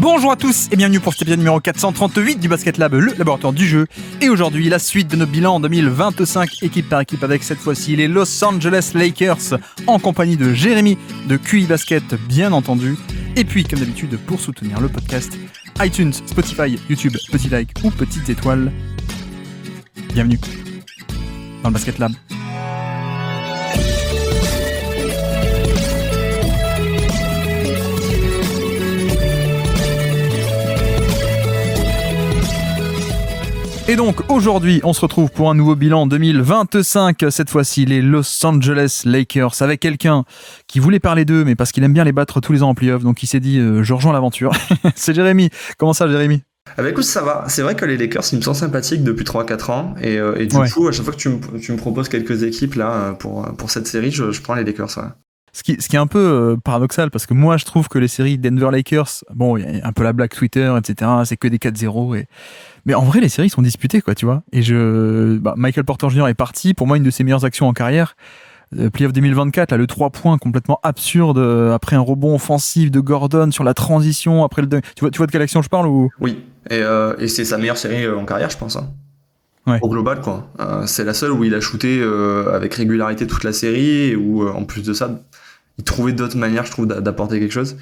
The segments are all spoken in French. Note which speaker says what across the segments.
Speaker 1: Bonjour à tous et bienvenue pour cet épisode numéro 438 du Basket Lab, le laboratoire du jeu. Et aujourd'hui, la suite de notre bilan en 2025, équipe par équipe, avec cette fois-ci les Los Angeles Lakers, en compagnie de Jérémy de QI Basket, bien entendu. Et puis, comme d'habitude, pour soutenir le podcast, iTunes, Spotify, YouTube, petit like ou petites étoiles. Bienvenue dans le Basket Lab. Et donc aujourd'hui, on se retrouve pour un nouveau bilan 2025. Cette fois-ci, les Los Angeles Lakers, avec quelqu'un qui voulait parler d'eux, mais parce qu'il aime bien les battre tous les ans en play-off, donc il s'est dit je rejoins l'aventure. C'est Jérémy. Comment ça, Jérémy ?
Speaker 2: Ah bah écoute, ça va. C'est vrai que les Lakers, ils me sont sympathiques depuis 3-4 ans. Et du coup, à chaque fois que tu me proposes quelques équipes là pour cette série, je prends les Lakers. Ouais.
Speaker 1: Ce qui est un peu paradoxal, parce que moi je trouve que les séries Denver Lakers, bon, il y a un peu la blague Twitter, etc., c'est que des 4-0, mais en vrai les séries sont disputées, quoi, tu vois. Et Michael Porter Jr. est parti, pour moi une de ses meilleures actions en carrière, Playoff 2024, là, le 3 points complètement absurde, après un rebond offensif de Gordon sur la transition, après le dunk. Tu vois de quelle action je parle ou...
Speaker 2: Oui, et c'est sa meilleure série en carrière, je pense. Hein.
Speaker 1: Ouais.
Speaker 2: Au global, quoi. C'est la seule où il a shooté avec régularité toute la série, et où en plus de ça, il trouvait d'autres manières, je trouve, d'apporter quelque chose.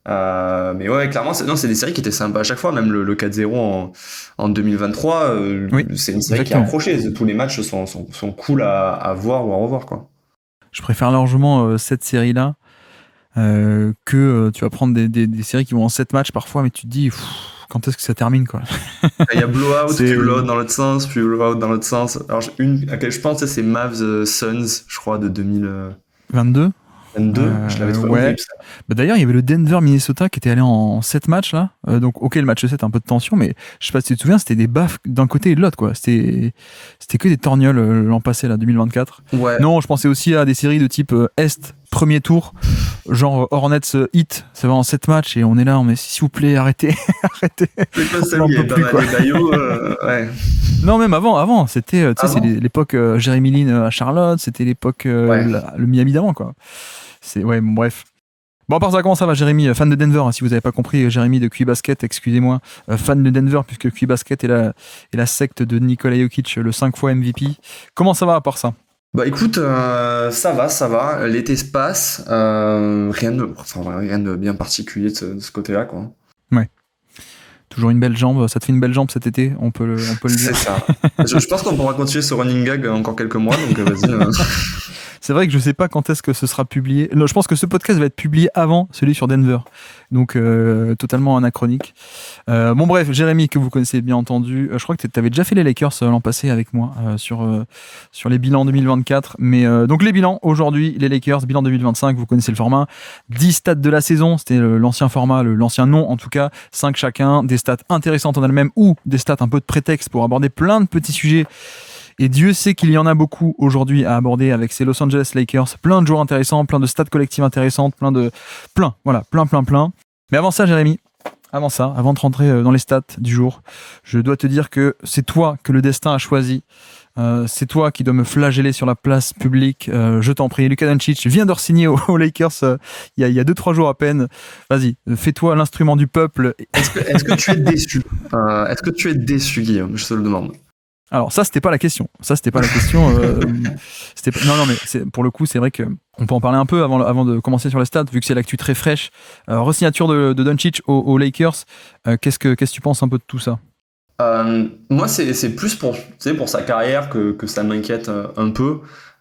Speaker 2: Mais ouais, clairement, c'est des séries qui étaient sympas à chaque fois, même le 4-0 en 2023, oui, c'est une série qui a accroché. Tous les matchs sont cool à voir ou à revoir, quoi.
Speaker 1: Je préfère largement cette série-là que tu vas prendre des séries qui vont en 7 matchs parfois, mais tu te dis quand est-ce que ça termine, quoi.
Speaker 2: Il y a blowout, puis blowout dans l'autre sens, puis blowout dans l'autre sens. Alors une à laquelle je pense, c'est Mavs Suns, je crois, de 2022. Je l'avais trouvé horrible, ça.
Speaker 1: Bah d'ailleurs, il y avait le Denver-Minnesota qui était allé en 7 matchs là. Donc, ok, le match 7, un peu de tension, mais je sais pas si tu te souviens, c'était des baffes d'un côté et de l'autre, quoi. C'était que des torgnoles l'an passé, là, 2024.
Speaker 2: Ouais.
Speaker 1: Non, je pensais aussi à des séries de type Est, premier tour, genre Hornets Heat, ça va en 7 matchs et on est là, mais s'il vous plaît, arrêtez.
Speaker 2: C'est pas ça, il y avait pas mal de maillots, ouais.
Speaker 1: Non, même avant, c'était, tu sais, c'est l'époque Jeremy Lin à Charlotte, c'était l'époque le Miami d'avant, quoi. Ouais, bon, bref. Bon, à part ça, comment ça va, Jérémy, fan de Denver, hein, si vous n'avez pas compris, Jérémy de QI Basket, excusez-moi, fan de Denver, puisque QI Basket est la secte de Nikola Jokic, le 5 fois MVP. Comment ça va à part ça ?
Speaker 2: Bah écoute, ça va, l'été se passe, rien de bien particulier de ce côté-là, quoi.
Speaker 1: Ouais. Toujours une belle jambe, ça te fait une belle jambe cet été, on peut le dire.
Speaker 2: C'est ça. Je pense qu'on pourra continuer ce running gag encore quelques mois, donc vas-y.
Speaker 1: C'est vrai que je sais pas quand est-ce que ce sera publié. Non, je pense que ce podcast va être publié avant celui sur Denver. Donc, totalement anachronique. Bon, bref, Jérémy, que vous connaissez bien entendu. Je crois que tu avais déjà fait les Lakers l'an passé avec moi sur les bilans 2024. Mais donc, les bilans, aujourd'hui, les Lakers, bilan 2025, vous connaissez le format. 10 stats de la saison, c'était l'ancien format, l'ancien nom en tout cas. 5 chacun, des stats intéressantes en elles-mêmes ou des stats un peu de prétexte pour aborder plein de petits sujets. Et Dieu sait qu'il y en a beaucoup aujourd'hui à aborder avec ces Los Angeles Lakers. Plein de joueurs intéressants, plein de stats collectives intéressantes, plein. Mais avant ça, Jérémy, avant de rentrer dans les stats du jour, je dois te dire que c'est toi que le destin a choisi. C'est toi qui dois me flageller sur la place publique. Je t'en prie. Luka Doncic vient de re-signer aux Lakers il y a 2-3 jours à peine. Vas-y, fais-toi l'instrument du peuple.
Speaker 2: Est-ce que tu es déçu Est-ce que tu es déçu, Guillaume ? Je te le demande.
Speaker 1: Alors ça, c'était pas la question. Non, mais pour le coup, c'est vrai qu'on peut en parler un peu avant de commencer sur les stats, vu que c'est l'actu très fraîche. Re-signature de Doncic aux Lakers. Qu'est-ce que tu penses un peu de tout ça ?
Speaker 2: Moi, c'est plus pour sa carrière que ça m'inquiète un peu.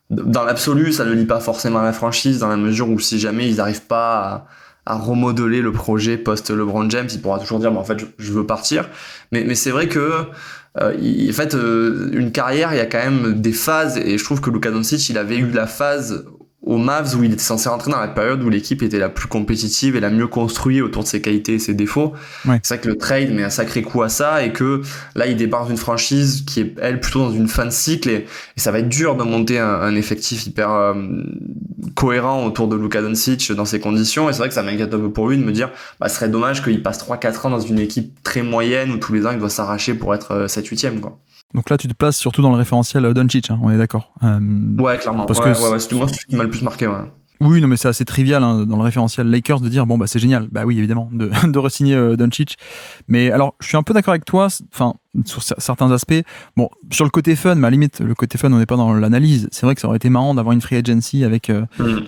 Speaker 2: Dans l'absolu, ça ne lie pas forcément à la franchise, dans la mesure où si jamais ils n'arrivent pas à remodeler le projet post-LeBron James, il pourra toujours dire en fait je veux partir. Mais c'est vrai que en fait, une carrière, il y a quand même des phases, et je trouve que Luka Doncic, il avait eu la phase aux Mavs où il était censé rentrer dans la période où l'équipe était la plus compétitive et la mieux construite autour de ses qualités et ses défauts. Ouais. C'est vrai que le trade met un sacré coup à ça, et que là il débarque d'une franchise qui est elle plutôt dans une fin de cycle, et ça va être dur de monter un effectif hyper cohérent autour de Luka Doncic dans ces conditions. Et c'est vrai que ça m'inquiète un peu pour lui de me dire ce serait dommage qu'il passe 3-4 ans dans une équipe très moyenne où tous les ans il doit s'arracher pour être 7-8e, quoi.
Speaker 1: Donc là, tu te places surtout dans le référentiel Doncic, hein, on est d'accord.
Speaker 2: Ouais, clairement.
Speaker 1: Parce
Speaker 2: que c'est moi ce qui m'a le plus marqué. Ouais.
Speaker 1: Oui, non, mais c'est assez trivial hein, dans le référentiel Lakers de dire bon bah c'est génial, bah oui évidemment de re-signer Doncic. Mais alors je suis un peu d'accord avec toi, enfin sur certains aspects. Bon sur le côté fun, mais à la limite le côté fun on n'est pas dans l'analyse. C'est vrai que ça aurait été marrant d'avoir une free agency avec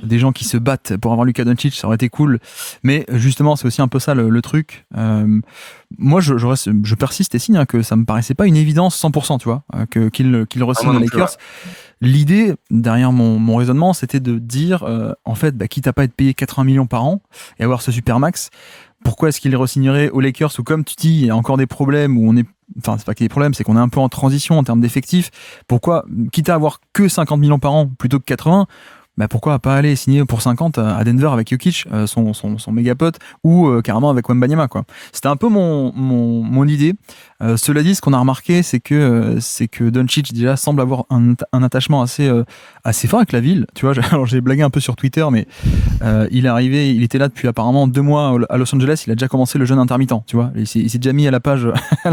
Speaker 1: des gens qui se battent pour avoir Luka Doncic, ça aurait été cool. Mais justement c'est aussi un peu ça le truc. Moi je persiste et signe hein, que ça me paraissait pas une évidence 100%, tu vois, qu'il re-signe aux Lakers. L'idée derrière mon raisonnement, c'était de dire, en fait, bah, quitte à pas être payé 80 millions par an et avoir ce super max, pourquoi est-ce qu'il re-signerait aux Lakers où, comme tu dis, il y a encore des problèmes où on est, enfin, c'est pas qu'il y a des problèmes, c'est qu'on est un peu en transition en termes d'effectifs. Pourquoi, quitte à avoir que 50 millions par an plutôt que 80, bah pourquoi pas aller signer pour 50 à Denver avec Jokic, son méga pote, ou carrément avec Wembanyama, quoi. C'était un peu mon idée. Cela dit, ce qu'on a remarqué, c'est que Doncic déjà semble avoir un attachement assez fort avec la ville. Tu vois, alors j'ai blagué un peu sur Twitter, mais il est arrivé, il était là depuis apparemment 2 mois à Los Angeles. Il a déjà commencé le jeûne intermittent. Tu vois, il s'est déjà mis à la page à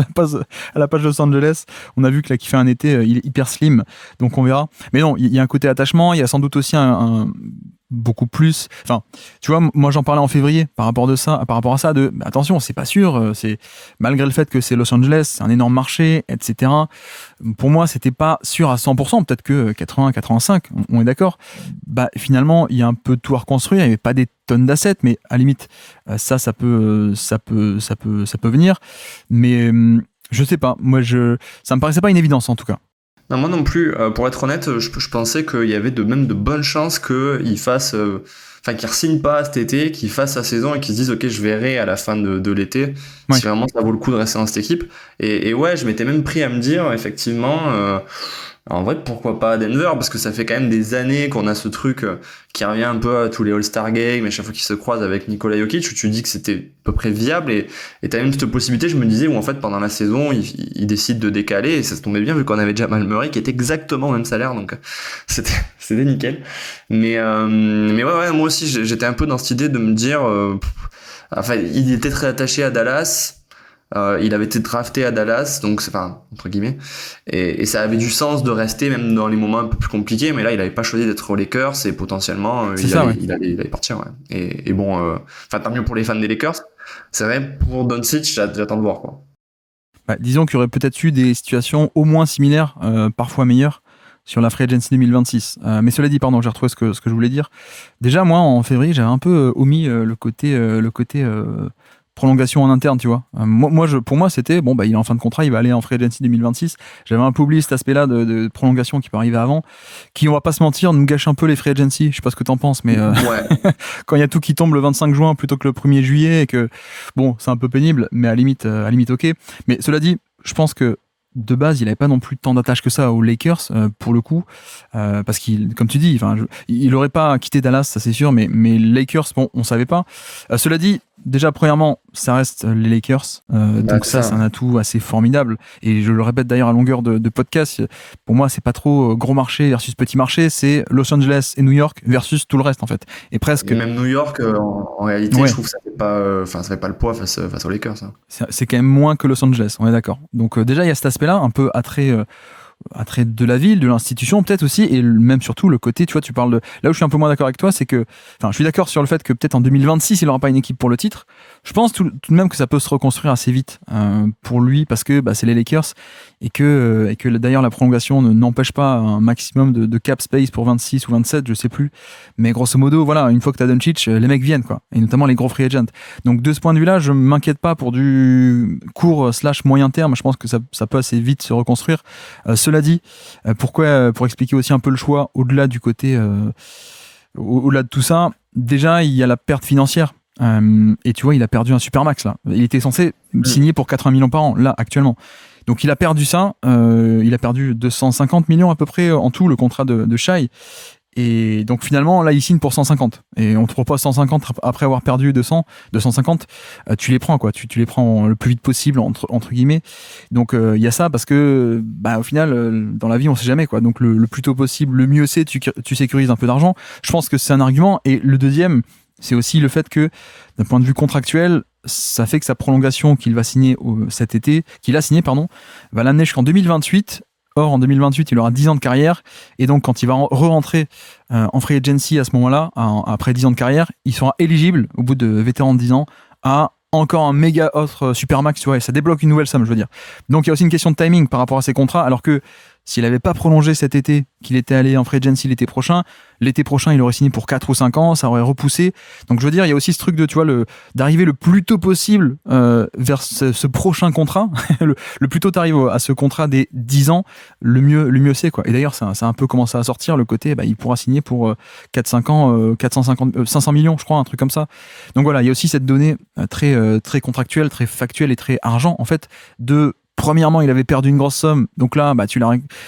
Speaker 1: la page Los Angeles. On a vu que là, qu'il fait un été, il est hyper slim, donc on verra. Mais non, il y a un côté attachement. Il y a sans doute aussi beaucoup plus, enfin tu vois, moi j'en parlais en février par rapport à ça de attention, c'est pas sûr, c'est malgré le fait que c'est Los Angeles, c'est un énorme marché, etc. Pour moi c'était pas sûr à 100%, peut-être que 80-85, on est d'accord. Bah finalement il y a un peu de tout à reconstruire, il n'y avait pas des tonnes d'assets, mais à la limite ça peut venir, mais je sais pas, ça me paraissait pas une évidence en tout cas.
Speaker 2: Non, moi non plus. Pour être honnête, je pensais qu'il y avait même de bonnes chances qu'il fasse, enfin qu'il re-signe pas cet été, qu'il fasse sa saison et qu'il se dise ok, je verrai à la fin de l'été si vraiment ça vaut le coup de rester dans cette équipe. Et ouais, je m'étais même pris à me dire effectivement. En vrai, pourquoi pas Denver? Parce que ça fait quand même des années qu'on a ce truc qui revient un peu à tous les All-Star Games, à chaque fois qu'ils se croisent avec Nikola Jokic, où tu dis que c'était à peu près viable, et t'as même cette possibilité, je me disais, où en fait, pendant la saison, ils décident de décaler, et ça se tombait bien, vu qu'on avait Jamal Murray, qui était exactement au même salaire, donc c'était nickel. Mais ouais, moi aussi, j'étais un peu dans cette idée de me dire, enfin, il était très attaché à Dallas, il avait été drafté à Dallas, donc enfin entre guillemets, et ça avait du sens de rester même dans les moments un peu plus compliqués, mais là il avait pas choisi d'être aux Lakers et potentiellement il allait partir. Ouais. Et bon, enfin tant mieux pour les fans des Lakers. C'est vrai, pour Doncic, j'attends de voir quoi.
Speaker 1: Bah, disons qu'il y aurait peut-être eu des situations au moins similaires, parfois meilleures, sur la Free Agency 2026. Mais cela dit, pardon, j'ai retrouvé ce que je voulais dire. Déjà, moi, en février, j'avais un peu omis le côté prolongation en interne, tu vois. Pour moi, c'était, bon, bah, il est en fin de contrat, il va aller en Free Agency 2026. J'avais un peu oublié cet aspect-là de prolongation qui peut arriver avant, qui, on va pas se mentir, nous gâche un peu les Free Agency. Je sais pas ce que t'en penses, mais
Speaker 2: ouais.
Speaker 1: quand il y a tout qui tombe le 25 juin plutôt que le 1er juillet, et que, bon, c'est un peu pénible, mais à la limite, ok. Mais cela dit, je pense que de base, il n'avait pas non plus tant d'attache que ça aux Lakers, pour le coup, parce qu'il, comme tu dis, il n'aurait pas quitté Dallas, ça c'est sûr, mais Lakers, bon, on savait pas. Cela dit, déjà, premièrement, ça reste les Lakers, donc ça, c'est un atout assez formidable. Et je le répète d'ailleurs à longueur de podcast, pour moi, c'est pas trop gros marché versus petit marché, c'est Los Angeles et New York versus tout le reste, en fait. Et presque.
Speaker 2: Et même New York, en réalité, je trouve que ça fait pas le poids face aux Lakers. Hein.
Speaker 1: C'est quand même moins que Los Angeles, on est d'accord. Donc déjà, il y a cet aspect-là, un peu attrait de la ville, de l'institution peut-être aussi, et même surtout le côté, tu vois, tu parles de... Là où je suis un peu moins d'accord avec toi, c'est que... Enfin, je suis d'accord sur le fait que peut-être en 2026, il n'aura pas une équipe pour le titre. Je pense tout de même que ça peut se reconstruire assez vite pour lui, parce que c'est les Lakers, et que d'ailleurs la prolongation n'empêche pas un maximum de cap space pour 26 ou 27, je sais plus. Mais grosso modo, voilà, une fois que t'as Doncic, les mecs viennent, quoi. Et notamment les gros free agents. Donc de ce point de vue-là, je m'inquiète pas pour du court / moyen terme. Je pense que ça peut assez vite se reconstruire. Cela dit, pour expliquer aussi un peu le choix, au-delà du côté, au-delà de tout ça, déjà il y a la perte financière. Et tu vois, il a perdu un super max là. Il était censé signer pour 80 millions par an là actuellement. Donc il a perdu ça. Il a perdu 250 millions à peu près en tout le contrat de Shai. Et donc finalement là il signe pour 150 et on te propose 150 après avoir perdu 250, tu les prends quoi, tu les prends le plus vite possible entre guillemets. Donc il y a ça parce que au final dans la vie on sait jamais quoi, donc le plus tôt possible, le mieux c'est tu sécurises un peu d'argent. Je pense que c'est un argument. Et le deuxième, c'est aussi le fait que d'un point de vue contractuel, ça fait que sa prolongation qu'il a signé cet été, va l'amener jusqu'en 2028 Or, en 2028, il aura 10 ans de carrière. Et donc, quand il va re-rentrer en free agency à ce moment-là, après 10 ans de carrière, il sera éligible, au bout de vétéran de 10 ans, à encore un méga offre Supermax, tu vois, et ça débloque une nouvelle somme, je veux dire. Donc, il y a aussi une question de timing par rapport à ces contrats, alors que s'il n'avait pas prolongé cet été, qu'il était allé en free agency l'été prochain, il aurait signé pour 4 ou 5 ans, ça aurait repoussé. Donc je veux dire, il y a aussi ce truc de, tu vois, d'arriver le plus tôt possible vers ce prochain contrat. le plus tôt tu arrives à ce contrat des 10 ans, le mieux c'est, quoi. Et d'ailleurs, ça a un peu commencé à sortir, le côté, il pourra signer pour 4-5 ans, 500 millions, je crois, un truc comme ça. Donc voilà, il y a aussi cette donnée très contractuelle, très factuelle et très argent, en fait, premièrement, il avait perdu une grosse somme, donc là,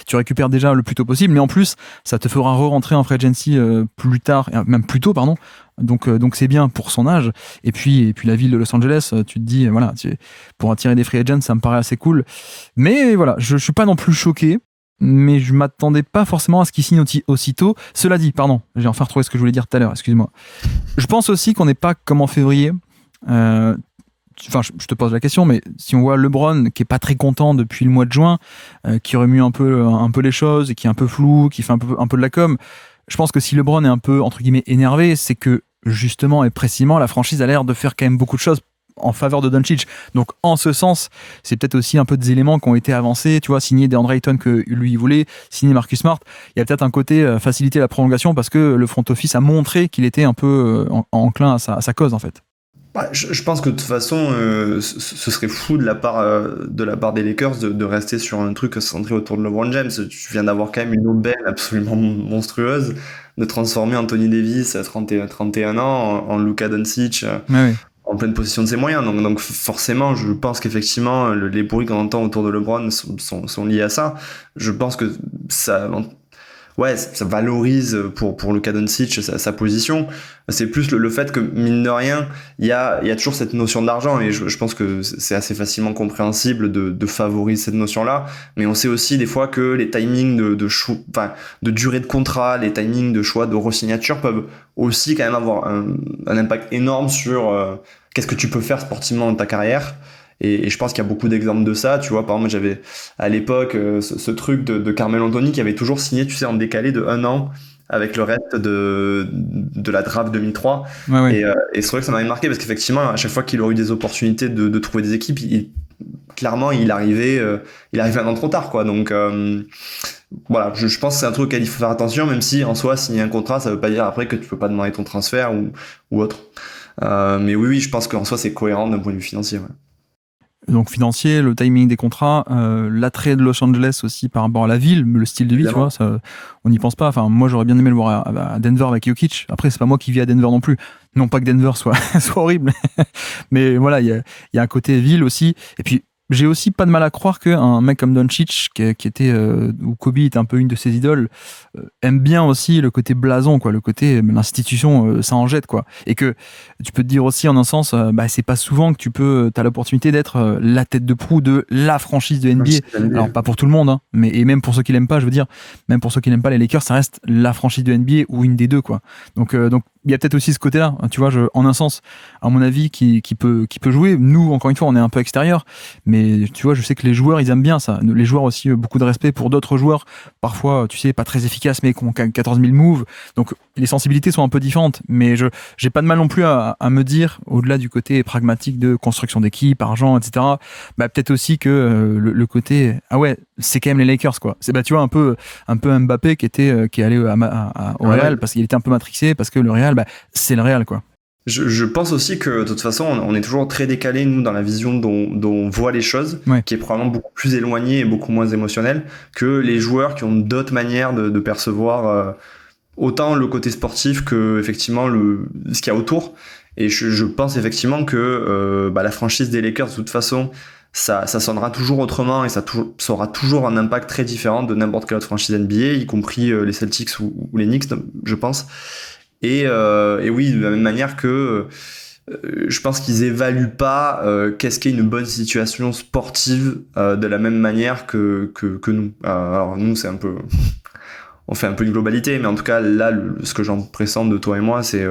Speaker 1: tu récupères déjà le plus tôt possible, mais en plus, ça te fera re-rentrer en free agency plus tard, même plus tôt, pardon. Donc c'est bien pour son âge. Et puis la ville de Los Angeles, tu te dis, voilà, pour attirer des free agents, ça me paraît assez cool. Mais voilà, je suis pas non plus choqué, mais je m'attendais pas forcément à ce qu'il signe aussitôt. Cela dit, pardon, j'ai enfin retrouvé ce que je voulais dire tout à l'heure, excuse-moi. Je pense aussi qu'on n'est pas comme en février. Enfin, je te pose la question, mais si on voit LeBron qui est pas très content depuis le mois de juin, qui remue un peu les choses et qui est un peu flou, qui fait un peu de la com, je pense que si LeBron est un peu entre guillemets énervé, c'est que justement et précisément la franchise a l'air de faire quand même beaucoup de choses en faveur de Doncic. Donc en ce sens, c'est peut-être aussi un peu des éléments qui ont été avancés, tu vois, signer DeAndre Ayton que lui voulait, signer Marcus Smart. Il y a peut-être un côté faciliter la prolongation parce que le front office a montré qu'il était un peu enclin à sa cause en fait.
Speaker 2: Je pense que de toute façon, ce serait fou de la part des Lakers de rester sur un truc centré autour de LeBron James. Tu viens d'avoir quand même une aubaine absolument monstrueuse de transformer Anthony Davis à 31 ans en Luka Doncic
Speaker 1: Ouais.
Speaker 2: en pleine possession de ses moyens. Donc forcément, je pense qu'effectivement, les bruits qu'on entend autour de LeBron sont liés à ça. Je pense que ça valorise pour Luka Doncic sa position. C'est plus le fait que, mine de rien, il y a toujours cette notion d'argent, et je pense que c'est assez facilement compréhensible de favoriser cette notion-là. Mais on sait aussi des fois que les timings de durée de contrat, les timings de choix de re-signature peuvent aussi quand même avoir un impact énorme sur qu'est-ce que tu peux faire sportivement dans ta carrière. Et je pense qu'il y a beaucoup d'exemples de ça. Tu vois, par exemple, j'avais à l'époque ce truc de Carmelo Anthony qui avait toujours signé, tu sais, en décalé de 1 an avec le reste de la draft 2003.
Speaker 1: Ouais.
Speaker 2: Et c'est vrai que ça m'avait marqué parce qu'effectivement, à chaque fois qu'il aurait eu des opportunités de trouver des équipes, clairement, il arrivait 1 an trop tard, quoi. Donc, voilà, je pense que c'est un truc auquel il faut faire attention, même si en soi, signer un contrat, ça veut pas dire après que tu peux pas demander ton transfert ou autre. Mais oui, je pense qu'en soi, c'est cohérent d'un point de vue financier, ouais.
Speaker 1: Donc financier, le timing des contrats, l'attrait de Los Angeles aussi par rapport à la ville, le style de vie, tu vois, ça, on n'y pense pas. Enfin, moi j'aurais bien aimé le voir à Denver avec Jokic. Après, c'est pas moi qui vis à Denver non plus. Non pas que Denver soit horrible, mais voilà, il y a un côté ville aussi. Et puis j'ai aussi pas de mal à croire qu'un mec comme Doncic, qui était où Kobe était un peu une de ses idoles, aime bien aussi le côté blason, quoi, le côté l'institution, ça en jette, quoi. Et que tu peux te dire aussi en un sens, c'est pas souvent que t'as l'opportunité d'être la tête de proue de la franchise de NBA. Alors pas pour tout le monde, hein, mais et même pour ceux qui l'aiment pas, je veux dire, même pour ceux qui n'aiment pas les Lakers, ça reste la franchise de NBA ou une des deux, quoi. Donc il y a peut-être aussi ce côté-là, tu vois, en un sens, à mon avis, qui peut jouer. Nous, encore une fois, on est un peu extérieur, mais tu vois, je sais que les joueurs, ils aiment bien ça. Les joueurs aussi, beaucoup de respect pour d'autres joueurs, parfois, tu sais, pas très efficaces, mais qui ont 14 000 moves. Donc, les sensibilités sont un peu différentes, mais j'ai pas de mal non plus à me dire, au-delà du côté pragmatique de construction d'équipe, argent, etc., peut-être aussi que le côté, c'est quand même les Lakers, quoi. C'est, tu vois, un peu Mbappé qui est allé au Real parce qu'il était un peu matrixé, parce que le Real, c'est le Real, quoi.
Speaker 2: Je pense aussi que de toute façon on est toujours très décalé, nous, dans la vision dont on voit les choses, qui est probablement beaucoup plus éloignée et beaucoup moins émotionnelle que les joueurs qui ont d'autres manières de percevoir autant le côté sportif que effectivement ce qu'il y a autour. Et je pense effectivement que la franchise des Lakers, de toute façon, ça sonnera toujours autrement et ça aura toujours un impact très différent de n'importe quelle autre franchise NBA, y compris les Celtics ou les Knicks, je pense. Et oui, de la même manière que je pense qu'ils évaluent pas qu'est-ce qu'est une bonne situation sportive de la même manière que nous. Alors nous, c'est un peu, on fait un peu une globalité, mais en tout cas là, ce que j'en pressens de toi et moi, c'est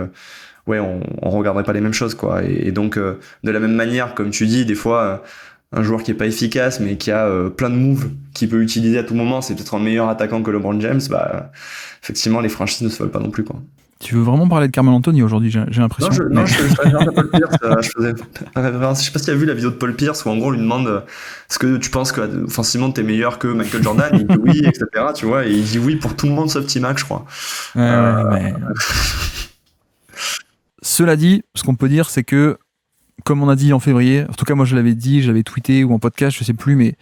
Speaker 2: on regarderait pas les mêmes choses, quoi. Et donc de la même manière, comme tu dis, des fois un joueur qui est pas efficace, mais qui a plein de moves qu'il peut utiliser à tout moment, c'est peut-être un meilleur attaquant que LeBron James, bah, effectivement, les franchises ne se veulent pas non plus, quoi.
Speaker 1: Tu veux vraiment parler de Carmelo Anthony aujourd'hui, j'ai l'impression.
Speaker 2: Je faisais Paul Pierce. Je faisais référence. Je sais pas si tu as vu la vidéo de Paul Pierce où en gros on lui demande est-ce que tu penses que offensivement t'es meilleur que Michael Jordan? Il dit oui, etc. Tu vois, et il dit oui pour tout le monde sauf T-Mac, je crois.
Speaker 1: Mais... Cela dit, ce qu'on peut dire, c'est que, comme on a dit en février, en tout cas moi je l'avais dit, je l'avais tweeté ou en podcast, je sais plus, mais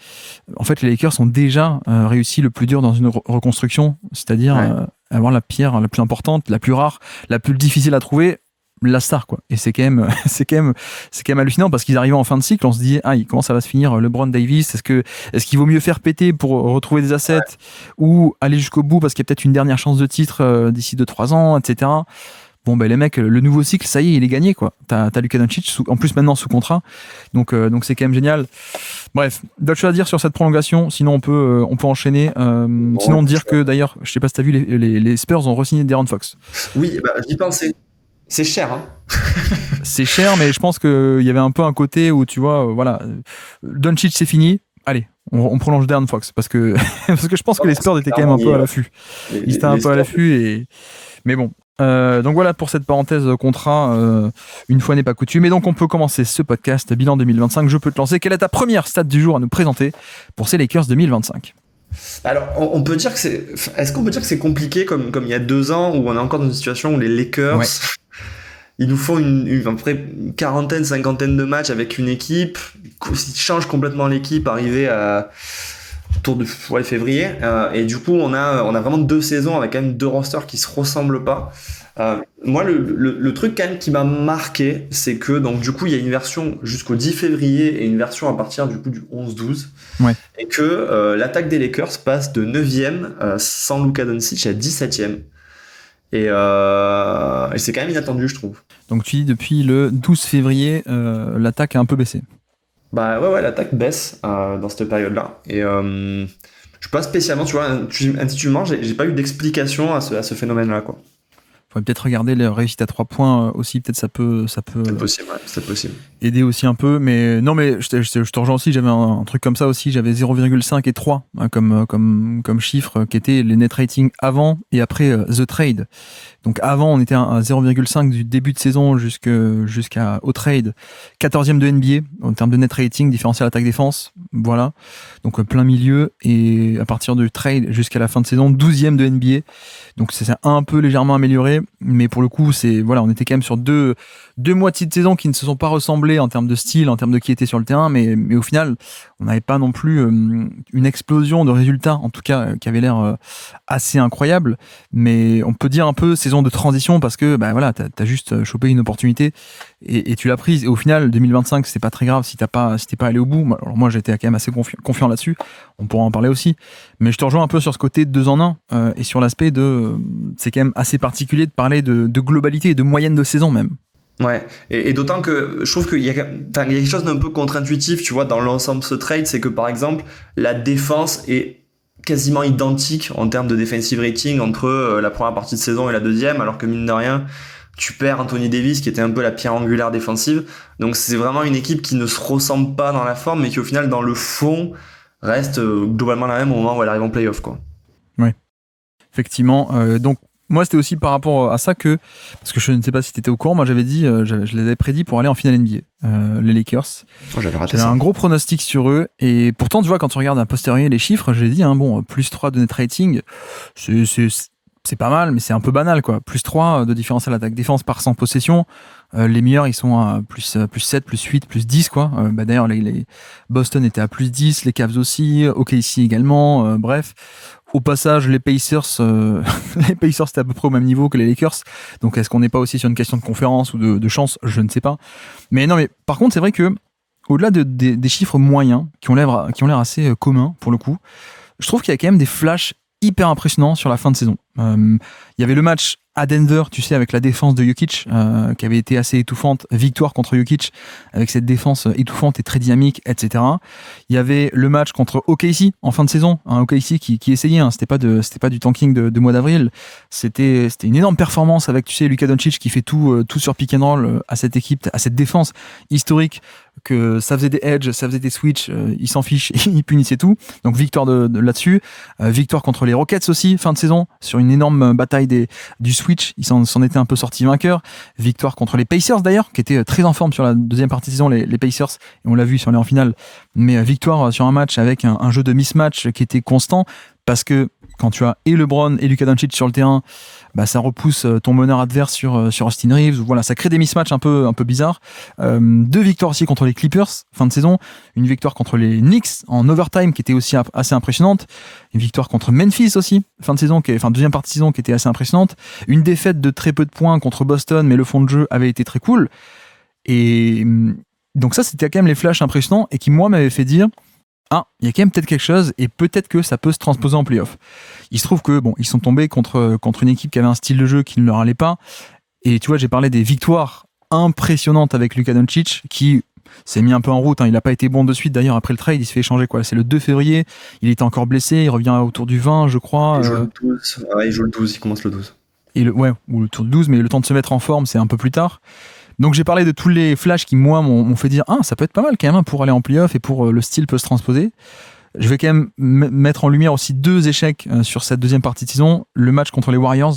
Speaker 1: en fait les Lakers ont déjà réussi le plus dur dans une reconstruction, c'est-à-dire avoir la pierre la plus importante, la plus rare, la plus difficile à trouver, la star, quoi. Et c'est quand même hallucinant parce qu'ils arrivaient en fin de cycle, on se dit comment ça va se finir, LeBron Davis, est-ce qu'il vaut mieux faire péter pour retrouver des assets ou aller jusqu'au bout parce qu'il y a peut-être une dernière chance de titre d'ici 2-3 ans, etc. Bon, ben les mecs, le nouveau cycle, ça y est, il est gagné, quoi. T'as Luka Doncic, en plus maintenant sous contrat, donc c'est quand même génial. Bref, d'autres choses à dire sur cette prolongation, sinon on peut enchaîner. Sinon dire que d'ailleurs, je sais pas si t'as vu, les Spurs ont re-signé De'Aaron Fox.
Speaker 2: Oui, bah, j'y pensais. C'est cher, hein.
Speaker 1: C'est cher, mais je pense qu'il y avait un peu un côté où, tu vois, voilà, Doncic c'est fini, allez, on prolonge De'Aaron Fox, parce que je pense que les Spurs étaient quand même un peu à l'affût. Ils étaient un peu à l'affût, mais bon. Donc voilà pour cette parenthèse contrat, une fois n'est pas coutume. Et donc on peut commencer ce podcast bilan 2025. Je peux te lancer. Quelle est ta première stat du jour à nous présenter pour ces Lakers 2025?
Speaker 2: Alors on peut dire que est-ce qu'on peut dire que c'est compliqué comme il y a 2 ans où on est encore dans une situation où les Lakers ils nous font à peu près une quarantaine, cinquantaine de matchs avec une équipe, ils changent complètement l'équipe, arrivé à autour de février, et du coup on a vraiment 2 saisons avec quand même 2 rosters qui se ressemblent pas. Moi le truc quand même qui m'a marqué, c'est que donc du coup il y a une version jusqu'au 10 février et une version à partir du coup du 11-12, et que l'attaque des Lakers passe de 9e sans Luka Doncic à 17e. Et c'est quand même inattendu, je trouve.
Speaker 1: Donc tu dis depuis le 12 février, l'attaque a un peu baissé.
Speaker 2: Bah ouais, l'attaque baisse dans cette période-là. Et je suis pas spécialement, tu vois, intuitivement, j'ai pas eu d'explication à ce phénomène-là, quoi.
Speaker 1: Faudrait peut-être regarder les réussites à 3 points aussi, peut-être ça peut
Speaker 2: c'est possible, c'est possible.
Speaker 1: Aider aussi un peu, mais non, mais je te rejoins aussi, j'avais un truc comme ça aussi, j'avais 0,5 et 3 comme chiffre qui étaient les net ratings avant et après The Trade. Donc avant on était à 0,5 du début de saison jusqu'au trade, 14e de NBA en termes de net rating, différentiel attaque-défense, voilà, donc plein milieu, et à partir du trade jusqu'à la fin de saison, 12e de NBA, donc c'est un peu légèrement amélioré, mais pour le coup on était quand même sur deux moitiés de saison qui ne se sont pas ressemblées en termes de style, en termes de qui était sur le terrain, mais au final on n'avait pas non plus une explosion de résultats, en tout cas qui avait l'air assez incroyable, mais on peut dire un peu saison de transition parce que t'as juste chopé une opportunité et tu l'as prise, et au final 2025 c'est pas très grave si t'es pas allé au bout. Alors moi j'étais quand même assez confiant là-dessus, on pourra en parler aussi, mais je te rejoins un peu sur ce côté de 2 en 1 et sur l'aspect c'est quand même assez particulier de parler de globalité et de moyenne de saison même.
Speaker 2: Ouais, et d'autant que je trouve qu'il y a quelque chose d'un peu contre-intuitif, tu vois, dans l'ensemble de ce trade, c'est que par exemple la défense est quasiment identique en termes de defensive rating entre la première partie de saison et la deuxième, alors que mine de rien tu perds Anthony Davis qui était un peu la pierre angulaire défensive, donc c'est vraiment une équipe qui ne se ressemble pas dans la forme mais qui au final dans le fond reste globalement la même au moment où elle arrive en playoff, quoi.
Speaker 1: Ouais, effectivement, donc moi c'était aussi par rapport à ça que, parce que je ne sais pas si tu étais au courant, moi j'avais dit, je les avais prédits pour aller en finale NBA, les Lakers.
Speaker 2: J'avais
Speaker 1: un gros pronostic sur eux, et pourtant tu vois quand tu regardes a posteriori les chiffres, j'ai dit plus 3 de net rating, c'est pas mal, mais c'est un peu banal, quoi. Plus 3 de différentiel attaque-défense par 100 possessions. Les meilleurs, ils sont à plus 7, plus 8, plus 10, quoi. D'ailleurs, les Boston étaient à plus 10, les Cavs aussi, OKC également, bref. Au passage, les Pacers, étaient à peu près au même niveau que les Lakers. Donc, est-ce qu'on n'est pas aussi sur une question de conférence ou de chance? Je ne sais pas. Mais non, mais par contre, c'est vrai que, au-delà des chiffres moyens, qui ont l'air assez communs, pour le coup, je trouve qu'il y a quand même des flashs hyper impressionnant sur la fin de saison. Il y avait le match à Denver, tu sais, avec la défense de Jokic, qui avait été assez étouffante, victoire contre Jokic, avec cette défense étouffante et très dynamique, etc. Il y avait le match contre OKC en fin de saison, OKC qui essayait, c'était pas du tanking de mois d'avril, c'était une énorme performance avec, tu sais, Luka Doncic qui fait tout sur pick and roll à cette équipe, à cette défense historique. que ça faisait des edges, ça faisait des switches, ils s'en fichent, ils punissaient tout. Donc victoire de là-dessus, victoire contre les Rockets aussi, fin de saison, sur une énorme bataille du switch, ils s'en étaient un peu sortis vainqueurs. Victoire contre les Pacers d'ailleurs, qui étaient très en forme sur la deuxième partie de saison, les Pacers, et on l'a vu sur les en finale, mais victoire sur un match avec un jeu de mismatch qui était constant, parce que quand tu as et LeBron et Luka Doncic sur le terrain, bah ça repousse ton meneur adverse sur Austin Reeves. Voilà, ça crée des mismatchs un peu bizarres. 2 victoires aussi contre les Clippers fin de saison, une victoire contre les Knicks en overtime qui était aussi assez impressionnante, une victoire contre Memphis aussi fin de saison, deuxième partie de saison qui était assez impressionnante, une défaite de très peu de points contre Boston, mais le fond de jeu avait été très cool. Et donc ça, c'était quand même les flashs impressionnants et qui moi m'avaient fait dire il y a quand même peut-être quelque chose et peut-être que ça peut se transposer en play-off. Il se trouve que ils sont tombés contre une équipe qui avait un style de jeu qui ne leur allait pas. Et tu vois, j'ai parlé des victoires impressionnantes avec Luka Doncic qui s'est mis un peu en route. Il n'a pas été bon de suite. D'ailleurs, après le trade, il se fait échanger C'est le 2 février. Il était encore blessé. Il revient autour du 20, je crois.
Speaker 2: Il joue le 12. Il joue le 12. Il commence le 12.
Speaker 1: Ou le tour du 12, mais le temps de se mettre en forme, c'est un peu plus tard. Donc j'ai parlé de tous les flashs qui moi m'ont fait dire ça peut être pas mal quand même pour aller en play-off et pour le style peut se transposer. Je vais quand même mettre en lumière aussi 2 échecs sur cette deuxième partie de saison. Le match contre les Warriors,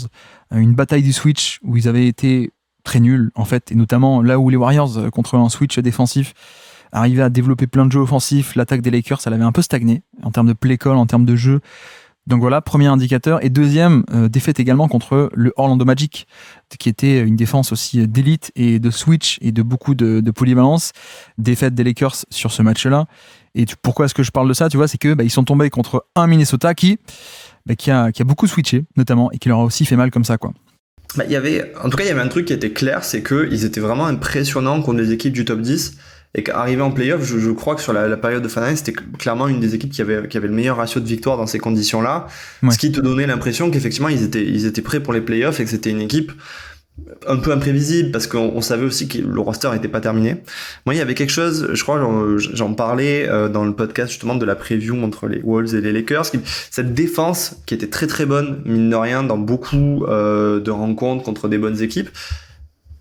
Speaker 1: une bataille du switch où ils avaient été très nuls en fait, et notamment là où les Warriors contre un switch défensif arrivaient à développer plein de jeux offensifs, l'attaque des Lakers elle avait un peu stagné en termes de play call, en termes de jeu. Donc voilà, premier indicateur. Et deuxième, défaite également contre le Orlando Magic, qui était une défense aussi d'élite et de switch et de beaucoup de polyvalence. Défaite des Lakers sur ce match-là. Et pourquoi est-ce que je parle de ça, tu vois, c'est que ils sont tombés contre un Minnesota qui a beaucoup switché, notamment, et qui leur a aussi fait mal comme ça, quoi.
Speaker 2: Il y avait un truc qui était clair, c'est qu'ils étaient vraiment impressionnants contre les équipes du top 10. Et qu'arrivé en play-off, je crois que sur la période de finale, c'était clairement une des équipes qui avait le meilleur ratio de victoire dans ces conditions-là. Ouais. Ce qui te donnait l'impression qu'effectivement, ils étaient prêts pour les play-offs et que c'était une équipe un peu imprévisible parce qu'on savait aussi que le roster n'était pas terminé. Moi, il y avait quelque chose, je crois, j'en parlais dans le podcast justement de la preview entre les Wolves et les Lakers. Cette défense qui était très très bonne, mine de rien, dans beaucoup de rencontres contre des bonnes équipes.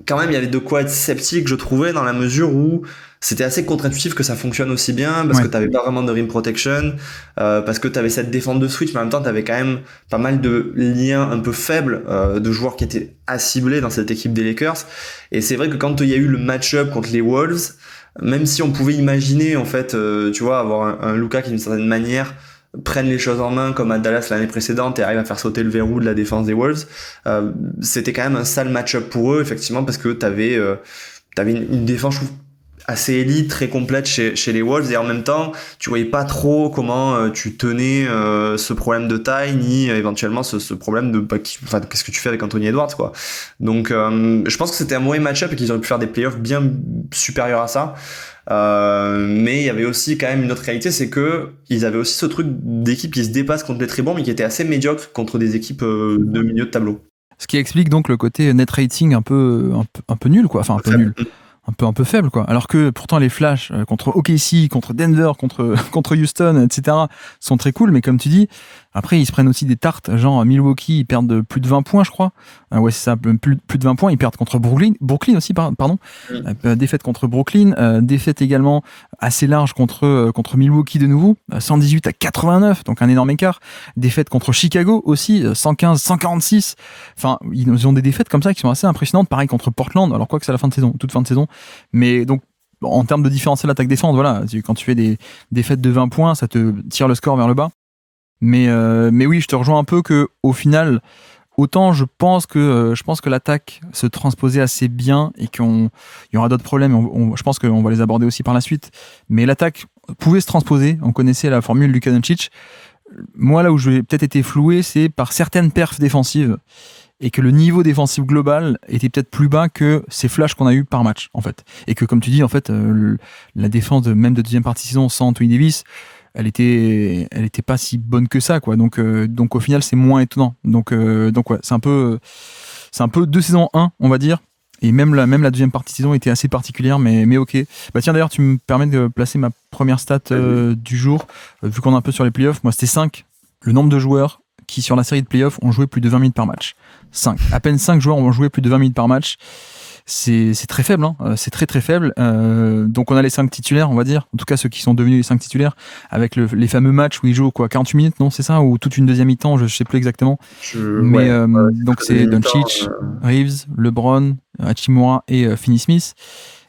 Speaker 2: Quand même, il y avait de quoi être sceptique, je trouvais, dans la mesure où c'était assez contre-intuitif que ça fonctionne aussi bien, parce que t'avais pas vraiment de rim protection, parce que t'avais cette défense de switch, mais en même temps, t'avais quand même pas mal de liens un peu faibles, de joueurs qui étaient à cibler dans cette équipe des Lakers. Et c'est vrai que quand il y a eu le match-up contre les Wolves, même si on pouvait imaginer, en fait, tu vois, avoir un Luka qui, d'une certaine manière, prennent les choses en main comme à Dallas l'année précédente et arrivent à faire sauter le verrou de la défense des Wolves, c'était quand même un sale match-up pour eux, effectivement, parce que t'avais une défense, je trouve, assez élite, très complète chez les Wolves, et en même temps tu voyais pas trop comment tu tenais ce problème de taille, ni éventuellement ce problème de qu'est-ce que tu fais avec Anthony Edwards, quoi. Donc je pense que c'était un mauvais match-up et qu'ils auraient pu faire des playoffs bien supérieurs à ça. Mais il y avait aussi quand même une autre réalité, c'est que ils avaient aussi ce truc d'équipe qui se dépasse contre les très bons mais qui était assez médiocre contre des équipes de milieu de tableau.
Speaker 1: Ce qui explique donc le côté net rating un peu nul, quoi. Enfin un peu nul. Un peu faible, quoi. Alors que pourtant les flashs contre OKC, contre Denver, contre Houston, etc. sont très cool, mais comme tu dis, après ils se prennent aussi des tartes, genre Milwaukee, ils perdent de plus de 20 points, je crois. Ouais, c'est ça, plus de 20 points, ils perdent contre Brooklyn aussi, pardon. Défaite contre Brooklyn, défaite également assez large contre Milwaukee de nouveau, 118-89, donc un énorme écart. Défaite contre Chicago aussi, 115-146. Enfin, ils ont des défaites comme ça qui sont assez impressionnantes. Pareil contre Portland, alors quoi que c'est à la fin de saison, toute fin de saison. Mais donc, en termes de différentiel attaque-défense, voilà, quand tu fais des défaites de 20 points, ça te tire le score vers le bas. Mais oui, je te rejoins un peu que au final, autant je pense que l'attaque se transposait assez bien et qu'il y aura d'autres problèmes. Je pense qu'on va les aborder aussi par la suite. Mais l'attaque pouvait se transposer. On connaissait la formule Luka Doncic. Moi, là où je vais peut-être été floué, c'est par certaines perfs défensives. Et que le niveau défensif global était peut-être plus bas que ces flashs qu'on a eu par match, en fait. Et que, comme tu dis, en fait, la défense même de deuxième partie de saison sans Anthony Davis, elle était pas si bonne que ça, quoi. Donc au final, c'est moins étonnant. Donc ouais, c'est un peu 2 saisons 1, on va dire. Et même la deuxième partie de saison était assez particulière, mais ok. Bah tiens, d'ailleurs, tu me permets de placer ma première stat du jour. Vu qu'on est un peu sur les playoffs, moi, c'était 5. Le nombre de joueurs qui, sur la série de playoffs, ont joué plus de 20 minutes par match. 5. À peine 5 joueurs ont joué plus de 20 minutes par match. c'est très faible, hein. C'est très très faible. Donc on a les 5 titulaires, on va dire, en tout cas ceux qui sont devenus les 5 titulaires, avec les fameux matchs où ils jouent 48 minutes, non, c'est ça, ou toute une deuxième mi-temps, je sais plus exactement. Mais donc c'est Doncic, Reeves, LeBron, Hachimura et Finney-Smith.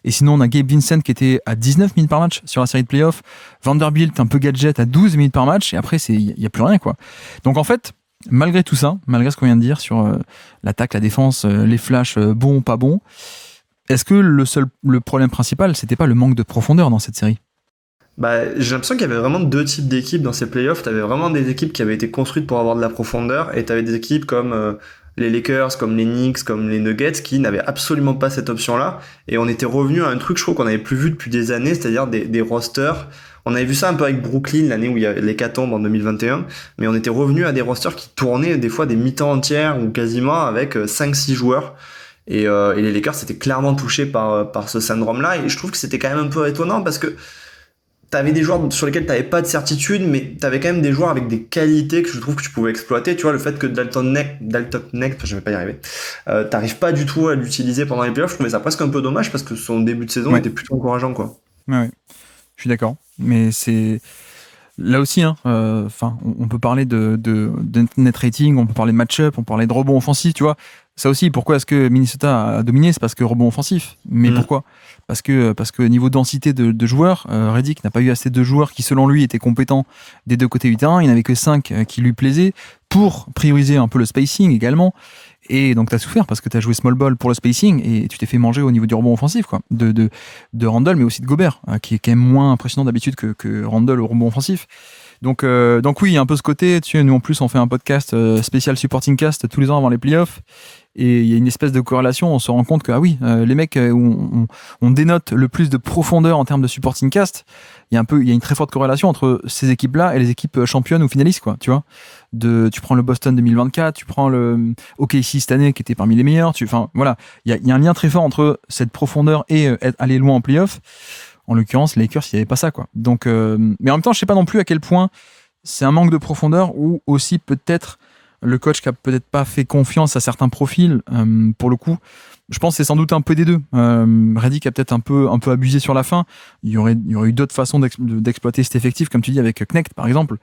Speaker 1: Et sinon, on a Gabe Vincent qui était à 19 minutes par match sur la série de playoffs. Vanderbilt, un peu gadget, à 12 minutes par match. Et après, il n'y a plus rien, quoi. Donc en fait, malgré tout ça, malgré ce qu'on vient de dire sur l'attaque, la défense, les flashs, bons, pas bons, est-ce que le problème principal, c'était pas le manque de profondeur dans cette série ?
Speaker 2: J'ai l'impression qu'il y avait vraiment 2 types d'équipes dans ces playoffs. T'avais vraiment des équipes qui avaient été construites pour avoir de la profondeur, et t'avais des équipes comme les Lakers, comme les Knicks, comme les Nuggets, qui n'avaient absolument pas cette option-là. Et on était revenu à un truc, je trouve, qu'on n'avait plus vu depuis des années, c'est-à-dire des rosters. On avait vu ça un peu avec Brooklyn, l'année où il y a l'hécatombe en 2021, mais on était revenu à des rosters qui tournaient des fois des mi-temps entières ou quasiment avec 5-6 joueurs. Et les Lakers étaient clairement touchés par ce syndrome-là. Et je trouve que c'était quand même un peu étonnant parce que t'avais des joueurs sur lesquels t'avais pas de certitude, mais t'avais quand même des joueurs avec des qualités que je trouve que tu pouvais exploiter. Tu vois, le fait que Dalton Neck, je vais pas y arriver, t'arrives pas du tout à l'utiliser pendant les playoffs, je trouvais ça presque un peu dommage parce que son début de saison était plutôt encourageant, quoi.
Speaker 1: Ouais, je suis d'accord. Mais c'est là aussi, hein, on peut parler de net rating, on peut parler de match-up, on peut parler de rebond offensif, tu vois. Ça aussi, pourquoi est-ce que Minnesota a dominé ? C'est parce que rebond offensif. Mais pourquoi ? Parce que niveau densité de joueurs, Redick n'a pas eu assez de joueurs qui, selon lui, étaient compétents des deux côtés du terrain. Il n'y en avait que 5 qui lui plaisaient pour prioriser un peu le spacing également. Et donc, tu as souffert parce que tu as joué small ball pour le spacing et tu t'es fait manger au niveau du rebond offensif, quoi. De Randle, mais aussi de Gobert, qui est quand même moins impressionnant d'habitude que Randle au rebond offensif. Donc oui, il y a un peu ce côté. Tu sais, nous, en plus, on fait un podcast spécial supporting cast tous les ans avant les playoffs. Et il y a une espèce de corrélation, on se rend compte que les mecs où on dénote le plus de profondeur en termes de supporting cast, il y a une très forte corrélation entre ces équipes-là et les équipes championnes ou finalistes, quoi, tu vois. Tu prends le Boston 2024, tu prends le OKC cette année qui était parmi les meilleurs, voilà, il y a un lien très fort entre cette profondeur et aller loin en playoff. En l'occurrence, les Lakers, il n'y avait pas ça, quoi. Donc, mais en même temps, je sais pas non plus à quel point c'est un manque de profondeur ou aussi peut-être le coach qui a peut-être pas fait confiance à certains profils, pour le coup. Je pense que c'est sans doute un peu des deux. Redick a peut-être un peu abusé sur la fin. Il y aurait eu d'autres façons d'exploiter cet effectif, comme tu dis, avec Knecht, par exemple.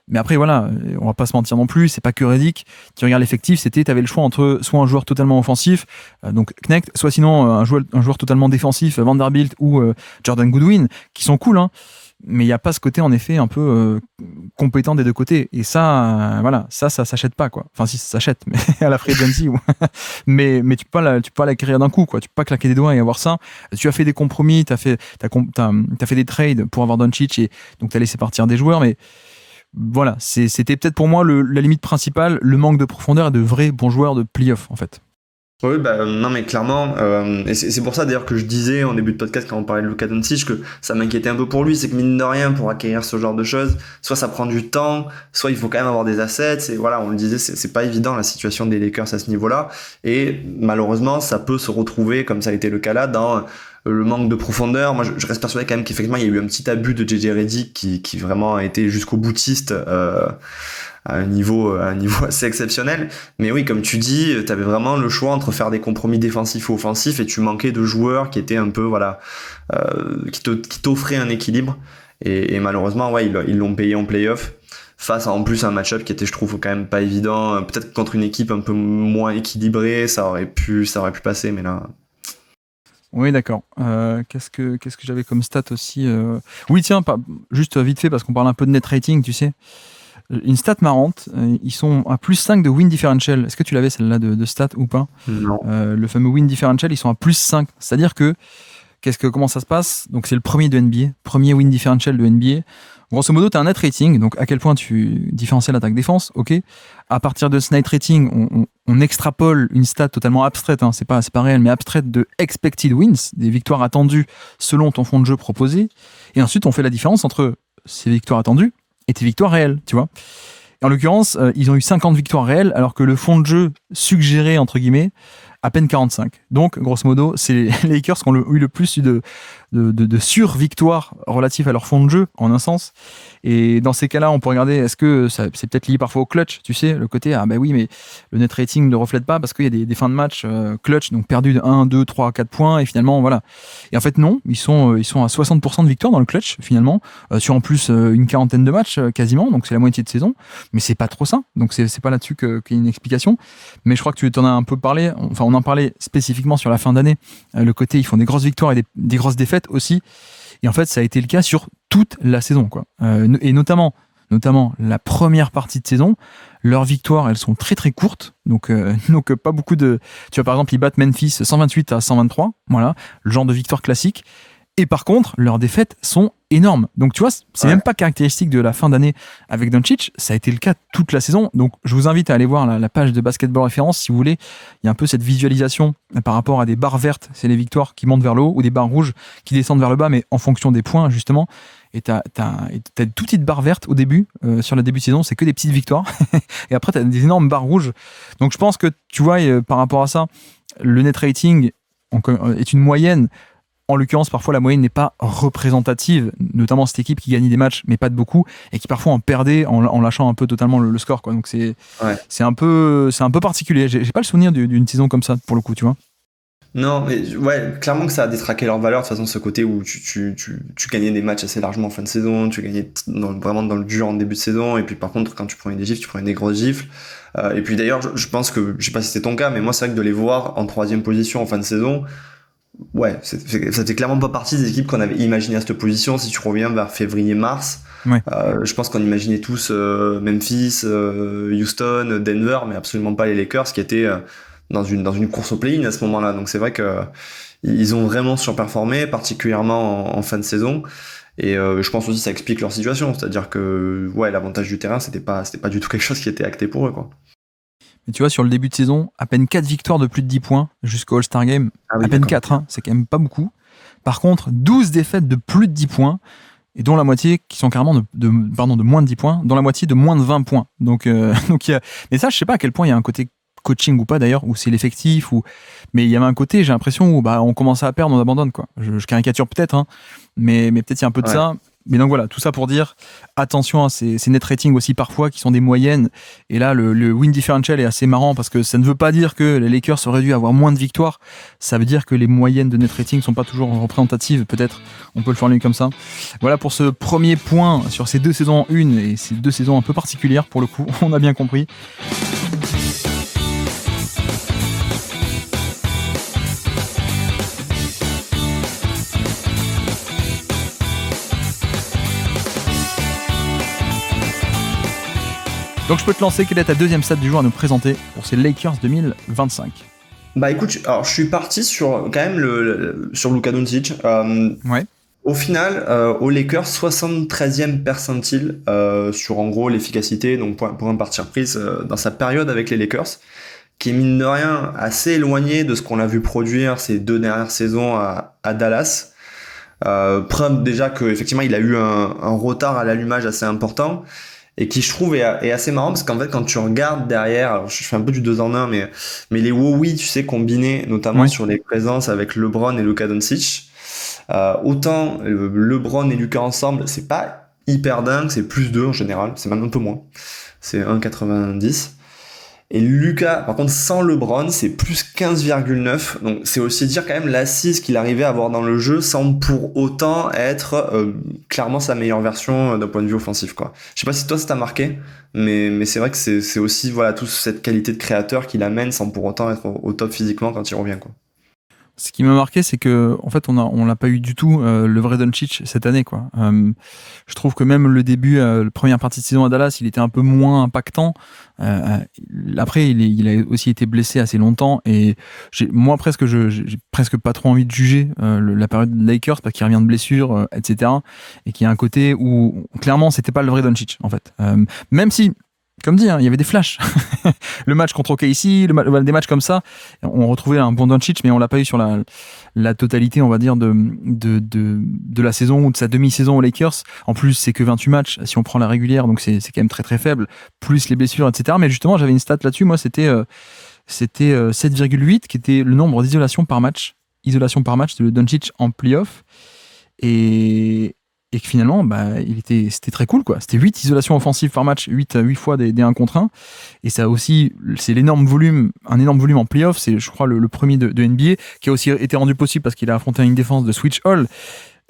Speaker 1: Mais après, voilà, on va pas se mentir non plus, c'est pas que Redick. Tu regardes l'effectif, t'avais le choix entre soit un joueur totalement offensif, donc Knecht, soit sinon un joueur totalement défensif, Vanderbilt ou Jordan Goodwin, qui sont cool, hein. Mais il n'y a pas ce côté, en effet, un peu compétent des deux côtés. Et ça, ça s'achète pas, quoi. Enfin, si, ça s'achète, mais à la free agency. mais tu peux pas l'acquérir d'un coup, quoi. Tu peux pas claquer des doigts et avoir ça. Tu as fait des compromis, t'as fait des trades pour avoir Doncic, et donc t'as laissé partir des joueurs, mais voilà, c'était peut-être pour moi la limite principale, le manque de profondeur et de vrais bons joueurs de playoff, en fait.
Speaker 2: Oui, non, mais clairement, et c'est pour ça d'ailleurs que je disais en début de podcast quand on parlait de Luka Doncic que ça m'inquiétait un peu pour lui, c'est que mine de rien, pour acquérir ce genre de choses, soit ça prend du temps, soit il faut quand même avoir des assets, et voilà, on le disait, c'est pas évident la situation des Lakers à ce niveau-là, et malheureusement, ça peut se retrouver, comme ça a été le cas là, dans le manque de profondeur. Moi, je reste persuadé quand même qu'effectivement, il y a eu un petit abus de JJ Redick qui vraiment a été jusqu'au boutiste, à un niveau assez exceptionnel. Mais oui, comme tu dis, t'avais vraiment le choix entre faire des compromis défensifs ou offensifs, et tu manquais de joueurs qui étaient un peu, qui t'offraient un équilibre. Et malheureusement, ouais, ils l'ont payé en playoff, face à en plus un match-up qui était, je trouve, quand même pas évident. Peut-être contre une équipe un peu moins équilibrée, ça aurait pu passer, mais là...
Speaker 1: Oui, d'accord. Qu'est-ce que j'avais comme stat aussi Oui, tiens, juste vite fait, parce qu'on parle un peu de net rating, tu sais. Une stat marrante, ils sont à plus 5 de win differential. Est-ce que tu l'avais celle-là de stat ou pas ?
Speaker 2: Non.
Speaker 1: Le fameux win differential, ils sont à plus 5. C'est-à-dire que, comment ça se passe ? Donc c'est le premier de NBA, premier win differential de NBA. Grosso modo, tu as un net rating, donc à quel point tu différenciais l'attaque-défense, ok. À partir de ce net rating, on extrapole une stat totalement abstraite, hein, c'est pas réel, mais abstraite, de expected wins, des victoires attendues selon ton fond de jeu proposé. Et ensuite, on fait la différence entre ces victoires attendues et tes victoires réelles, tu vois. Et en l'occurrence, ils ont eu 50 victoires réelles, alors que le fond de jeu suggéré, entre guillemets, à peine 45. Donc, grosso modo, c'est les Lakers qui ont eu le plus de sur-victoires relatifs à leur fond de jeu, en un sens. Et dans ces cas-là, on peut regarder, est-ce que c'est peut-être lié parfois au clutch, tu sais, le côté, ah bah oui, mais le net rating ne reflète pas parce qu'il y a des fins de match clutch, donc perdus de 1, 2, 3, 4 points, et finalement, voilà. Et en fait, non, ils sont à 60% de victoire dans le clutch, finalement, sur en plus une quarantaine de matchs quasiment, donc c'est la moitié de saison, mais c'est pas trop ça, donc c'est pas là-dessus qu'il y a une explication. Mais je crois que tu t'en as un peu parlé, enfin, on en parlait spécifiquement sur la fin d'année, le côté, ils font des grosses victoires et des grosses défaites aussi. Et en fait, ça a été le cas sur toute la saison, quoi. Et notamment la première partie de saison, leurs victoires, elles sont très très courtes. Donc pas beaucoup de. Tu vois, par exemple, ils battent Memphis 128-123. Voilà, le genre de victoire classique. Et par contre, leurs défaites sont énormes. Donc tu vois, c'est même pas caractéristique de la fin d'année avec Doncic, ça a été le cas toute la saison. Donc je vous invite à aller voir la page de Basketball Référence si vous voulez. Il y a un peu cette visualisation par rapport à des barres vertes, c'est les victoires qui montent vers le haut, ou des barres rouges qui descendent vers le bas, mais en fonction des points justement. Et t'as des toutes petites barres vertes au début, sur le début de saison, c'est que des petites victoires. Et après, t'as des énormes barres rouges. Donc je pense que, tu vois, par rapport à ça, le net rating est une moyenne. En l'occurrence, parfois, la moyenne n'est pas représentative, notamment cette équipe qui gagnait des matchs, mais pas de beaucoup, et qui parfois en perdait en lâchant un peu totalement le score, quoi. Donc c'est un peu particulier. J'ai pas le souvenir d'une saison comme ça, pour le coup, tu vois.
Speaker 2: Non, mais ouais, clairement que ça a détraqué leur valeur. De toute façon, ce côté où tu gagnais des matchs assez largement en fin de saison, tu gagnais vraiment dans le dur en début de saison, et puis par contre, quand tu prenais des gifles, tu prenais des grosses gifles. Et puis d'ailleurs, je pense que, je sais pas si c'est ton cas, mais moi, c'est vrai que de les voir en 3e position en fin de saison, ouais, ça fait clairement pas partie des équipes qu'on avait imaginé à cette position. Si tu reviens vers février-mars,
Speaker 1: ouais.
Speaker 2: Je pense qu'on imaginait tous Memphis, Houston, Denver, mais absolument pas les Lakers qui étaient dans une course au play-in à ce moment-là. Donc c'est vrai que ils ont vraiment surperformé, particulièrement en fin de saison. Et je pense aussi que ça explique leur situation, c'est-à-dire que ouais, l'avantage du terrain, c'était pas du tout quelque chose qui était acté pour eux, quoi.
Speaker 1: Mais tu vois, sur le début de saison, à peine 4 victoires de plus de 10 points jusqu'au All-Star Game.
Speaker 2: Ah oui,
Speaker 1: à peine
Speaker 2: d'accord.
Speaker 1: 4, hein, c'est quand même pas beaucoup. Par contre, 12 défaites de plus de 10 points, et dont la moitié qui sont carrément de moins de 10 points, dont la moitié de moins de 20 points. Donc il y a... Mais ça, je sais pas à quel point il y a un côté coaching ou pas d'ailleurs, ou c'est l'effectif, mais il y avait un côté, j'ai l'impression, où on commençait à perdre, on abandonne, quoi. Je caricature peut-être, hein, mais peut-être il y a un peu de ça. Mais donc voilà, tout ça pour dire, attention à ces net ratings aussi parfois qui sont des moyennes. Et là, le win differential est assez marrant parce que ça ne veut pas dire que les Lakers auraient dû avoir moins de victoires. Ça veut dire que les moyennes de net rating sont pas toujours représentatives, peut-être. On peut le formuler comme ça. Voilà pour ce premier point sur ces 2 saisons en une et ces 2 saisons un peu particulières pour le coup. On a bien compris. Donc je peux te lancer, quelle est ta deuxième stat du jour à nous présenter pour ces Lakers 2025?
Speaker 2: Bah écoute, alors je suis parti sur quand même sur Luka Doncic.
Speaker 1: Ouais.
Speaker 2: Au final, aux Lakers, 73e percentile sur en gros l'efficacité, donc pour un parti reprise dans sa période avec les Lakers, qui est mine de rien assez éloigné de ce qu'on a vu produire ces 2 dernières saisons à Dallas. Preuve déjà que effectivement il a eu un retard à l'allumage assez important. Et qui je trouve est assez marrant parce qu'en fait quand tu regardes derrière, alors je fais un peu du 2 en 1 mais les WoWi tu sais combinés notamment sur les présences avec LeBron et Luka Doncic, autant LeBron et Luka ensemble c'est pas hyper dingue, c'est plus 2 en général, c'est même un peu moins, c'est 1,90. Et Luka, par contre, sans LeBron, c'est plus 15,9. Donc, c'est aussi dire quand même l'assise qu'il arrivait à avoir dans le jeu sans pour autant être clairement sa meilleure version d'un point de vue offensif, quoi. Je sais pas si toi ça t'a marqué, mais c'est vrai que c'est aussi voilà toute cette qualité de créateur qu'il amène sans pour autant être au top physiquement quand il revient, quoi.
Speaker 1: Ce qui m'a marqué, c'est que en fait, on l'a pas eu du tout le vrai Doncic cette année, quoi. Je trouve que même le début, la première partie de saison à Dallas, il était un peu moins impactant. Après, il a aussi été blessé assez longtemps et j'ai presque pas trop envie de juger la période de Lakers parce qu'il revient de blessure, etc. Et qu'il y a un côté où clairement, c'était pas le vrai Doncic, en fait. Même si comme dit, hein, il y avait des flashs. Le match contre OKC, des matchs comme ça, on retrouvait un bon Doncic, mais on l'a pas eu sur la totalité, on va dire, de la saison ou de sa demi-saison aux Lakers. En plus, c'est que 28 matchs, si on prend la régulière, donc c'est quand même très très faible, plus les blessures, etc. Mais justement, j'avais une stat là-dessus, moi, c'était c'était 7,8 qui était le nombre d'isolations par match. Isolation par match de Doncic en playoff. Et que finalement, c'était très cool, quoi. C'était 8 isolations offensives par match, 8 fois des 1 contre 1. Et ça aussi, c'est un énorme volume en playoff. C'est, je crois, le premier de NBA, qui a aussi été rendu possible parce qu'il a affronté une défense de Switch Hall.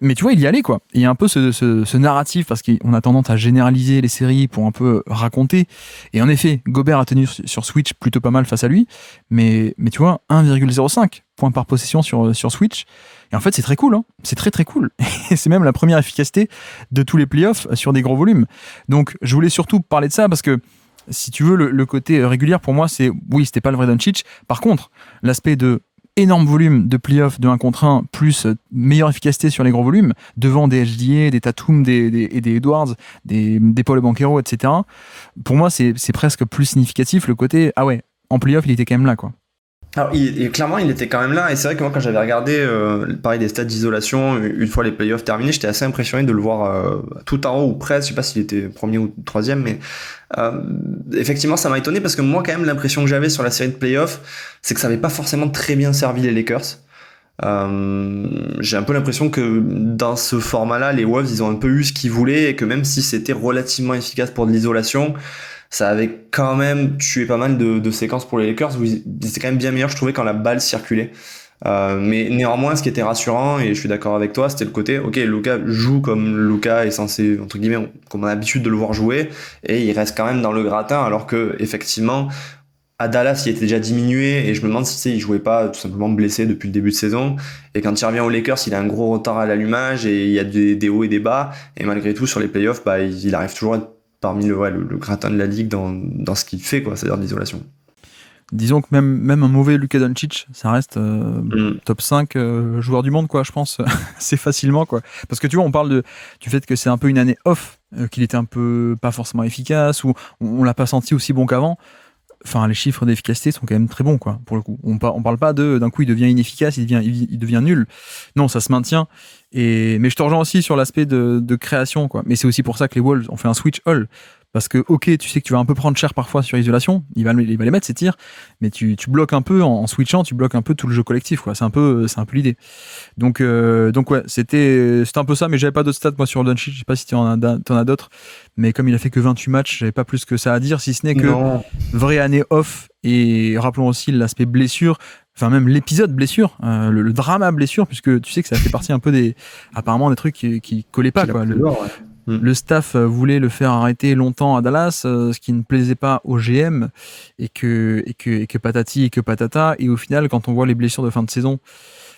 Speaker 1: Mais tu vois, il y allait, quoi. Et il y a un peu ce narratif, parce qu'on a tendance à généraliser les séries pour un peu raconter. Et en effet, Gobert a tenu sur Switch plutôt pas mal face à lui. Mais tu vois, 1,05 points par possession sur Switch. Et en fait, c'est très cool, hein. C'est très très cool. Et c'est même la première efficacité de tous les playoffs sur des gros volumes. Donc, je voulais surtout parler de ça parce que, si tu veux, le côté régulier, pour moi, c'était pas le vrai Doncic. Par contre, l'aspect de énorme volume de playoff de 1 contre 1 plus meilleure efficacité sur les gros volumes devant des HDA, des Tatum, des Edwards, des Paolo Banchero, etc. Pour moi, c'est presque plus significatif le côté en playoff, il était quand même là, quoi.
Speaker 2: Alors, clairement, il était quand même là, et c'est vrai que moi, quand j'avais regardé pareil des stats d'isolation une fois les playoffs terminés, j'étais assez impressionné de le voir tout en haut ou presque. Je sais pas s'il était premier ou troisième, mais effectivement, ça m'a étonné parce que moi, quand même, l'impression que j'avais sur la série de playoffs, c'est que ça avait pas forcément très bien servi les Lakers. J'ai un peu l'impression que dans ce format-là, les Wolves, ils ont un peu eu ce qu'ils voulaient, et que même si c'était relativement efficace pour de l'isolation, ça avait quand même tué pas mal de séquences pour les Lakers où ils étaient quand même bien meilleurs, je trouvais, quand la balle circulait. Mais néanmoins, ce qui était rassurant, et je suis d'accord avec toi, c'était le côté, ok, Luka joue comme Luka est censé, entre guillemets, comme on a l'habitude de le voir jouer, et il reste quand même dans le gratin, alors que, effectivement, à Dallas, il était déjà diminué, et je me demande si il jouait pas tout simplement blessé depuis le début de saison, et quand il revient aux Lakers, il a un gros retard à l'allumage, et il y a des hauts et des bas, et malgré tout, sur les playoffs, il arrive toujours à être parmi le gratin de la ligue dans ce qu'il fait, quoi, c'est-à-dire de l'isolation.
Speaker 1: Disons que même un mauvais Luka Doncic, ça reste top 5 joueur du monde, quoi, je pense, assez facilement, quoi. Parce que tu vois, on parle du fait que c'est un peu une année off, qu'il était un peu pas forcément efficace, ou on l'a pas senti aussi bon qu'avant. Enfin, les chiffres d'efficacité sont quand même très bons, quoi, pour le coup. On parle pas d'un coup il devient inefficace, il devient nul. Non, ça se maintient. Mais je te rejoins aussi sur l'aspect de création, quoi. Mais c'est aussi pour ça que les Wolves ont fait un switch all. Parce que, ok, tu sais que tu vas un peu prendre cher parfois sur isolation, il va les mettre, ces tirs, mais tu bloques un peu en switchant, tu bloques un peu tout le jeu collectif, quoi. C'est un peu l'idée. Donc ouais, c'était un peu ça, mais j'avais pas d'autres stats, moi, sur Doncic. Je sais pas si t'en as d'autres, mais comme il a fait que 28 matchs, j'avais pas plus que ça à dire, si ce n'est que vraie année off. Et rappelons aussi l'aspect blessure, enfin même l'épisode blessure, le drama blessure, puisque tu sais que ça fait partie un peu apparemment des trucs qui collaient pas, quoi. Le staff voulait le faire arrêter longtemps à Dallas, ce qui ne plaisait pas au GM, et que patati et que patata. Et au final, quand on voit les blessures de fin de saison,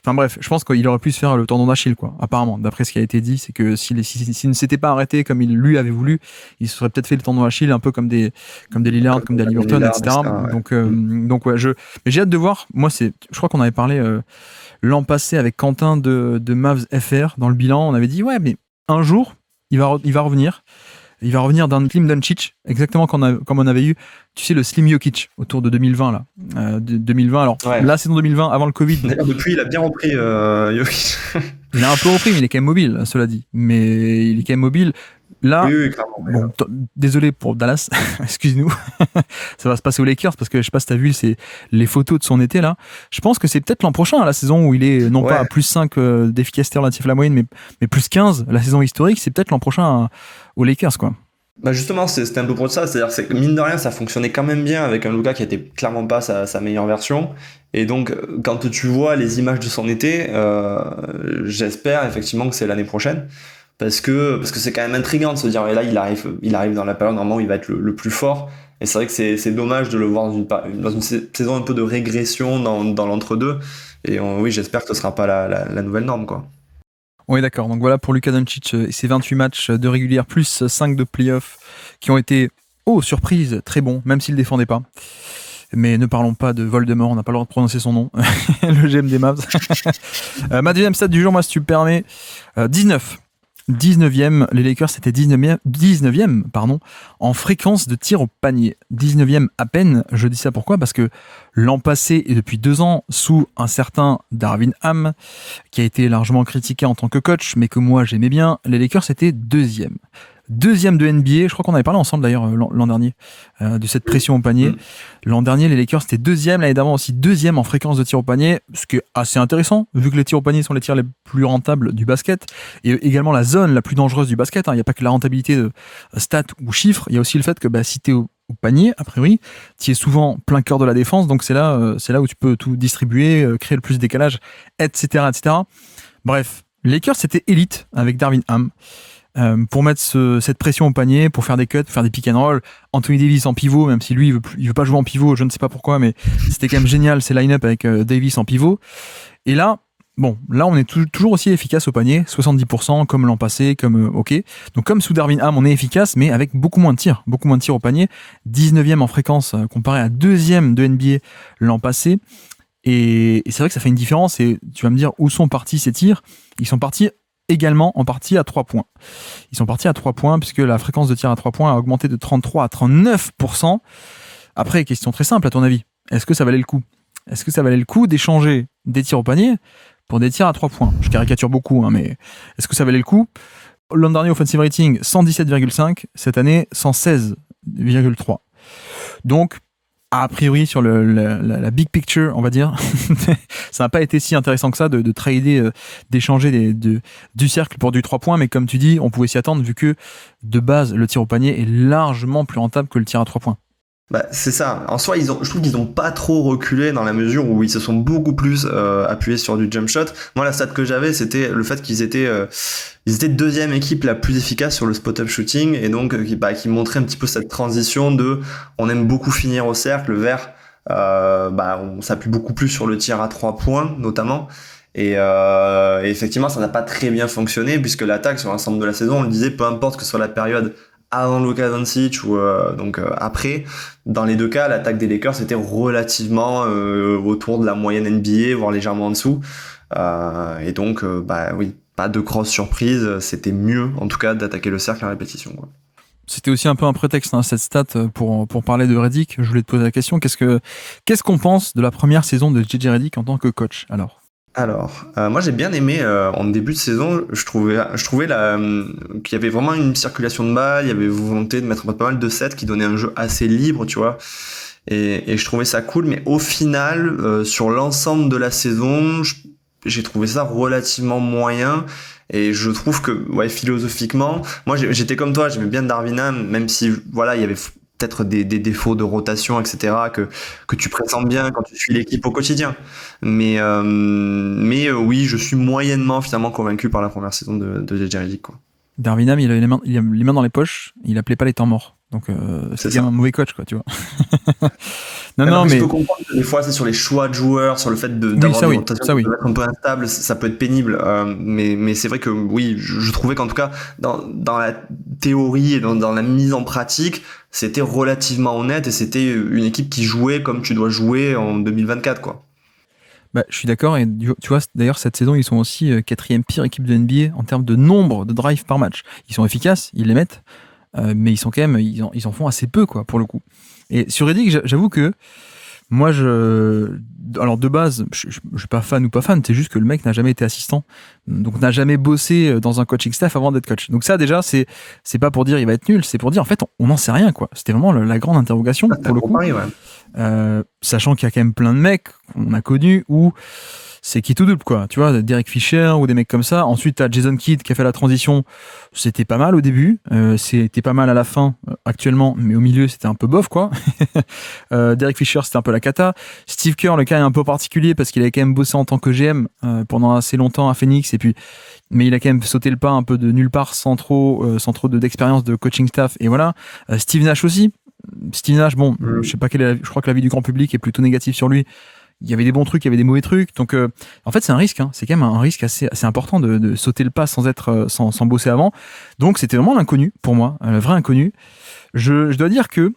Speaker 1: enfin bref, je pense qu'il aurait pu se faire le tendon d'Achille, quoi. Apparemment, d'après ce qui a été dit, c'est que s'il ne s'était pas arrêté comme il lui avait voulu, il se serait peut-être fait le tendon d'Achille, un peu comme des Lillard, comme des Haliburton, etc. Donc ouais, mais j'ai hâte de voir. Moi, je crois qu'on avait parlé l'an passé avec Quentin de Mavs FR dans le bilan. On avait dit ouais, mais un jour il va revenir. Il va revenir d'un Slim Doncic, exactement comme on avait eu, tu sais, le Slim Jokic autour de 2020 là. 2020. Alors la saison 2020 avant le Covid.
Speaker 2: D'ailleurs, depuis, il a bien repris Jokic.
Speaker 1: Il a un peu repris, mais il est quand même mobile, cela dit. Mais il est quand même mobile. Là,
Speaker 2: oui, clairement.
Speaker 1: Bon, désolé pour Dallas, excuse-nous. Ça va se passer aux Lakers parce que je sais pas si t'as vu les photos de son été là. Je pense que c'est peut-être l'an prochain, la saison où il est non pas à plus 5 d'efficacité relative à la moyenne, mais plus 15, la saison historique, c'est peut-être l'an prochain aux Lakers, quoi.
Speaker 2: Bah justement, c'était un peu pour ça, c'est-à-dire que mine de rien, ça fonctionnait quand même bien avec un Luka qui était clairement pas sa meilleure version. Et donc, quand tu vois les images de son été, j'espère effectivement que c'est l'année prochaine. Parce que c'est quand même intriguant de se dire, et là, il arrive dans la période normalement où il va être le plus fort. Et c'est vrai que c'est dommage de le voir dans une saison un peu de régression dans l'entre-deux. Et oui, j'espère que ce sera pas la nouvelle norme, quoi.
Speaker 1: Oui, d'accord. Donc voilà pour Luka Doncic et ses 28 matchs de régulière plus 5 de playoff qui ont été, surprise, très bons, même s'il ne défendait pas. Mais ne parlons pas de Voldemort, on n'a pas le droit de prononcer son nom, le GM des Mavs. Ma deuxième stat du jour, moi, si tu me permets, 19e, les Lakers c'était 19e en fréquence de tir au panier. 19e à peine, je dis ça pourquoi ? Parce que l'an passé et depuis 2 ans, sous un certain Darvin Ham, qui a été largement critiqué en tant que coach, mais que moi j'aimais bien, les Lakers étaient 2e. deuxième de NBA. Je crois qu'on avait parlé ensemble d'ailleurs l'an dernier de cette pression au panier. L'an dernier, les Lakers étaient deuxième, l'année d'avant aussi deuxième en fréquence de tir au panier, ce qui est assez intéressant vu que les tirs au panier sont les tirs les plus rentables du basket et également la zone la plus dangereuse du basket. Il n'y a pas que la rentabilité de stats ou chiffres, il y a aussi le fait que si tu es au panier, a priori, tu es souvent plein cœur de la défense, donc c'est là où tu peux tout distribuer, créer le plus de décalage, etc., etc. Bref, les Lakers c'était élite avec Darvin Ham. Pour mettre cette pression au panier, pour faire des cuts, pour faire des pick and roll. Anthony Davis en pivot, même si lui il veut pas jouer en pivot, je ne sais pas pourquoi, mais c'était quand même génial ces line-up avec Davis en pivot. Et là on est toujours aussi efficace au panier, 70% comme l'an passé, comme OK. Donc comme sous Darvin Ham, on est efficace, mais avec beaucoup moins de tirs au panier, 19e en fréquence comparé à 2e de NBA l'an passé. Et c'est vrai que ça fait une différence. Et tu vas me dire où sont partis ces tirs. Ils sont partis également en partie à 3 points. Ils sont partis à 3 points puisque la fréquence de tir à 3 points a augmenté de 33 à 39%. Après, question très simple à ton avis. Est-ce que ça valait le coup ? Est-ce que ça valait le coup d'échanger des tirs au panier pour des tirs à 3 points ? Je caricature beaucoup, mais est-ce que ça valait le coup ? L'an dernier, offensive rating 117,5. Cette année, 116,3. Donc, a priori, sur la big picture, on va dire, ça n'a pas été si intéressant que ça de trader, d'échanger du cercle pour du 3 points, mais comme tu dis, on pouvait s'y attendre vu que de base, le tir au panier est largement plus rentable que le tir à 3 points.
Speaker 2: C'est ça. En soi, je trouve qu'ils n'ont pas trop reculé dans la mesure où ils se sont beaucoup plus appuyés sur du jump shot. Moi, la stat que j'avais, c'était le fait qu'ils étaient deuxième équipe la plus efficace sur le spot-up shooting et donc qui montrait un petit peu cette transition de on aime beaucoup finir au cercle vers on s'appuie beaucoup plus sur le tir à 3 points notamment. Et effectivement, ça n'a pas très bien fonctionné puisque l'attaque sur l'ensemble de la saison, on le disait, peu importe que ce soit la période avant Luka Doncic ou après, dans les deux cas, l'attaque des Lakers était relativement autour de la moyenne NBA, voire légèrement en dessous. Et donc, oui, pas de grosse surprise. C'était mieux, en tout cas, d'attaquer le cercle à répétition, quoi.
Speaker 1: C'était aussi un peu un prétexte, cette stat, pour parler de Redick. Je voulais te poser la question. Qu'est-ce qu'on pense de la première saison de JJ Redick en tant que coach, alors ?
Speaker 2: Moi j'ai bien aimé en début de saison, je trouvais qu'il y avait vraiment une circulation de balles, il y avait volonté de mettre pas mal de sets qui donnait un jeu assez libre, tu vois. Et je trouvais ça cool, mais au final, sur l'ensemble de la saison, j'ai trouvé ça relativement moyen. Et je trouve que, philosophiquement, moi j'étais comme toi, j'aimais bien Darvin Ham, même si, il y avait peut-être des défauts de rotation, etc., que tu pressens bien quand tu suis l'équipe au quotidien. Mais oui, je suis moyennement finalement convaincu par la première saison de JJ Redick, quoi.
Speaker 1: Darvin Ham, il a les mains dans les poches, il appelait pas les temps morts. Donc c'est bien un mauvais coach, quoi, tu vois.
Speaker 2: mais je peux comprendre que des fois c'est sur les choix de joueurs, sur le fait d'avoir des rotations un peu instables, ça peut être pénible. Mais c'est vrai que oui, je trouvais qu'en tout cas dans la théorie et dans la mise en pratique, c'était relativement honnête et c'était une équipe qui jouait comme tu dois jouer en 2024, quoi.
Speaker 1: Je suis d'accord, et tu vois, d'ailleurs cette saison ils sont aussi 4e pire équipe de NBA en termes de nombre de drives par match. Ils sont efficaces, ils les mettent, mais ils sont quand même, ils en font assez peu, quoi, pour le coup. Et sur Redick, j'avoue que moi alors de base, je suis pas fan ou pas fan, c'est juste que le mec n'a jamais été assistant, donc n'a jamais bossé dans un coaching staff avant d'être coach. Donc ça déjà c'est pas pour dire il va être nul, c'est pour dire en fait on n'en sait rien, quoi. C'était vraiment la grande interrogation pour le coup.
Speaker 2: Pareil, ouais.
Speaker 1: Sachant qu'il y a quand même plein de mecs qu'on a connus où c'est qui tout double, quoi. Tu vois, Derek Fisher ou des mecs comme ça. Ensuite, t'as Jason Kidd qui a fait la transition. C'était pas mal au début. C'était pas mal à la fin, actuellement. Mais au milieu, c'était un peu bof, quoi. Derek Fisher, c'était un peu la cata. Steve Kerr, le cas est un peu particulier parce qu'il avait quand même bossé en tant que GM pendant assez longtemps à Phoenix. Mais il a quand même sauté le pas un peu de nulle part sans trop d'expérience de coaching staff. Et voilà. Steve Nash aussi. Steve Nash, je sais pas je crois que l'avis du grand public est plutôt négatif sur lui. Il y avait des bons trucs, il y avait des mauvais trucs. Donc, en fait, c'est un risque. C'est quand même un risque assez important de sauter le pas sans bosser avant. Donc, c'était vraiment l'inconnu pour moi, le vrai inconnu. Je dois dire que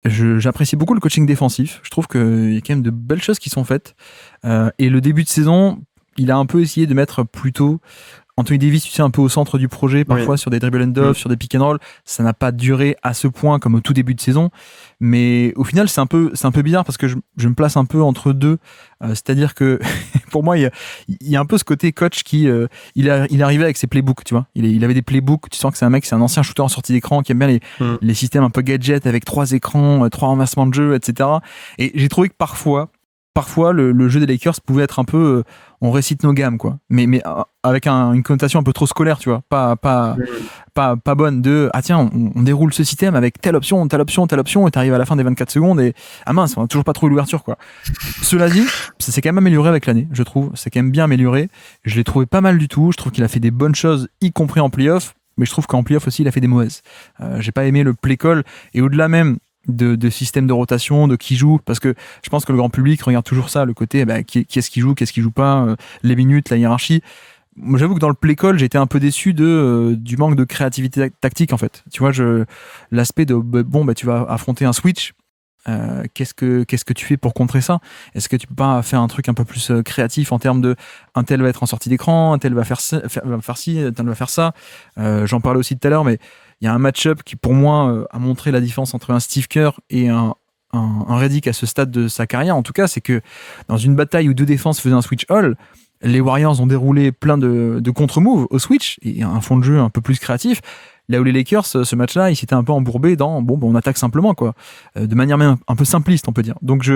Speaker 1: j'apprécie beaucoup le coaching défensif. Je trouve qu'il y a quand même de belles choses qui sont faites. Et le début de saison, il a un peu essayé de mettre plutôt Anthony Davis, tu sais, un peu au centre du projet, parfois sur des dribble and off, sur des pick and roll. Ça n'a pas duré à ce point comme au tout début de saison. Mais au final, c'est un peu bizarre parce que je me place un peu entre deux. C'est-à-dire que pour moi, il y a un peu ce côté coach qui, il est arrivé avec ses playbooks, tu vois. Il avait des playbooks. Tu sens que c'est un ancien shooter en sortie d'écran qui aime bien les systèmes un peu gadget avec 3 écrans, 3 renversements de jeu, etc. Et j'ai trouvé que parfois le jeu des Lakers pouvait être un peu on récite nos gammes, quoi, mais avec une connotation un peu trop scolaire, tu vois, pas bonne de tiens, on déroule ce système avec telle option et t'arrives à la fin des 24 secondes et mince, on a toujours pas trouvé l'ouverture, quoi. Cela dit, ça s'est quand même amélioré avec l'année, je trouve. C'est quand même bien amélioré. Je l'ai trouvé pas mal du tout. Je trouve qu'il a fait des bonnes choses, y compris en playoff, mais je trouve qu'en playoff aussi il a fait des mauvaises. J'ai pas aimé le play call, et au-delà même de système de rotation, de qui joue, parce que je pense que le grand public regarde toujours ça, le côté qui est-ce qui joue, qu'est-ce qui joue pas, les minutes, la hiérarchie. Moi, j'avoue que dans le play call, j'étais un peu déçu du manque de créativité tactique, en fait. Tu vois, l'aspect de tu vas affronter un switch. Qu'est-ce que tu fais pour contrer ça? Est-ce que tu peux pas faire un truc un peu plus créatif en termes de un tel va être en sortie d'écran, un tel va faire ci, un tel va faire ça. J'en parlais aussi tout à l'heure, mais il y a un match-up qui pour moi a montré la différence entre un Steve Kerr et un Redick à ce stade de sa carrière. En tout cas, c'est que dans une bataille où 2 défenses faisaient un switch all, les Warriors ont déroulé plein de contre-moves au switch et un fond de jeu un peu plus créatif. Là où les Lakers, ce match-là, ils s'étaient un peu embourbés dans on attaque simplement, quoi, de manière même un peu simpliste, on peut dire. Donc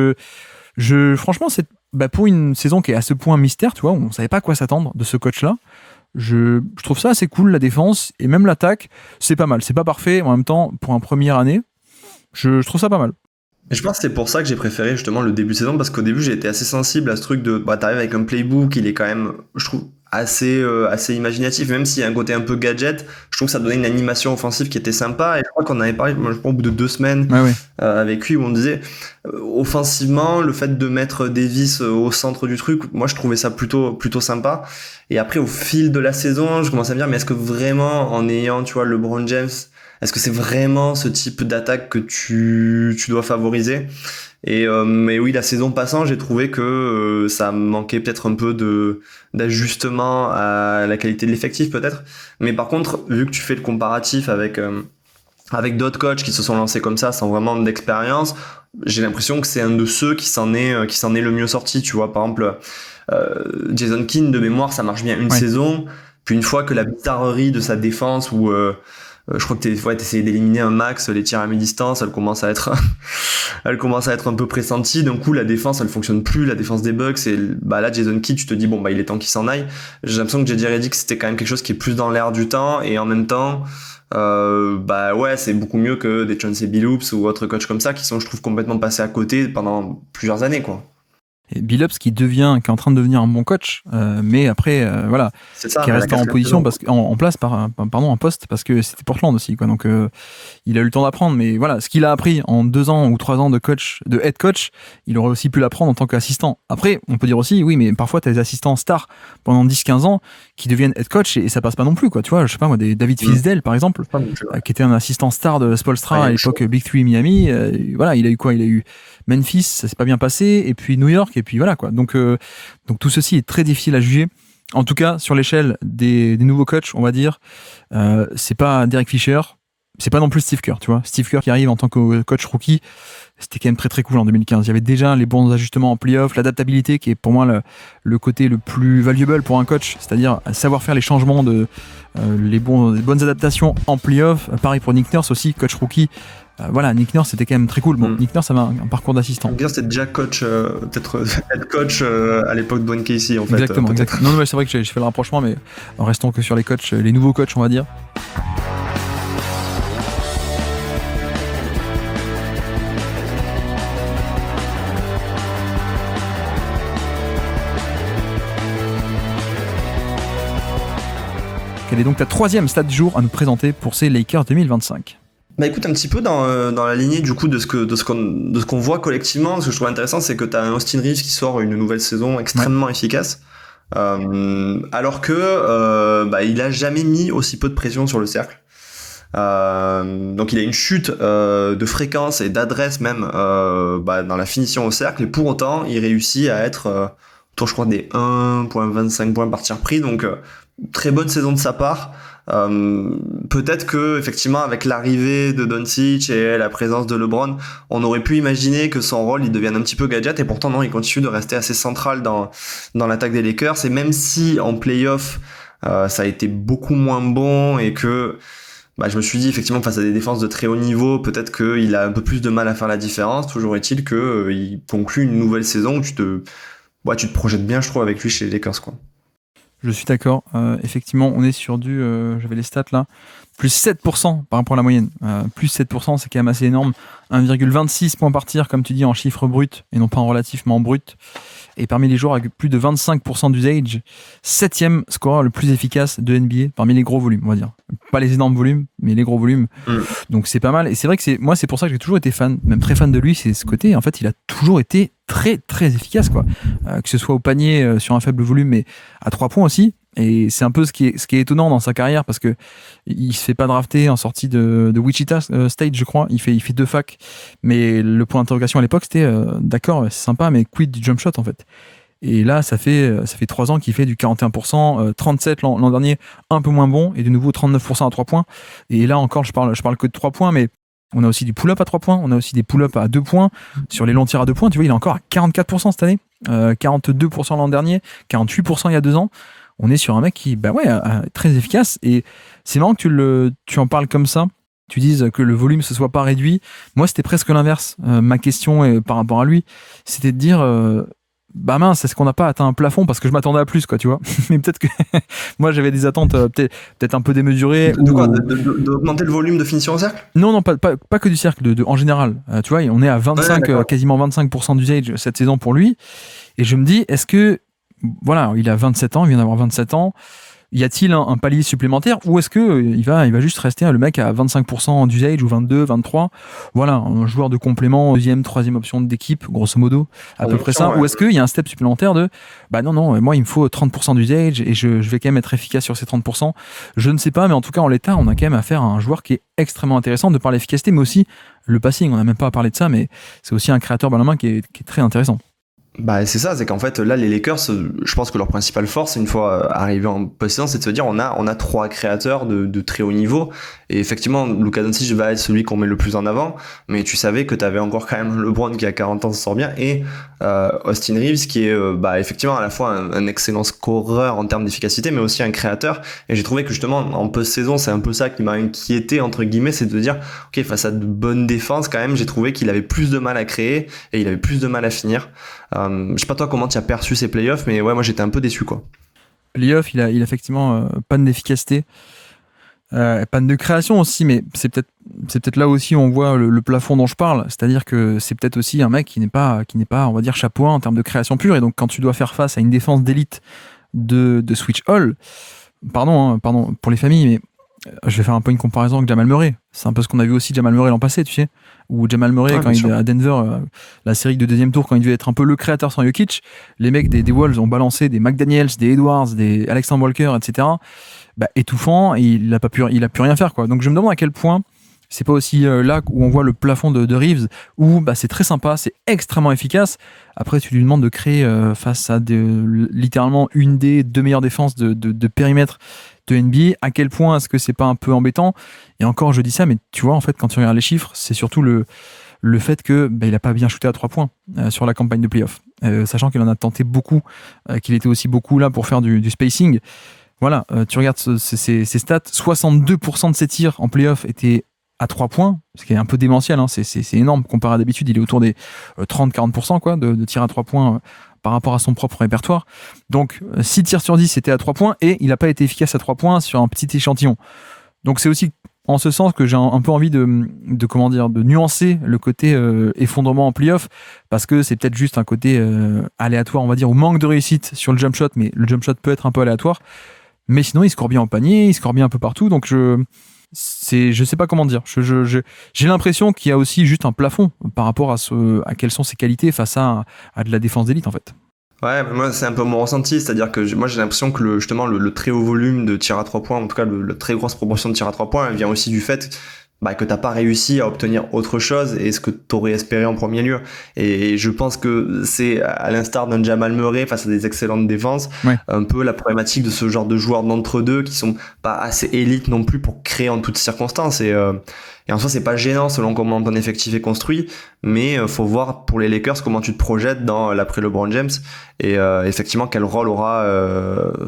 Speaker 1: franchement, c'est pour une saison qui est à ce point mystère, tu vois, on savait pas à quoi s'attendre de ce coach-là. Je trouve ça assez cool, la défense et même l'attaque, c'est pas mal. C'est pas parfait, en même temps, pour une première année, je trouve ça pas mal.
Speaker 2: Et je pense que c'est pour ça que j'ai préféré justement le début de saison, parce qu'au début j'ai été assez sensible à ce truc de t'arrives avec un playbook, il est quand même, je trouve, assez imaginatif, même s'il y a un côté un peu gadget. Je trouve que ça donnait une animation offensive qui était sympa, et je crois qu'on avait parlé, moi, je crois, au bout de 2 semaines avec lui, où on disait offensivement, le fait de mettre Davis au centre du truc, moi je trouvais ça plutôt sympa. Et après, au fil de la saison, je commençais à me dire, mais est-ce que vraiment, en ayant, tu vois, LeBron James, est-ce que c'est vraiment ce type d'attaque que tu dois favoriser? Et mais oui, la saison passant, j'ai trouvé que ça manquait peut-être un peu d'ajustement à la qualité de l'effectif, peut-être. Mais par contre, vu que tu fais le comparatif avec d'autres coachs qui se sont lancés comme ça sans vraiment d'expérience, j'ai l'impression que c'est un de ceux qui s'en est le mieux sorti. Tu vois, par exemple, Jason Kidd, de mémoire, ça marche bien une saison, puis une fois que la bizarrerie de sa défense ou je crois que t'essayais d'éliminer un max, les tirs à mi-distance, elle commence à être un peu pressentie. D'un coup, la défense, elle fonctionne plus, la défense des Bucks. Et là, Jason Kidd, tu te dis, il est temps qu'il s'en aille. J'ai l'impression que JJ Redick, c'était quand même quelque chose qui est plus dans l'air du temps. Et en même temps, c'est beaucoup mieux que des Chauncey Billups ou autres coachs comme ça qui sont, je trouve, complètement passés à côté pendant plusieurs années, quoi.
Speaker 1: Et Billups qui est en train de devenir un bon coach, mais après
Speaker 2: c'est ça,
Speaker 1: qui reste en position en poste parce que c'était Portland aussi, quoi. Donc il a eu le temps d'apprendre, mais voilà, ce qu'il a appris en 2 ans ou 3 ans de head coach, il aurait aussi pu l'apprendre en tant qu'assistant. Après, on peut dire aussi, oui, mais parfois t'as des assistants stars pendant 10-15 ans qui deviennent head coach et ça passe pas non plus, quoi. Tu vois, je sais pas moi, David Fisdale par exemple, qui était un assistant star de Spoelstra à l'époque Big 3 Miami. Il a eu quoi? Il a eu Memphis, ça s'est pas bien passé, et puis New York, et puis voilà, quoi. Donc tout ceci est très difficile à juger. En tout cas, sur l'échelle des nouveaux coachs, on va dire, c'est pas Derek Fisher, c'est pas non plus Steve Kerr, tu vois. Steve Kerr qui arrive en tant que coach rookie, c'était quand même très très cool en 2015. Il y avait déjà les bons ajustements en playoff, l'adaptabilité qui est pour moi le côté le plus valuable pour un coach, c'est-à-dire savoir faire les changements les bonnes adaptations en playoff. Pareil pour Nick Nurse aussi, coach rookie. Nick Nurse c'était quand même très cool. Nick Nurse avait un parcours d'assistant.
Speaker 2: Nick Nurse c'était déjà coach, peut-être head coach à l'époque de Dwayne Casey en fait.
Speaker 1: Exactement. Non, c'est vrai que j'ai fait le rapprochement, mais restons que sur les coachs, les nouveaux coachs, on va dire. Quelle est donc ta 3e stat du jour à nous présenter pour ces Lakers 2025?
Speaker 2: Écoute, un petit peu dans la lignée du coup de ce qu'on voit collectivement. Ce que je trouve intéressant, c'est que tu as un Austin Reeves qui sort une nouvelle saison extrêmement efficace, alors que il a jamais mis aussi peu de pression sur le cercle. Donc il a une chute de fréquence et d'adresse même dans la finition au cercle, et pour autant il réussit à être autour, je crois, des 1,25 points par tir pris. Donc, très bonne saison de sa part. Peut-être que effectivement avec l'arrivée de Doncic et la présence de LeBron, on aurait pu imaginer que son rôle il devienne un petit peu gadget, et pourtant non, il continue de rester assez central dans l'attaque des Lakers. Et même si en playoff ça a été beaucoup moins bon, et que je me suis dit effectivement face à des défenses de très haut niveau, peut-être qu'il a un peu plus de mal à faire la différence. Toujours est-il que il conclut une nouvelle saison où tu te projettes bien, je trouve, avec lui chez les Lakers, quoi.
Speaker 1: Je suis d'accord. Effectivement, on est sur j'avais les stats là, plus 7% par rapport à la moyenne. Plus 7%, c'est quand même assez énorme. 1,26 points par tir, comme tu dis, en chiffre brut, et non pas en relatif, mais en brut. Et parmi les joueurs avec plus de 25% d'usage, 7e scoreur le plus efficace de NBA, parmi les gros volumes, on va dire. Pas les énormes volumes, mais les gros volumes. Donc c'est pas mal. Et c'est vrai que moi, c'est pour ça que j'ai toujours été fan, même très fan de lui, c'est ce côté. En fait, il a toujours été très, très efficace, quoi. Que ce soit au panier, sur un faible volume, mais à 3 points aussi. Et c'est un peu ce qui est étonnant dans sa carrière, parce que il se fait pas drafter en sortie de Wichita State, je crois. Il fait 2 facs. Mais le point d'interrogation à l'époque, c'était d'accord, c'est sympa, mais quid du jump shot, en fait. Et là, ça fait 3 ans qu'il fait du 41%, 37 l'an dernier, un peu moins bon, et de nouveau 39% à 3 points. Et là encore, je parle que de 3 points, mais on a aussi du pull-up à 3 points, on a aussi des pull-up à 2 points. Sur les longs tirs à 2 points, tu vois, il est encore à 44% cette année, 42% l'an dernier, 48% il y a 2 ans. On est sur un mec qui, très efficace. Et c'est marrant que tu en parles comme ça. Tu dises que le volume se soit pas réduit. Moi, c'était presque l'inverse. Ma question par rapport à lui, c'était de dire, mince, est-ce qu'on n'a pas atteint un plafond, parce que je m'attendais à plus, quoi, tu vois. Mais peut-être que moi, j'avais des attentes peut-être un peu démesurées.
Speaker 2: De quoi, d'augmenter le volume de finition au cercle?
Speaker 1: Non, pas que du cercle, en général. Tu vois, on est à 25, quasiment 25% d'usage cette saison pour lui. Et je me dis, est-ce que, voilà, il a 27 ans, il vient d'avoir 27 ans. Y a-t-il un palier supplémentaire, ou est-ce que il va juste rester le mec à 25% d'usage, ou 22, 23? Voilà, un joueur de complément, deuxième, troisième option d'équipe, grosso modo, à peu près ça. Ouais. Ou est-ce qu'il y a un step supplémentaire de non, moi il me faut 30% d'usage et je vais quand même être efficace sur ces 30%. Je ne sais pas, mais en tout cas en l'état, on a quand même affaire à un joueur qui est extrêmement intéressant de par l'efficacité, mais aussi le passing. On n'a même pas parlé de ça, mais c'est aussi un créateur Benjamin qui est très intéressant.
Speaker 2: C'est ça, c'est qu'en fait là les Lakers, je pense que leur principale force une fois arrivés en post-saison, c'est de se dire on a 3 créateurs de très haut niveau, et effectivement Luka Doncic va être celui qu'on met le plus en avant, mais tu savais que t'avais encore quand même LeBron qui a 40 ans, se sort bien, et Austin Reeves qui est effectivement à la fois un excellent scoreur en termes d'efficacité, mais aussi un créateur. Et j'ai trouvé que justement en post-saison, c'est un peu ça qui m'a inquiété entre guillemets, c'est de dire ok, face à de bonnes défenses quand même, j'ai trouvé qu'il avait plus de mal à créer et il avait plus de mal à finir. Je sais pas toi comment tu as perçu ces playoffs, mais ouais, moi j'étais un peu déçu, quoi.
Speaker 1: Playoffs, il a effectivement panne d'efficacité, panne de création aussi, mais c'est peut-être là aussi où on voit le plafond dont je parle, c'est-à-dire que c'est peut-être aussi un mec qui n'est pas on va dire chapeau en termes de création pure, et donc quand tu dois faire face à une défense d'élite de Switch Hall, pardon pour les familles, mais je vais faire un peu une comparaison avec Jamal Murray. C'est un peu ce qu'on a vu aussi Jamal Murray l'an passé, tu sais. Ou Jamal Murray, quand il est à Denver, la série de deuxième tour, quand il devait être un peu le créateur sans Jokic, les mecs des Wolves ont balancé des McDaniels, des Edwards, des Alexander Walker, etc. Étouffant, et il a pu rien faire, quoi. Donc je me demande à quel point c'est pas aussi là où on voit le plafond de Reeves, où c'est très sympa, c'est extrêmement efficace. Après, tu lui demandes de créer face à littéralement une des 2 meilleures défenses de périmètre de NBA. À quel point est-ce que c'est pas un peu embêtant? Et encore, je dis ça, mais tu vois, en fait, quand tu regardes les chiffres, c'est surtout le fait que il a pas bien shooté à 3 points sur la campagne de playoff, sachant qu'il en a tenté beaucoup, qu'il était aussi beaucoup là pour faire du spacing. Voilà, tu regardes ces stats, 62% de ses tirs en playoff étaient à 3 points, ce qui est un peu démentiel, hein. C'est énorme comparé à d'habitude. Il est autour des 30-40% quoi, de tirs à 3 points par rapport à son propre répertoire. Donc 6 tirs sur 10 c'était à 3 points, et il n'a pas été efficace à 3 points sur un petit échantillon. Donc c'est aussi en ce sens que j'ai un peu envie de nuancer le côté effondrement en playoff, parce que c'est peut-être juste un côté aléatoire, on va dire, ou manque de réussite sur le jump shot, mais le jump shot peut être un peu aléatoire. Mais sinon, il score bien en panier, il score bien un peu partout, donc je sais pas comment dire. J'ai l'impression qu'il y a aussi juste un plafond par rapport à quelles sont ses qualités face à de la défense d'élite, en fait.
Speaker 2: Ouais, moi c'est un peu mon ressenti, c'est-à-dire que moi j'ai l'impression que le très haut volume de tir à 3 points, en tout cas la très grosse proportion de tir à 3 points, elle vient aussi du fait que t'as pas réussi à obtenir autre chose et ce que t'aurais espéré en premier lieu. Et je pense que c'est, à l'instar d'un Jamal Murray face à des excellentes défenses,
Speaker 1: Ouais.
Speaker 2: un peu la problématique de ce genre de joueurs d'entre-deux qui sont pas assez élites non plus pour créer en toutes circonstances. Et en soi, c'est pas gênant selon comment ton effectif est construit, mais faut voir pour les Lakers comment tu te projettes dans l'après LeBron James et effectivement quel rôle aura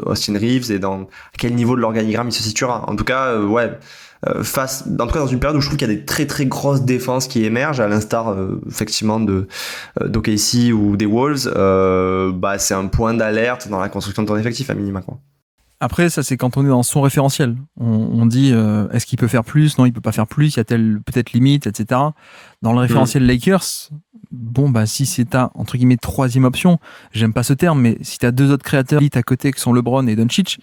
Speaker 2: Austin Reeves et dans quel niveau de l'organigramme il se situera. En tout cas, en tout cas dans une période où je trouve qu'il y a des très très grosses défenses qui émergent, à l'instar effectivement d'OKC ou des Wolves, c'est un point d'alerte dans la construction de ton effectif à minima, quoi.
Speaker 1: Après, ça, c'est quand on est dans son référentiel. On dit, est-ce qu'il peut faire plus? Non, il peut pas faire plus. Il y a telle peut-être limite, etc. Dans le référentiel Lakers, si c'est ta, entre guillemets, troisième option, j'aime pas ce terme, mais si t'as deux autres créateurs élites à côté qui sont LeBron et Doncic,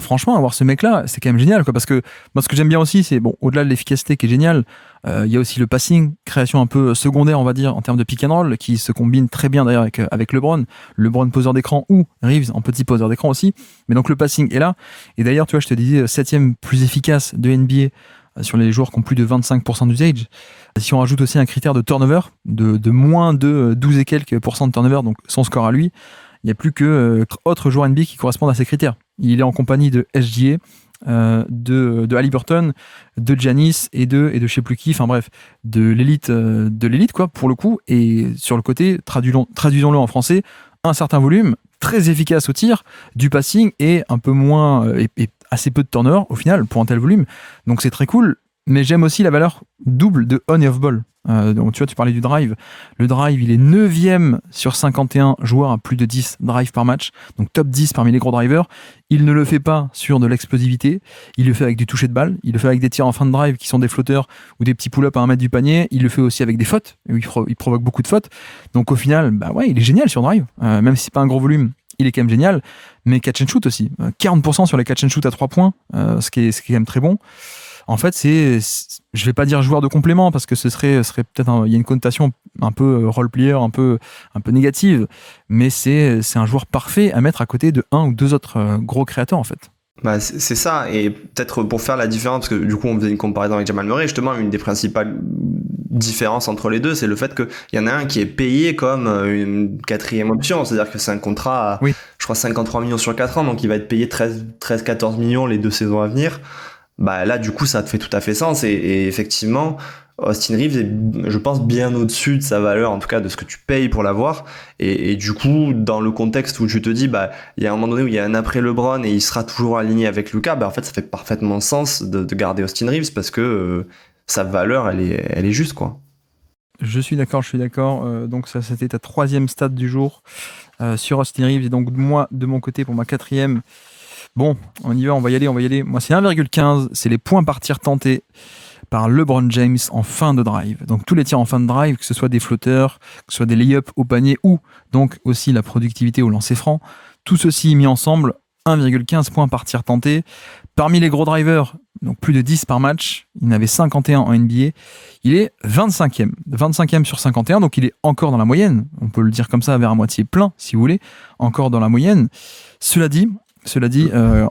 Speaker 1: franchement, avoir ce mec-là, c'est quand même génial, quoi. Parce que moi, ce que j'aime bien aussi, c'est, au-delà de l'efficacité qui est géniale, il y a aussi le passing, création un peu secondaire, on va dire, en termes de pick and roll, qui se combine très bien d'ailleurs avec LeBron. LeBron poseur d'écran ou Reeves en petit poseur d'écran aussi. Mais donc le passing est là. Et d'ailleurs, tu vois, je te disais, 7e plus efficace de NBA sur les joueurs qui ont plus de 25% d'usage. Si on rajoute aussi un critère de turnover, de moins de 12 et quelques % de turnover, donc son score à lui, il n'y a plus que autres joueurs NBA qui correspondent à ces critères. Il est en compagnie de SGA, de Haliburton, de Giannis et de je sais plus qui, enfin bref, de l'élite quoi, pour le coup. Et sur le côté, traduisons-le en français, un certain volume, très efficace au tir, du passing et un peu moins et assez peu de turnover au final pour un tel volume. Donc c'est très cool. Mais j'aime aussi la valeur double de on et off ball. Donc tu vois, tu parlais du drive. Le drive, il est 9e sur 51 joueurs à plus de 10 drives par match. Donc top 10 parmi les gros drivers. Il ne le fait pas sur de l'explosivité. Il le fait avec du toucher de balle. Il le fait avec des tirs en fin de drive qui sont des flotteurs ou des petits pull-ups à 1 mètre du panier. Il le fait aussi avec des fautes. Il provoque beaucoup de fautes. Donc au final, il est génial sur drive. Même si c'est pas un gros volume, il est quand même génial. Mais catch and shoot aussi. 40% sur les catch and shoot à 3 points, ce qui est quand même très bon. En fait, je vais pas dire joueur de complément parce que ce serait peut-être il y a une connotation un peu role-player, un peu négative, mais c'est un joueur parfait à mettre à côté de un ou deux autres gros créateurs en fait.
Speaker 2: C'est ça, et peut-être pour faire la différence, parce que du coup on faisait une comparaison avec Jamal Murray, justement une des principales différences entre les deux, c'est le fait qu'il y en a un qui est payé comme une quatrième option, c'est-à-dire que c'est un contrat à, je crois, 53 millions sur 4 ans, donc il va être payé 13-14 millions les 2 saisons à venir. Là du coup ça te fait tout à fait sens, et effectivement Austin Reeves est, je pense, bien au-dessus de sa valeur, en tout cas de ce que tu payes pour l'avoir, et du coup dans le contexte où tu te dis il y a un moment donné où il y a un après LeBron et il sera toujours aligné avec Luka, en fait ça fait parfaitement sens de garder Austin Reeves parce que sa valeur elle est juste, quoi.
Speaker 1: Je suis d'accord. Donc ça, c'était ta 3e stat du jour sur Austin Reeves, et donc moi de mon côté pour ma 4e. Bon, on y va, on va y aller. Moi, c'est 1,15. C'est les points par tir tentés par LeBron James en fin de drive. Donc, tous les tirs en fin de drive, que ce soit des flotteurs, que ce soit des lay-ups au panier ou donc aussi la productivité au lancer franc. Tout ceci mis ensemble, 1,15 points par tir tenté. Parmi les gros drivers, donc plus de 10 par match, il en avait 51 en NBA. Il est 25e. 25e sur 51, donc il est encore dans la moyenne. On peut le dire comme ça, vers à moitié plein, si vous voulez. Encore dans la moyenne. Cela dit,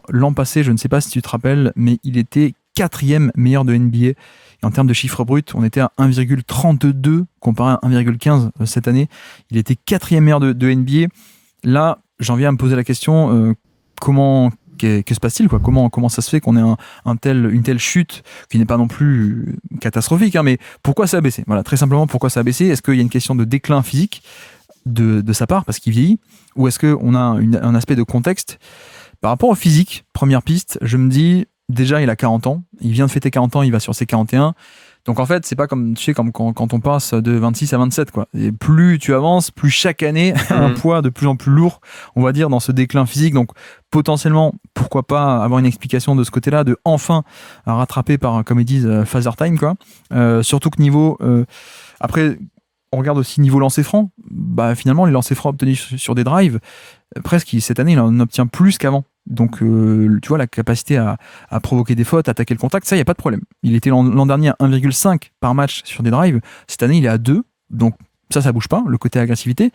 Speaker 1: l'an passé, je ne sais pas si tu te rappelles, mais il était 4e meilleur de NBA. Et en termes de chiffres bruts, on était à 1,32 comparé à 1,15 cette année. Il était 4e meilleur de NBA. Là, j'en viens à me poser la question, que se passe-t-il, quoi ? Comment ça se fait qu'on ait une telle chute qui n'est pas non plus catastrophique, hein, mais pourquoi ça a baissé ? Voilà, très simplement, pourquoi ça a baissé ? Est-ce qu'il y a une question de déclin physique de sa part, parce qu'il vieillit ? Ou est-ce qu'on a un aspect de contexte ? Par rapport au physique, première piste, je me dis, déjà, il a 40 ans. Il vient de fêter 40 ans, il va sur ses 41. Donc, en fait, c'est pas comme, tu sais, comme quand on passe de 26 à 27, quoi. Et plus tu avances, plus chaque année, un poids de plus en plus lourd, on va dire, dans ce déclin physique. Donc, potentiellement, pourquoi pas avoir une explication de ce côté-là, de enfin rattraper par, comme ils disent, phaser time, quoi. Surtout que niveau, après, on regarde aussi niveau lancer franc, finalement, les lancers francs obtenus sur des drives, presque cette année, il en obtient plus qu'avant. Donc, tu vois, la capacité à provoquer des fautes, à attaquer le contact, ça, il n'y a pas de problème. Il était l'an dernier à 1,5 par match sur des drives. Cette année, il est à 2. Donc, ça bouge pas, le côté agressivité.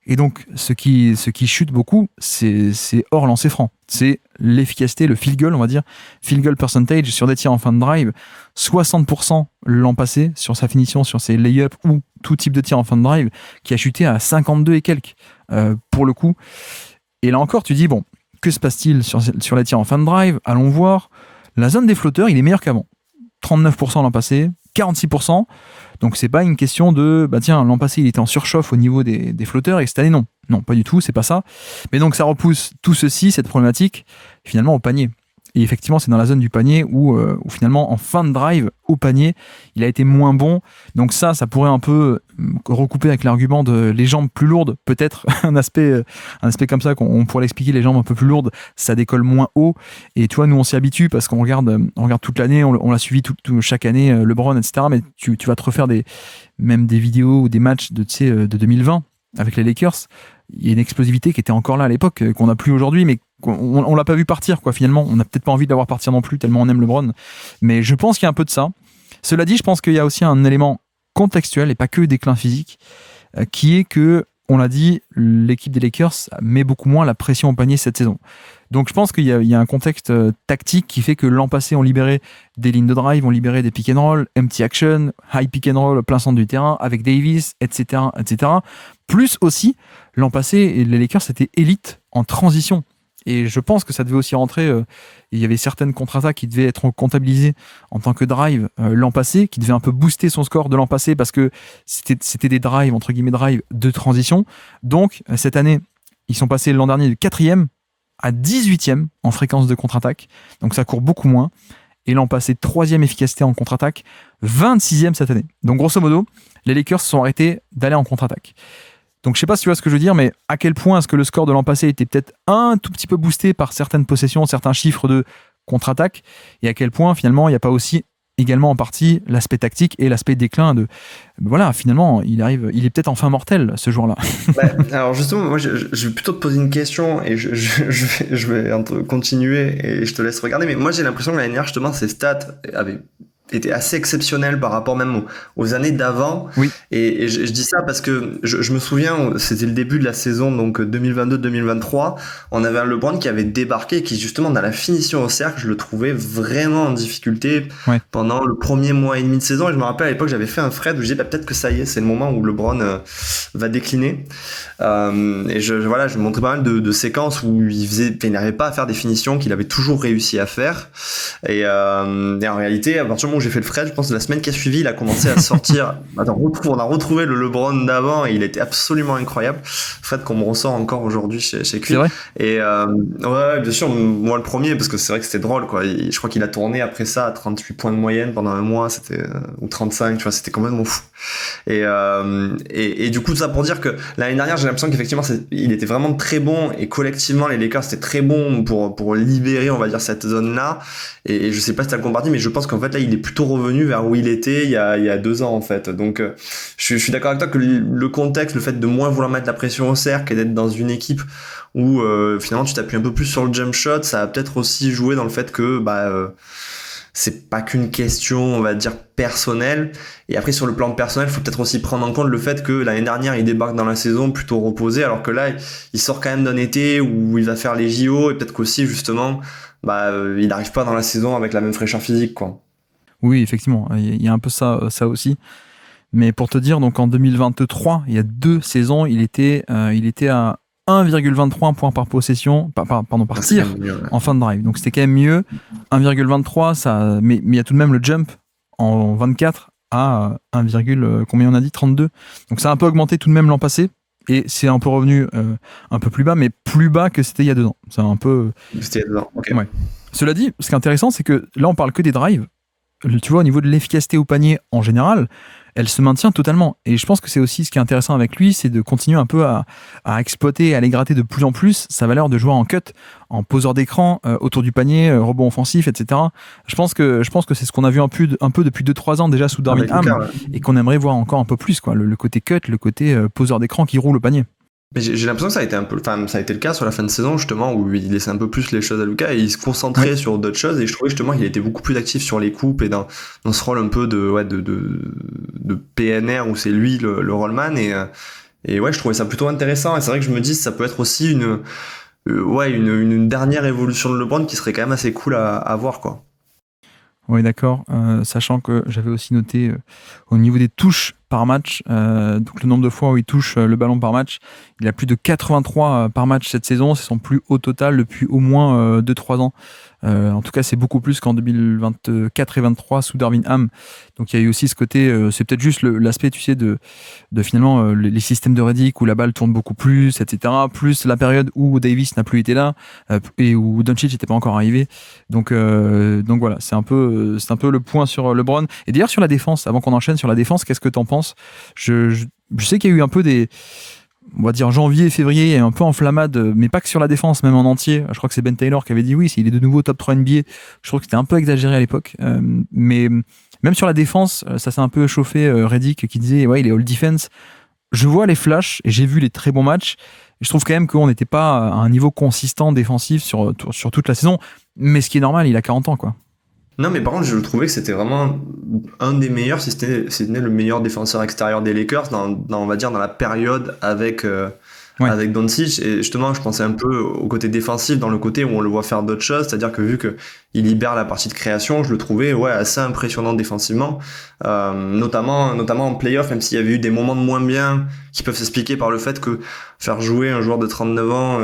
Speaker 1: Et donc, ce qui chute beaucoup, c'est hors lancer franc. C'est l'efficacité, le field goal, on va dire, field goal percentage sur des tirs en fin de drive, 60% l'an passé sur sa finition, sur ses lay-ups ou tout type de tir en fin de drive, qui a chuté à 52 et quelques pour le coup. Et là encore, tu dis, bon, que se passe-t-il sur les tirs en fin de drive? Allons voir. La zone des flotteurs, il est meilleur qu'avant. 39% l'an passé, 46%. Donc c'est pas une question de, bah tiens, l'an passé il était en surchauffe au niveau des flotteurs et cette année non. Non, pas du tout, c'est pas ça. Mais donc ça repousse tout ceci, cette problématique, finalement au panier. Et effectivement, c'est dans la zone du panier où finalement, en fin de drive, au panier, il a été moins bon. Donc ça pourrait un peu recouper avec l'argument de les jambes plus lourdes. Peut-être un aspect comme ça qu'on pourrait l'expliquer, les jambes un peu plus lourdes, ça décolle moins haut. Et tu vois, nous, on s'y habitue parce qu'on regarde toute l'année, on l'a suivi chaque année, LeBron, etc. Mais tu vas te refaire même des vidéos ou des matchs de 2020 avec les Lakers. Il y a une explosivité qui était encore là à l'époque, qu'on n'a plus aujourd'hui, mais on l'a pas vu partir, quoi, finalement. On n'a peut-être pas envie de l'avoir partir non plus, tellement on aime LeBron. Mais je pense qu'il y a un peu de ça. Cela dit, je pense qu'il y a aussi un élément contextuel et pas que déclin physique, qui est que, on l'a dit, l'équipe des Lakers met beaucoup moins la pression au panier cette saison. Donc je pense qu'il y a un contexte tactique qui fait que l'an passé, on libérait des lignes de drive, on libérait des pick and roll, empty action, high pick and roll, plein centre du terrain, avec Davis, etc., etc. Plus aussi, l'an passé, les Lakers étaient élites en transition. Et je pense que ça devait aussi rentrer. Il y avait certaines contre-attaques qui devaient être comptabilisées en tant que drive l'an passé, qui devaient un peu booster son score de l'an passé parce que c'était des drives, entre guillemets, drives de transition. Donc, cette année, ils sont passés l'an dernier de 4e à 18e en fréquence de contre-attaque. Donc, ça court beaucoup moins. Et l'an passé, 3e efficacité en contre-attaque, 26e cette année. Donc, grosso modo, les Lakers se sont arrêtés d'aller en contre-attaque. Donc je sais pas si tu vois ce que je veux dire, mais à quel point est-ce que le score de l'an passé était peut-être un tout petit peu boosté par certaines possessions, certains chiffres de contre-attaque, et à quel point finalement il n'y a pas aussi également en partie l'aspect tactique et l'aspect déclin de voilà, finalement il est peut-être enfin mortel ce jour-là.
Speaker 2: Alors justement, moi je vais plutôt te poser une question et je vais continuer et je te laisse regarder, mais moi j'ai l'impression que l'année dernière justement ces stats avaient était assez exceptionnel par rapport même aux années d'avant.
Speaker 1: Oui.
Speaker 2: Et je dis ça parce que je me souviens, c'était le début de la saison, donc 2022-2023, on avait un LeBron qui avait débarqué et qui justement dans la finition au cercle, je le trouvais vraiment en difficulté pendant le premier mois et demi de saison. Et je me rappelle à l'époque, j'avais fait un thread où je disais peut-être que ça y est, c'est le moment où LeBron va décliner. Et je montrais pas mal de séquences où il n'arrivait pas à faire des finitions qu'il avait toujours réussi à faire. Et en réalité, à partir du moment où j'ai fait le thread, je pense que la semaine qui a suivi, il a commencé à sortir. On a retrouvé le LeBron d'avant et il était absolument incroyable. Thread qu'on me ressort encore aujourd'hui chez Quill.
Speaker 1: C'est vrai.
Speaker 2: Et ouais, bien sûr, moi le premier, parce que c'est vrai que c'était drôle, quoi. Je crois qu'il a tourné après ça à 38 points de moyenne pendant un mois, ou 35, tu vois, c'était complètement fou. Et du coup, tout ça pour dire que l'année dernière, j'ai l'impression qu'effectivement, il était vraiment très bon et collectivement, les Lakers, c'était très bon pour libérer, on va dire, cette zone-là. Et je sais pas si t'as le comparti, mais je pense qu'en fait, là, il est plutôt revenu vers où il était il y a 2 ans, en fait. Donc, je suis d'accord avec toi que le contexte, le fait de moins vouloir mettre la pression au cercle et d'être dans une équipe où finalement tu t'appuies un peu plus sur le jump shot, ça a peut-être aussi joué dans le fait que c'est pas qu'une question, on va dire, personnelle. Et après, sur le plan personnel, il faut peut-être aussi prendre en compte le fait que l'année dernière, il débarque dans la saison plutôt reposé, alors que là, il sort quand même d'un été où il va faire les JO, et peut-être qu'aussi, justement, il n'arrive pas dans la saison avec la même fraîcheur physique, quoi.
Speaker 1: Oui, effectivement, il y a un peu ça aussi. Mais pour te dire, donc en 2023, il y a 2 saisons, il était à 1,23 points par possession, par tir en fin de drive. Donc c'était quand même mieux. 1,23, mais il y a tout de même le jump en 24 à 1, combien on a dit 32. Donc ça a un peu augmenté tout de même l'an passé. Et c'est un peu revenu un peu plus bas, mais plus bas que c'était il y a 2 ans. C'est un peu.
Speaker 2: C'était il y a 2 ans, ok.
Speaker 1: Ouais. Cela dit, ce qui est intéressant, c'est que là, on parle que des drives. Tu vois, au niveau de l'efficacité au panier en général, elle se maintient totalement. Et je pense que c'est aussi ce qui est intéressant avec lui, c'est de continuer un peu à exploiter, à aller gratter de plus en plus sa valeur de joueur en cut, en poseur d'écran, autour du panier, rebond offensif, etc. Je pense que c'est ce qu'on a vu un peu depuis 2-3 ans déjà sous Darvin Ham, et qu'on aimerait voir encore un peu plus, quoi. Le côté cut, le côté poseur d'écran qui roule au panier.
Speaker 2: Mais j'ai l'impression que ça a été le cas sur la fin de saison, justement, où il laissait un peu plus les choses à Luka et il se concentrait sur d'autres choses, et je trouvais justement qu'il était beaucoup plus actif sur les coupes et dans ce rôle un peu de PNR où c'est lui le rollman, et ouais, je trouvais ça plutôt intéressant, et c'est vrai que je me dis ça peut être aussi ouais, une dernière évolution de LeBron qui serait quand même assez cool à voir, quoi.
Speaker 1: Oui, d'accord. Sachant que j'avais aussi noté au niveau des touches par match, donc le nombre de fois où il touche le ballon par match, il a plus de 83 par match cette saison. C'est son plus haut total depuis au moins 2-3 ans. En tout cas, c'est beaucoup plus qu'en 2024 et 23 sous Darvin Ham. Donc il y a eu aussi ce côté, c'est peut-être juste l'aspect, tu sais, de finalement les systèmes de Redick où la balle tourne beaucoup plus, etc. Plus la période où Davis n'a plus été là et où Doncic n'était pas encore arrivé. Donc voilà, c'est un peu le point sur LeBron. Et d'ailleurs sur la défense, avant qu'on enchaîne sur la défense, qu'est-ce que t'en penses? Je sais qu'il y a eu un peu on va dire janvier et février, un peu enflammade, mais pas que sur la défense, même en entier. Je crois que c'est Ben Taylor qui avait dit oui, il est de nouveau top 3 NBA. Je trouve que c'était un peu exagéré à l'époque. Mais même sur la défense, ça s'est un peu chauffé. Redick qui disait ouais, il est all defense. Je vois les flashs et j'ai vu les très bons matchs. Et je trouve quand même qu'on n'était pas à un niveau consistant défensif sur toute la saison. Mais ce qui est normal, il a 40 ans, quoi.
Speaker 2: Non, mais par contre, je trouvais que c'était vraiment un des meilleurs, si ce n'est le meilleur défenseur extérieur des Lakers on va dire, dans la période avec Doncic. Et justement, je pensais un peu au côté défensif, dans le côté où on le voit faire d'autres choses, c'est-à-dire que vu que il libère la partie de création, je le trouvais assez impressionnant défensivement, notamment en playoff, même s'il y avait eu des moments de moins bien qui peuvent s'expliquer par le fait que faire jouer un joueur de 39 ans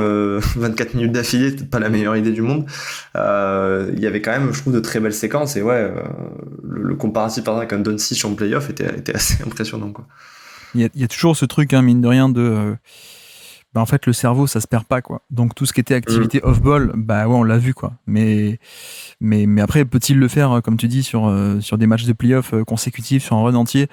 Speaker 2: 24 minutes d'affilée, c'est pas la meilleure idée du monde. Il y avait quand même, je trouve, de très belles séquences et le comparatif par exemple avec un Doncic en playoff était assez impressionnant, quoi.
Speaker 1: Il y a toujours ce truc, hein, mine de rien, en fait, le cerveau, ça se perd pas, quoi. Donc, tout ce qui était activité off-ball, on l'a vu, quoi. Mais après, peut-il le faire, comme tu dis, sur des matchs de playoff consécutifs, sur un run entier?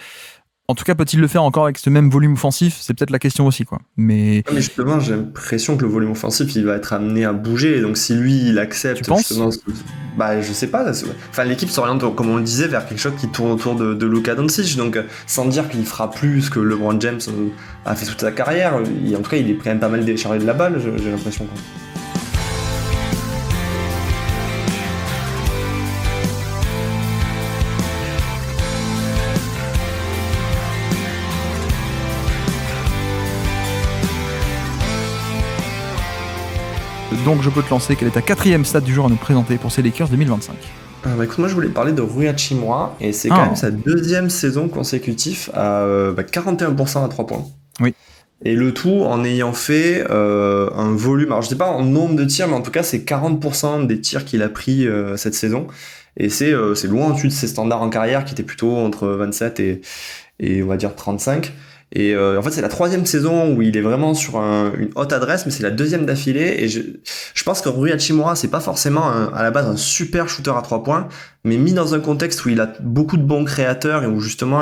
Speaker 1: En tout cas, peut-il le faire encore avec ce même volume offensif? C'est peut-être la question aussi, quoi. Mais
Speaker 2: justement, j'ai l'impression que le volume offensif, il va être amené à bouger. Donc, si lui, il accepte,
Speaker 1: tu penses?
Speaker 2: justement, je sais pas. Enfin, l'équipe s'oriente, comme on le disait, vers quelque chose qui tourne autour de Luka Doncic. Donc, sans dire qu'il fera plus que LeBron James a fait toute sa carrière, en tout cas, il est quand même pas mal déchargé de la balle, j'ai l'impression, quoi.
Speaker 1: Donc, je peux te lancer. Quelle est ta 4e stat du jour à nous présenter pour ces Lakers 2025?
Speaker 2: Écoute, moi je voulais parler de Rui Hachimura et c'est quand même sa 2e saison consécutive à 41% à 3 points.
Speaker 1: Oui.
Speaker 2: Et le tout en ayant fait un volume, alors je sais pas en nombre de tirs, mais en tout cas c'est 40% des tirs qu'il a pris cette saison. Et c'est loin au-dessus de ses standards en carrière qui étaient plutôt entre 27 et on va dire 35. Et en fait, c'est la 3e saison où il est vraiment sur une haute adresse, mais c'est la 2e d'affilée. Et je pense que Rui Hachimura, c'est pas forcément à la base un super shooter à 3 points, mais mis dans un contexte où il a beaucoup de bons créateurs et où justement,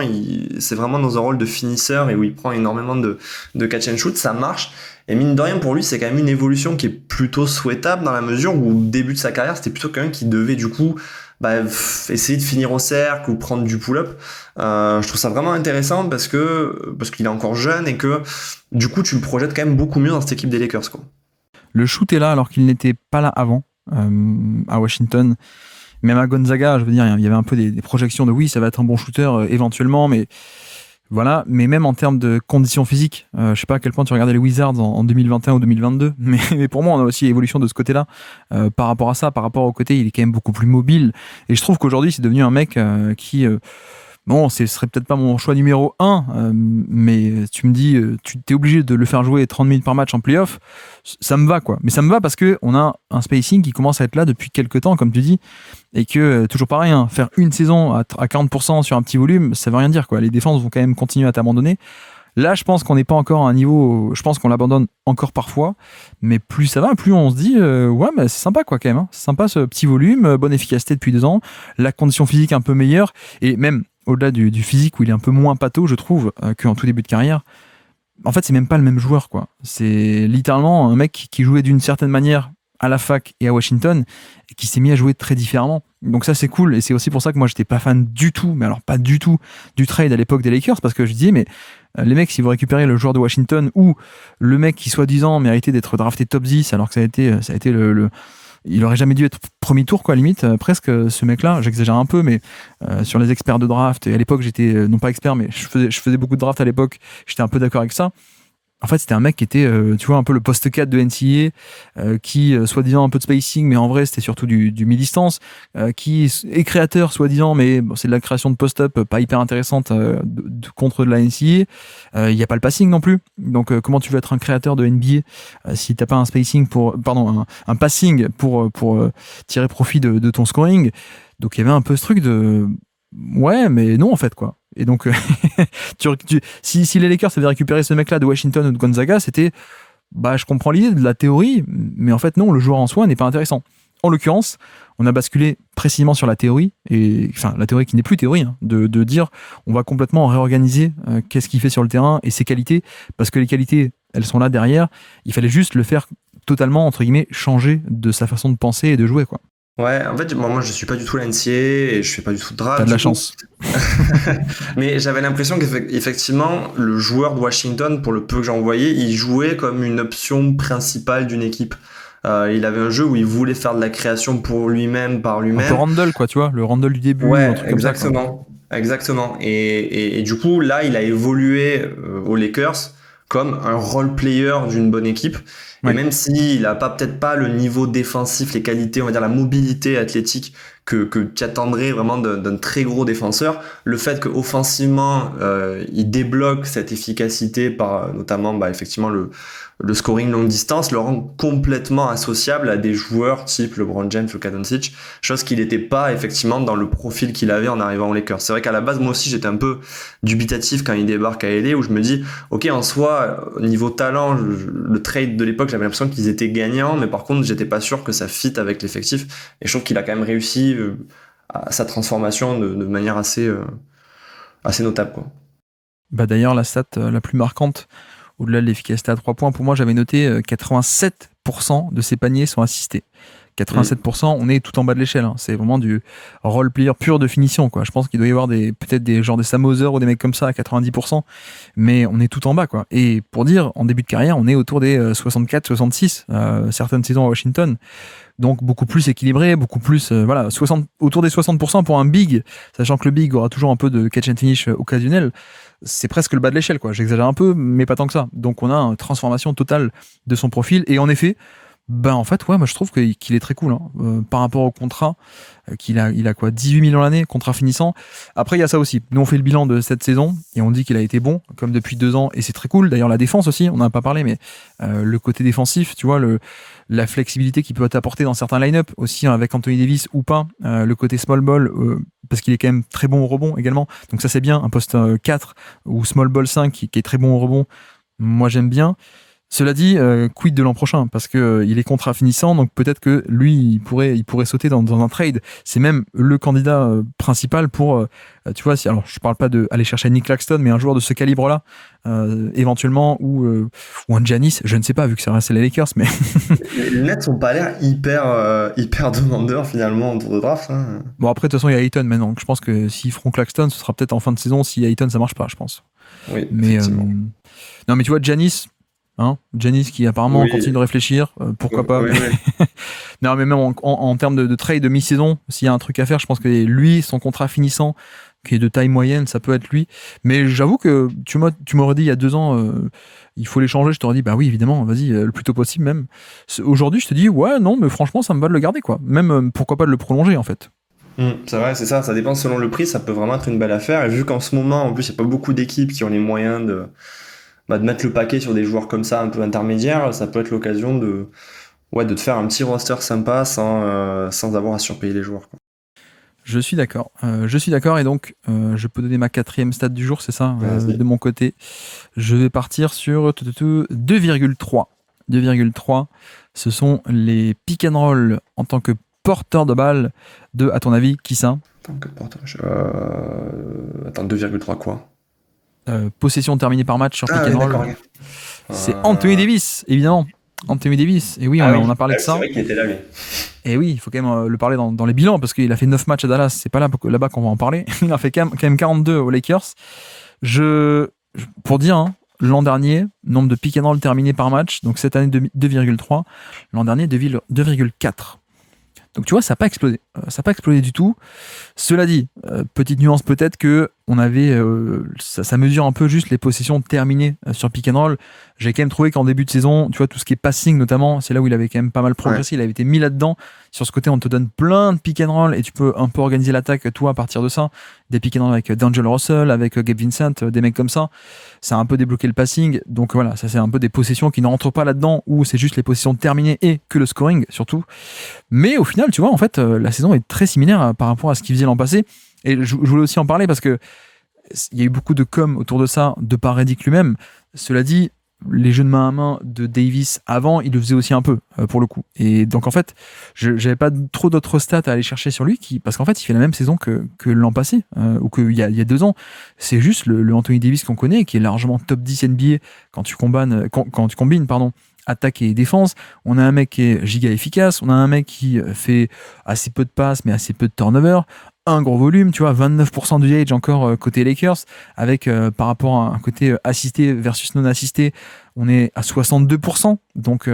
Speaker 2: c'est vraiment dans un rôle de finisseur et où il prend énormément de catch and shoot, ça marche. Et mine de rien, pour lui, c'est quand même une évolution qui est plutôt souhaitable dans la mesure où au début de sa carrière, c'était plutôt quelqu'un qui devait du coup essayer de finir au cercle ou prendre du pull-up. Je trouve ça vraiment intéressant parce qu'il est encore jeune et que du coup tu le projettes quand même beaucoup mieux dans cette équipe des Lakers, quoi.
Speaker 1: Le shoot est là alors qu'il n'était pas là avant à Washington. Même à Gonzaga, je veux dire, il y avait un peu des projections de oui, ça va être un bon shooter éventuellement, mais voilà. Mais même en termes de conditions physiques, je sais pas à quel point tu regardais les Wizards en 2021 ou 2022, mais pour moi, on a aussi évolution de ce côté-là. Par rapport à ça, par rapport au côté, il est quand même beaucoup plus mobile. Et je trouve qu'aujourd'hui, c'est devenu un mec qui... Bon, ce serait peut-être pas mon choix numéro 1, mais tu me dis, tu t'es obligé de le faire jouer 30 minutes par match en playoff, ça me va, quoi. Mais ça me va parce qu'on a un spacing qui commence à être là depuis quelques temps, comme tu dis, et que, toujours pareil, hein, faire une saison à 40% sur un petit volume, ça veut rien dire, quoi. Les défenses vont quand même continuer à t'abandonner. Là, je pense qu'on n'est pas encore à un niveau... Je pense qu'on l'abandonne encore parfois, mais plus ça va, plus on se dit c'est sympa, quoi, quand même. Hein. C'est sympa, ce petit volume, bonne efficacité depuis 2 ans, la condition physique un peu meilleure, et même au-delà du physique où il est un peu moins pâteau, je trouve, qu'en tout début de carrière. En fait, c'est même pas le même joueur, quoi. C'est littéralement un mec qui jouait d'une certaine manière à la fac et à Washington et qui s'est mis à jouer très différemment. Donc ça, c'est cool. Et c'est aussi pour ça que moi, j'étais pas fan du tout, mais alors pas du tout, du trade à l'époque des Lakers, parce que je disais, mais les mecs, si vous récupérez le joueur de Washington ou le mec qui, soi-disant, méritait d'être drafté top 10, alors que ça a été il aurait jamais dû être premier tour, quoi, limite, presque, ce mec-là. J'exagère un peu, mais sur les experts de draft, et à l'époque, j'étais, non pas expert, mais je faisais beaucoup de draft à l'époque, j'étais un peu d'accord avec ça. En fait, c'était un mec qui était, tu vois, un peu le poste 4 de NCAA, qui, soi-disant, un peu de spacing, mais en vrai, c'était surtout du mi-distance, qui est créateur, soi-disant, mais bon, c'est de la création de post-up pas hyper intéressante contre de la NCAA. Il n'y a pas le passing non plus. Donc, comment tu veux être un créateur de NBA si t'as pas un spacing un passing pour tirer profit de ton scoring. Donc, il y avait un peu ce truc de ouais, mais non, en fait, quoi. Et donc, si les Lakers avaient récupéré ce mec-là de Washington ou de Gonzaga, c'était, je comprends l'idée de la théorie, mais en fait, non, le joueur en soi n'est pas intéressant. En l'occurrence, on a basculé précisément sur la théorie, la théorie qui n'est plus théorie, hein, de dire, on va complètement réorganiser qu'est-ce qu'il fait sur le terrain et ses qualités, parce que les qualités, elles sont là derrière. Il fallait juste le faire totalement, entre guillemets, changer de sa façon de penser et de jouer, quoi.
Speaker 2: Ouais, en fait, moi je suis pas du tout la NCAA et je fais pas du tout de draft.
Speaker 1: T'as de la chance.
Speaker 2: Mais j'avais l'impression qu'effectivement, le joueur de Washington, pour le peu que j'en voyais, il jouait comme une option principale d'une équipe. Il avait un jeu où il voulait faire de la création pour lui-même, par lui-même.
Speaker 1: Un peu Randle, quoi, tu vois, le Randle du début.
Speaker 2: Ouais,
Speaker 1: un truc
Speaker 2: exactement.
Speaker 1: Comme ça,
Speaker 2: exactement. Et du coup, là, il a évolué aux Lakers comme un role player d'une bonne équipe.
Speaker 1: Ouais.
Speaker 2: Et même s'il n'a peut-être pas le niveau défensif, les qualités, on va dire la mobilité athlétique que tu attendrais vraiment d'un très gros défenseur, le fait qu'offensivement, il débloque cette efficacité par notamment effectivement le scoring longue distance, le rend complètement associable à des joueurs type LeBron James, Luka Doncic, chose qu'il n'était pas effectivement dans le profil qu'il avait en arrivant aux Lakers. C'est vrai qu'à la base, moi aussi, j'étais un peu dubitatif quand il débarque à LA, où je me dis, ok, en soi, niveau talent, le trade de l'époque, j'avais l'impression qu'ils étaient gagnants, mais par contre, j'étais pas sûr que ça fit avec l'effectif. Et je trouve qu'il a quand même réussi à sa transformation de manière assez notable, quoi.
Speaker 1: D'ailleurs, la stat la plus marquante, au-delà de l'efficacité à 3 points, pour moi, j'avais noté 87% de ses paniers sont assistés. 87%, on est tout en bas de l'échelle. Hein. C'est vraiment du role player pur de finition, quoi. Je pense qu'il doit y avoir peut-être des Sam Hauser ou des mecs comme ça à 90%, mais on est tout en bas, quoi. Et pour dire, en début de carrière, on est autour des 64-66, certaines saisons à Washington. Donc beaucoup plus équilibré, beaucoup plus autour des 60% pour un big, sachant que le big aura toujours un peu de catch and finish occasionnel. C'est presque le bas de l'échelle, quoi. J'exagère un peu, mais pas tant que ça. Donc on a une transformation totale de son profil. Et en effet, en fait, ouais, moi je trouve qu'il est très cool, hein. Par rapport au contrat il a quoi, 18 millions l'année, contrat finissant. Après, il y a ça aussi. Nous, on fait le bilan de cette saison et on dit qu'il a été bon, comme depuis 2 ans, et c'est très cool. D'ailleurs, la défense aussi, on n'en a pas parlé, mais le côté défensif, tu vois, la flexibilité qu'il peut t'apporter dans certains line-up, aussi hein, avec Anthony Davis ou pas, le côté small ball, parce qu'il est quand même très bon au rebond également. Donc ça, c'est bien, un poste 4 ou small ball 5 qui est très bon au rebond. Moi, j'aime bien. Cela dit, quid de l'an prochain, parce que il est contrat finissant, donc peut-être que lui, il pourrait sauter dans un trade. C'est même le candidat principal pour, tu vois, alors je parle pas d'aller chercher Nick Claxton, mais un joueur de ce calibre-là, éventuellement, ou un Giannis, je ne sais pas, vu que ça reste les Lakers, mais...
Speaker 2: Les Nets n'ont pas l'air hyper demandeurs finalement en tour de draft. Hein.
Speaker 1: Bon, après, de toute façon, il y a Ayton maintenant, donc je pense que s'ils feront Claxton, ce sera peut-être en fin de saison, si Ayton ça marche pas, je pense.
Speaker 2: Oui,
Speaker 1: mais non, mais tu vois, Giannis... Giannis qui apparemment continue de réfléchir, pourquoi pas. Non, mais même en termes de trade de mi-saison, s'il y a un truc à faire, je pense que lui, son contrat finissant, qui est de taille moyenne, ça peut être lui. Mais j'avoue que tu m'aurais dit il y a 2 ans, il faut l'échanger, je t'aurais dit, bah oui, évidemment, vas-y, le plus tôt possible même. Aujourd'hui, je te dis, ouais, non, mais franchement, ça me va de le garder, quoi. Même, pourquoi pas de le prolonger, en fait.
Speaker 2: C'est vrai, c'est ça dépend selon le prix, ça peut vraiment être une belle affaire. Et vu qu'en ce moment, en plus, il n'y a pas beaucoup d'équipes qui ont les moyens de mettre le paquet sur des joueurs comme ça un peu intermédiaires, ça peut être l'occasion de te faire un petit roster sympa sans avoir à surpayer les joueurs, quoi.
Speaker 1: Je suis d'accord, et donc je peux donner ma 4e stat du jour, c'est ça, de mon côté. Je vais partir sur 2,3. 2,3, ce sont les pick and roll en tant que porteur de balle à ton avis, qui ça?
Speaker 2: En tant que porteur, attends, 2,3 quoi?
Speaker 1: Possession terminée par match sur pick and roll.
Speaker 2: Okay.
Speaker 1: C'est Anthony Davis, évidemment. Anthony Davis. Et oui, on a parlé de ça.
Speaker 2: C'est vrai qu'il était là, lui.
Speaker 1: Et oui, il faut quand même le parler dans les bilans, parce qu'il a fait 9 matchs à Dallas. C'est pas là-bas qu'on va en parler. Il a fait quand même 42 aux Lakers. Pour dire, l'an dernier, nombre de pick and roll terminés par match, donc cette année 2,3. L'an dernier, 2,4. Donc tu vois, ça n'a pas explosé. Ça n'a pas explosé du tout. Cela dit, petite nuance peut-être que on avait ça mesure un peu juste les possessions terminées sur pick and roll. J'ai quand même trouvé qu'en début de saison, tu vois, tout ce qui est passing notamment, c'est là où il avait quand même pas mal progressé. Il avait été mis là-dedans. Sur ce côté, on te donne plein de pick and roll et tu peux un peu organiser l'attaque toi à partir de ça. Des pick and roll avec D'Angelo Russell, avec Gabe Vincent, des mecs comme ça. Ça a un peu débloqué le passing. Donc voilà, ça c'est un peu des possessions qui ne rentrent pas là-dedans, où c'est juste les possessions terminées et que le scoring surtout. Mais au final, tu vois, en fait, la saison est très similaire par rapport à ce qu'il faisait l'an passé. Et je voulais aussi en parler parce que il y a eu beaucoup de com autour de ça, de par Redick lui-même. Cela dit, les jeux de main à main de Davis avant, il le faisait aussi un peu, pour le coup. Et donc, en fait, j'avais pas trop d'autres stats à aller chercher sur lui, parce qu'en fait, il fait la même saison que l'an passé, ou qu'il y a 2 ans. C'est juste le Anthony Davis qu'on connaît, qui est largement top 10 NBA quand tu combines, attaque et défense. On a un mec qui est giga efficace, on a un mec qui fait assez peu de passes mais assez peu de turnover, un gros volume, tu vois, 29% du usage encore côté Lakers, avec par rapport à un côté assisté versus non assisté, on est à 62%, donc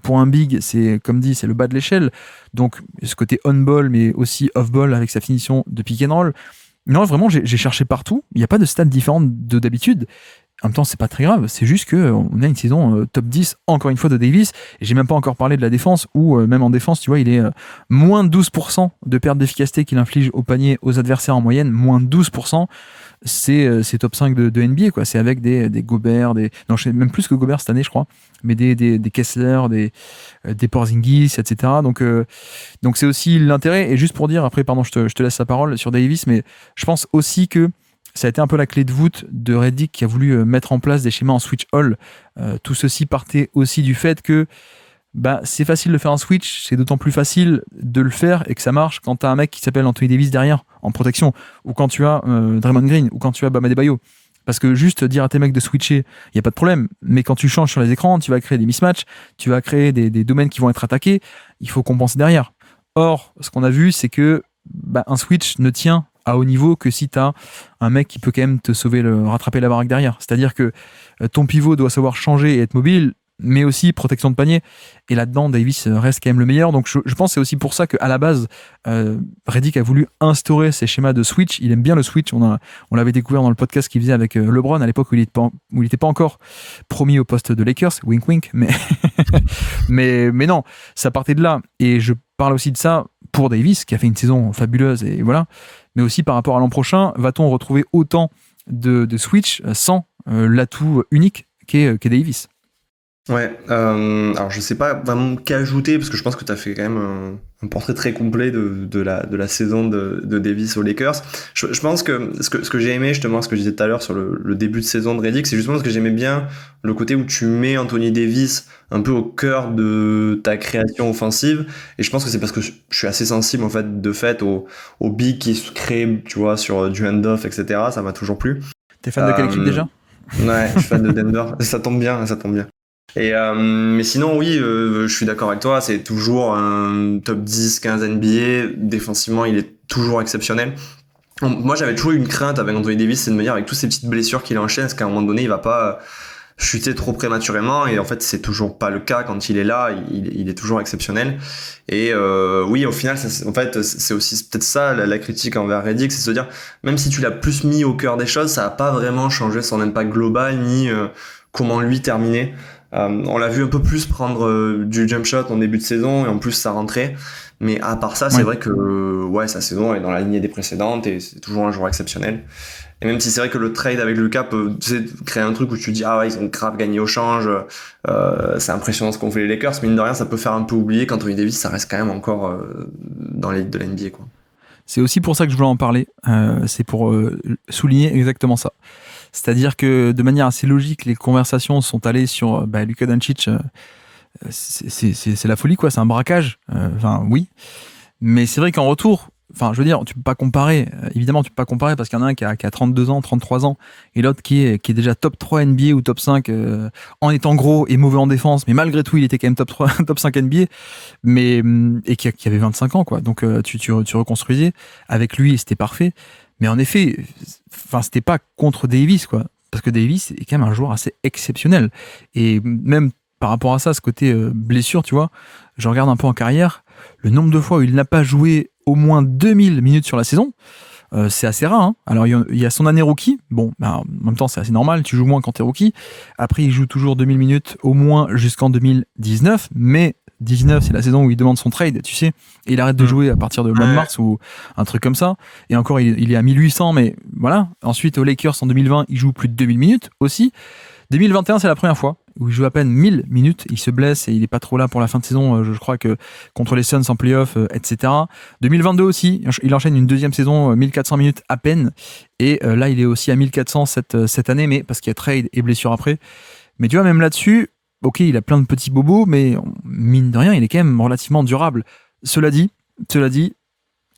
Speaker 1: pour un big, c'est comme dit, c'est le bas de l'échelle, donc ce côté on-ball mais aussi off-ball avec sa finition de pick and roll. Non, vraiment, j'ai cherché partout, il n'y a pas de stats différentes de d'habitude. En même temps, c'est pas très grave, c'est juste qu'on a une saison top 10, encore une fois, de Davis, et j'ai même pas encore parlé de la défense, où même en défense, tu vois, il est moins de 12% de perte d'efficacité qu'il inflige au panier aux adversaires en moyenne, moins de 12%, c'est top 5 de NBA, quoi. C'est avec des Gobert, non, je sais même plus que Gobert cette année, je crois, mais des Kessler, des Porzingis, etc. Donc c'est aussi l'intérêt, et juste pour dire, après, pardon, je te laisse la parole sur Davis, mais je pense aussi que ça a été un peu la clé de voûte de Redick qui a voulu mettre en place des schémas en switch all. Tout ceci partait aussi du fait que c'est facile de faire un switch, c'est d'autant plus facile de le faire et que ça marche quand tu as un mec qui s'appelle Anthony Davis derrière en protection, ou quand tu as Draymond Green, ou quand tu as Bam Adebayo. Parce que juste dire à tes mecs de switcher, il n'y a pas de problème. Mais quand tu changes sur les écrans, tu vas créer des mismatchs, tu vas créer des domaines qui vont être attaqués, il faut compenser derrière. Or, ce qu'on a vu, c'est que un switch ne tient à haut niveau que si tu as un mec qui peut quand même te rattraper la baraque derrière. C'est-à-dire que ton pivot doit savoir changer et être mobile, mais aussi protection de panier. Et là-dedans, Davis reste quand même le meilleur. Donc je pense que c'est aussi pour ça qu'à la base, Redick a voulu instaurer ces schémas de switch. Il aime bien le switch. On l'avait découvert dans le podcast qu'il faisait avec LeBron à l'époque où il n'était pas encore promis au poste de Lakers. Wink wink. Mais non, ça partait de là. Et je parle aussi de ça pour Davis, qui a fait une saison fabuleuse. Et voilà. Mais aussi par rapport à l'an prochain, va-t-on retrouver autant de switch sans l'atout unique qu'est Davis?
Speaker 2: Ouais, alors je sais pas vraiment qu'ajouter, parce que je pense que tu as fait quand même un portrait très complet de la saison de Davis aux Lakers. Je pense que ce que j'ai aimé, justement, ce que je disais tout à l'heure sur le début de saison de Redick, c'est justement ce que j'aimais bien, le côté où tu mets Anthony Davis un peu au cœur de ta création offensive. Et je pense que c'est parce que je suis assez sensible, en fait, de fait, au big qui se crée, tu vois, sur du hand-off, etc. Ça m'a toujours plu.
Speaker 1: T'es fan de quelle équipe déjà?
Speaker 2: Ouais, je suis fan de Denver. Ça tombe bien. Et mais sinon, oui, je suis d'accord avec toi, c'est toujours un top 10, 15 NBA. Défensivement, il est toujours exceptionnel. Moi, j'avais toujours eu une crainte avec Anthony Davis, c'est de me dire, avec toutes ces petites blessures qu'il enchaîne, est-ce qu'à un moment donné, il va pas chuter trop prématurément? Et en fait, c'est toujours pas le cas. Quand il est là, il est toujours exceptionnel. Et oui, au final, en fait, c'est aussi peut-être ça la critique envers Redick, c'est de se dire, même si tu l'as plus mis au cœur des choses, ça a pas vraiment changé son impact global ni comment lui terminer. On l'a vu un peu plus prendre du jump shot en début de saison, et en plus ça rentrait. Mais à part ça, c'est vrai que sa saison est dans la lignée des précédentes et c'est toujours un joueur exceptionnel. Et même si c'est vrai que le trade avec Lucas peut créer un truc où tu te dis ils ont grave gagné au change, c'est impressionnant ce qu'ont fait les Lakers, mais mine de rien ça peut faire un peu oublier qu'Anthony Davis ça reste quand même encore dans l'élite de la NBA, quoi.
Speaker 1: C'est aussi pour ça que je voulais en parler, c'est pour souligner exactement ça. C'est-à-dire que de manière assez logique, les conversations sont allées sur Luka Doncic. C'est la folie, quoi. C'est un braquage. Oui. Mais c'est vrai qu'en retour, je veux dire, tu peux pas comparer. Évidemment, tu peux pas comparer parce qu'il y en a un qui a 32 ans, 33 ans, et l'autre qui est déjà top 3 NBA ou top 5 en étant gros et mauvais en défense. Mais malgré tout, il était quand même top 3, top 5 NBA. Et qui avait 25 ans, quoi. Donc, tu reconstruisais avec lui et c'était parfait. Mais en effet, c'était pas contre Davis, quoi. Parce que Davis est quand même un joueur assez exceptionnel. Et même par rapport à ça, ce côté blessure, tu vois, je regarde un peu en carrière, le nombre de fois où il n'a pas joué au moins 2000 minutes sur la saison, c'est assez rare. Hein. Alors, il y a son année rookie. Bon, bah, en même temps, c'est assez normal. Tu joues moins quand t'es rookie. Après, il joue toujours 2000 minutes au moins jusqu'en 2019. Mais 19, c'est la saison où il demande son trade, tu sais. Et il arrête de jouer à partir de mois de mars ou un truc comme ça. Et encore, il est à 1800, mais voilà. Ensuite, aux Lakers en 2020, il joue plus de 2000 minutes aussi. 2021, c'est la première fois où il joue à peine 1000 minutes. Il se blesse et il est pas trop là pour la fin de saison. Je crois que contre les Suns en playoff, etc. 2022 aussi, il enchaîne une deuxième saison, 1400 minutes à peine. Et là, il est aussi à 1400 cette année, mais parce qu'il y a trade et blessure après. Mais tu vois, même là-dessus, ok, il a plein de petits bobos, mais mine de rien, il est quand même relativement durable. Cela dit,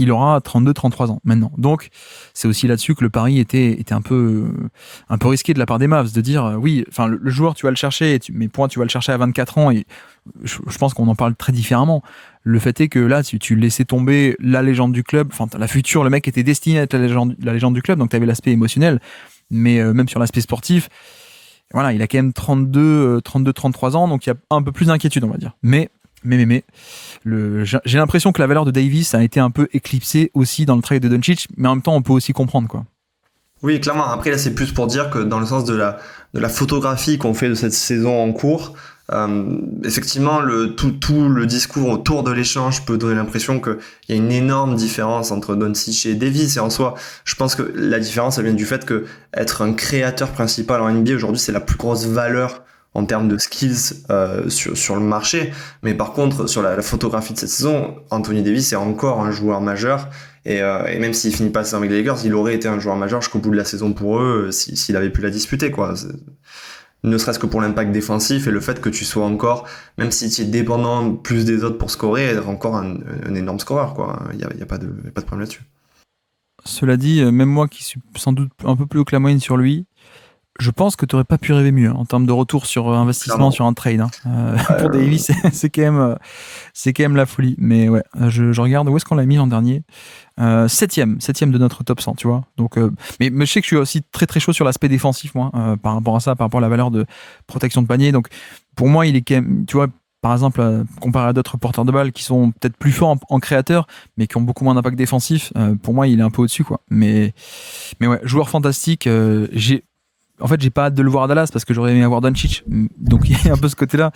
Speaker 1: il aura 32-33 ans maintenant. Donc, c'est aussi là-dessus que le pari était un peu risqué de la part des Mavs, de dire, oui, enfin, le joueur, tu vas le chercher, mais pour moi, tu vas le chercher à 24 ans, et je pense qu'on en parle très différemment. Le fait est que là, tu laissais tomber la légende du club, enfin, la future, le mec était destiné à être la légende du club, donc tu avais l'aspect émotionnel, mais même sur l'aspect sportif, voilà, il a quand même 33 ans, donc il y a un peu plus d'inquiétude, on va dire. Mais j'ai l'impression que la valeur de Davis a été un peu éclipsée aussi dans le trade de Doncic, mais en même temps, on peut aussi comprendre, quoi.
Speaker 2: Oui, clairement. Après, là, c'est plus pour dire que dans le sens de la photographie qu'on fait de cette saison en cours, effectivement, tout le discours autour de l'échange peut donner l'impression qu'il y a une énorme différence entre Doncic et Davis. Et en soi, je pense que la différence, elle vient du fait que être un créateur principal en NBA aujourd'hui, c'est la plus grosse valeur en termes de skills sur le marché. Mais par contre, sur la photographie de cette saison, Anthony Davis est encore un joueur majeur. Et même s'il finit pas avec les Lakers, il aurait été un joueur majeur jusqu'au bout de la saison pour eux s'il avait pu la disputer, quoi. Ne serait-ce que pour l'impact défensif et le fait que tu sois encore, même si tu es dépendant plus des autres pour scorer, être encore un énorme scoreur, quoi. Il y a pas de problème là-dessus.
Speaker 1: Cela dit, même moi qui suis sans doute un peu plus haut que la moyenne sur lui, je pense que tu n'aurais pas pu rêver mieux en termes de retour sur investissement. Clairement. Sur un trade. Pour Davis, c'est quand même la folie. Mais ouais, je regarde où est-ce qu'on l'a mis l'an dernier. Septième de notre top 100, tu vois. Donc, mais je sais que je suis aussi très très chaud sur l'aspect défensif, moi, par rapport à ça, par rapport à la valeur de protection de panier. Donc, pour moi, il est quand même, tu vois, par exemple, comparé à d'autres porteurs de balles qui sont peut-être plus forts en créateur, mais qui ont beaucoup moins d'impact défensif, pour moi, il est un peu au-dessus, quoi. Mais ouais, joueur fantastique. En fait, j'ai pas hâte de le voir à Dallas parce que j'aurais aimé avoir Doncic. Donc, il y a un peu ce côté-là.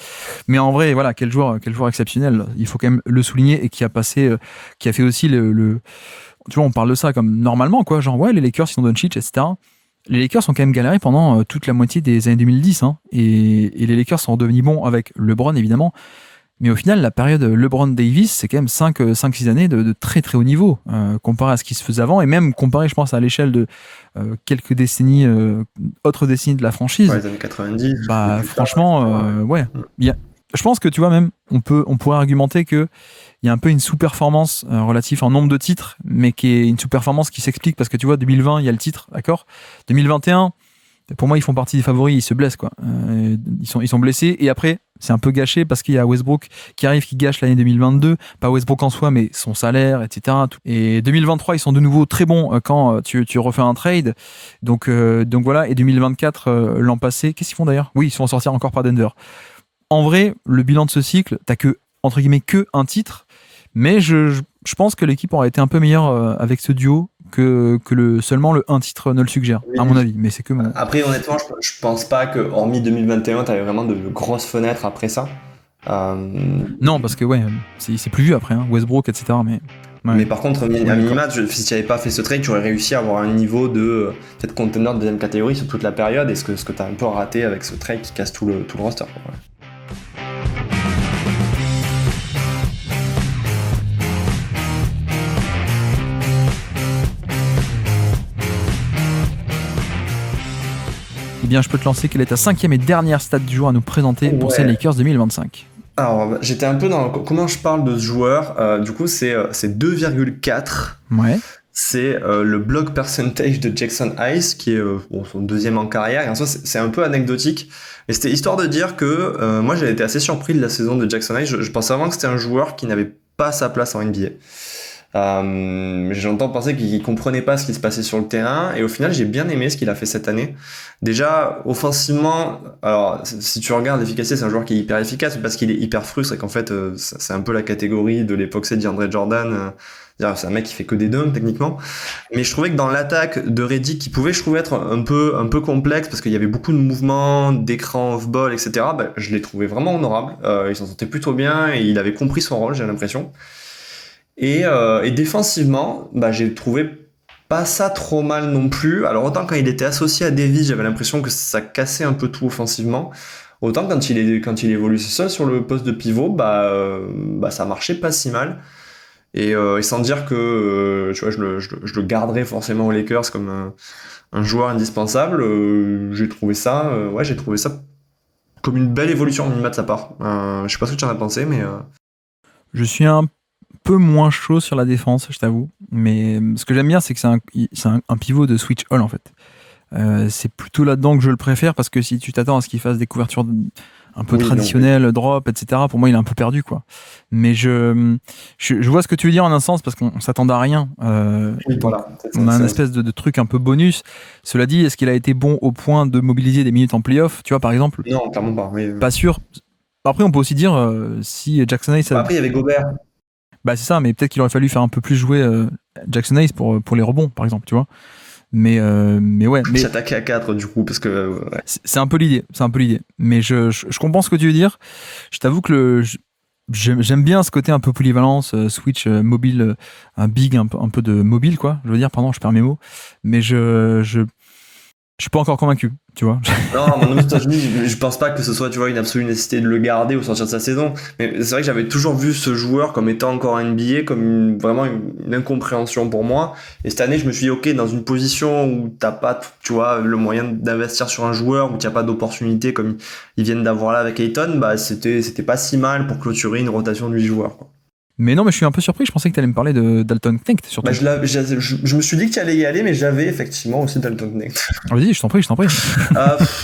Speaker 1: Mais en vrai, voilà, quel joueur exceptionnel. Il faut quand même le souligner et qui a fait aussi tu vois, on parle de ça comme normalement, quoi. Genre, ouais, les Lakers, ils ont Doncic, etc. Les Lakers ont quand même galéré pendant toute la moitié des années 2010, hein. Et les Lakers sont redevenus bons avec LeBron, évidemment. Mais au final, la période LeBron-Davis, c'est quand même 5-6 années de très très haut niveau, comparé à ce qui se faisait avant, et même comparé, je pense, à l'échelle de quelques décennies, autres décennies de la franchise.
Speaker 2: Ouais, les années 90.
Speaker 1: Bah, franchement, ouais. Je pense que, tu vois, même, on pourrait argumenter qu'il y a un peu une sous-performance relative en nombre de titres, mais qui est une sous-performance qui s'explique parce que, tu vois, 2020, il y a le titre, d'accord ? 2021, pour moi, ils font partie des favoris, ils se blessent, quoi. Ils sont blessés, et après, c'est un peu gâché parce qu'il y a Westbrook qui arrive, qui gâche l'année 2022. Pas Westbrook en soi, mais son salaire, etc. Et 2023, ils sont de nouveau très bons quand tu refais un trade. Donc voilà. Et 2024, l'an passé, qu'est-ce qu'ils font d'ailleurs ? Oui, ils se font sortir encore par Denver. En vrai, le bilan de ce cycle, t'as entre guillemets, que un titre. Mais je pense que l'équipe aurait été un peu meilleure avec ce duo que seulement le un titre ne le suggère, oui, à mon avis. Mais c'est que mon...
Speaker 2: Après, honnêtement, je pense pas que, hormis 2021, t'avais vraiment de grosses fenêtres après ça.
Speaker 1: Non, parce que ouais, c'est plus vieux après, hein, Westbrook, etc. Mais, ouais.
Speaker 2: Mais par contre, à minima, si tu n'avais pas fait ce trade, tu aurais réussi à avoir un niveau de peut-être conteneur de deuxième catégorie sur toute la période. Et ce que tu as un peu raté avec ce trade qui casse tout le roster. Ouais.
Speaker 1: Eh bien, je peux te lancer. Quelle est ta cinquième et dernière stat du jour à nous présenter pour ces Lakers 2025 ?
Speaker 2: Alors, j'étais un peu dans comment je parle de ce joueur. Du coup, c'est 2,4.
Speaker 1: Ouais.
Speaker 2: C'est le block percentage de Jackson Hayes, qui est son deuxième en carrière. Et en soi, c'est un peu anecdotique. Mais c'était histoire de dire que moi, j'avais été assez surpris de la saison de Jackson Hayes. Je pensais vraiment que c'était un joueur qui n'avait pas sa place en NBA. J'ai longtemps pensé qu'il comprenait pas ce qui se passait sur le terrain, et au final, j'ai bien aimé ce qu'il a fait cette année. Déjà, offensivement, alors si tu regardes l'efficacité, c'est un joueur qui est hyper efficace, mais parce qu'il est hyper frustre et qu'en fait, c'est un peu la catégorie de l'époque, c'est DeAndre Jordan. C'est un mec qui fait que des dunks techniquement, mais je trouvais que dans l'attaque de Redick, qui pouvait, je trouvais, être un peu complexe parce qu'il y avait beaucoup de mouvements, d'écran off-ball, etc. Bah, je l'ai trouvé vraiment honorable. Il s'en sortait plutôt bien et il avait compris son rôle, j'ai l'impression. Et défensivement, bah, j'ai trouvé pas ça trop mal non plus. Alors autant quand il était associé à Davis, j'avais l'impression que ça cassait un peu tout offensivement. Autant quand il évolue seul sur le poste de pivot, bah ça marchait pas si mal. Et sans dire que tu vois, je le garderai forcément aux Lakers comme un joueur indispensable, j'ai trouvé ça comme une belle évolution minima de sa part. Je sais pas ce que tu en as pensé, mais
Speaker 1: Je suis un peu moins chaud sur la défense, je t'avoue. Mais ce que j'aime bien, c'est que c'est un pivot de switch all en fait. C'est plutôt là-dedans que je le préfère parce que si tu t'attends à ce qu'il fasse des couvertures un peu
Speaker 2: oui,
Speaker 1: traditionnelles, drop, etc., pour moi il est un peu perdu quoi. Mais je vois ce que tu veux dire en un sens parce qu'on s'attendait à rien.
Speaker 2: oui,
Speaker 1: Donc
Speaker 2: voilà.
Speaker 1: on a un espèce de truc un peu bonus. Cela dit, est-ce qu'il a été bon au point de mobiliser des minutes en playoff, tu vois par exemple?
Speaker 2: Non, clairement pas. Oui.
Speaker 1: Pas sûr. Après on peut aussi dire si Jackson Hayes,
Speaker 2: Après, il y avait Gobert.
Speaker 1: bah c'est ça, mais peut-être qu'il aurait fallu faire un peu plus jouer Jackson Hayes pour les rebonds par exemple, tu vois. Mais ouais, mais
Speaker 2: S'attaquer à 4 du coup, parce que ouais.
Speaker 1: c'est un peu l'idée, c'est un peu l'idée. Mais je comprends ce que tu veux dire. Je t'avoue que j'aime bien ce côté un peu polyvalence, switch mobile, un big, un peu de mobile quoi. Je veux dire, pardon, je perds mes mots. Mais je suis pas encore convaincu, tu vois.
Speaker 2: Non, mon aux États-Unis, je pense pas que ce soit, tu vois, une absolue nécessité de le garder au sortir de sa saison. Mais c'est vrai que j'avais toujours vu ce joueur comme étant encore NBA, comme vraiment une incompréhension pour moi. Et cette année, je me suis dit, ok, dans une position où t'as pas, tu vois, le moyen d'investir sur un joueur, où t'as pas d'opportunité comme ils viennent d'avoir là avec Ayton, bah c'était pas si mal pour clôturer une rotation de 8 joueurs, quoi.
Speaker 1: Mais non, mais je suis un peu surpris. Je pensais que tu allais me parler de Dalton Knecht surtout.
Speaker 2: Bah, je me suis dit que tu allais y aller, mais j'avais effectivement aussi Dalton Knecht.
Speaker 1: Vas-y, je t'en prie, je t'en prie.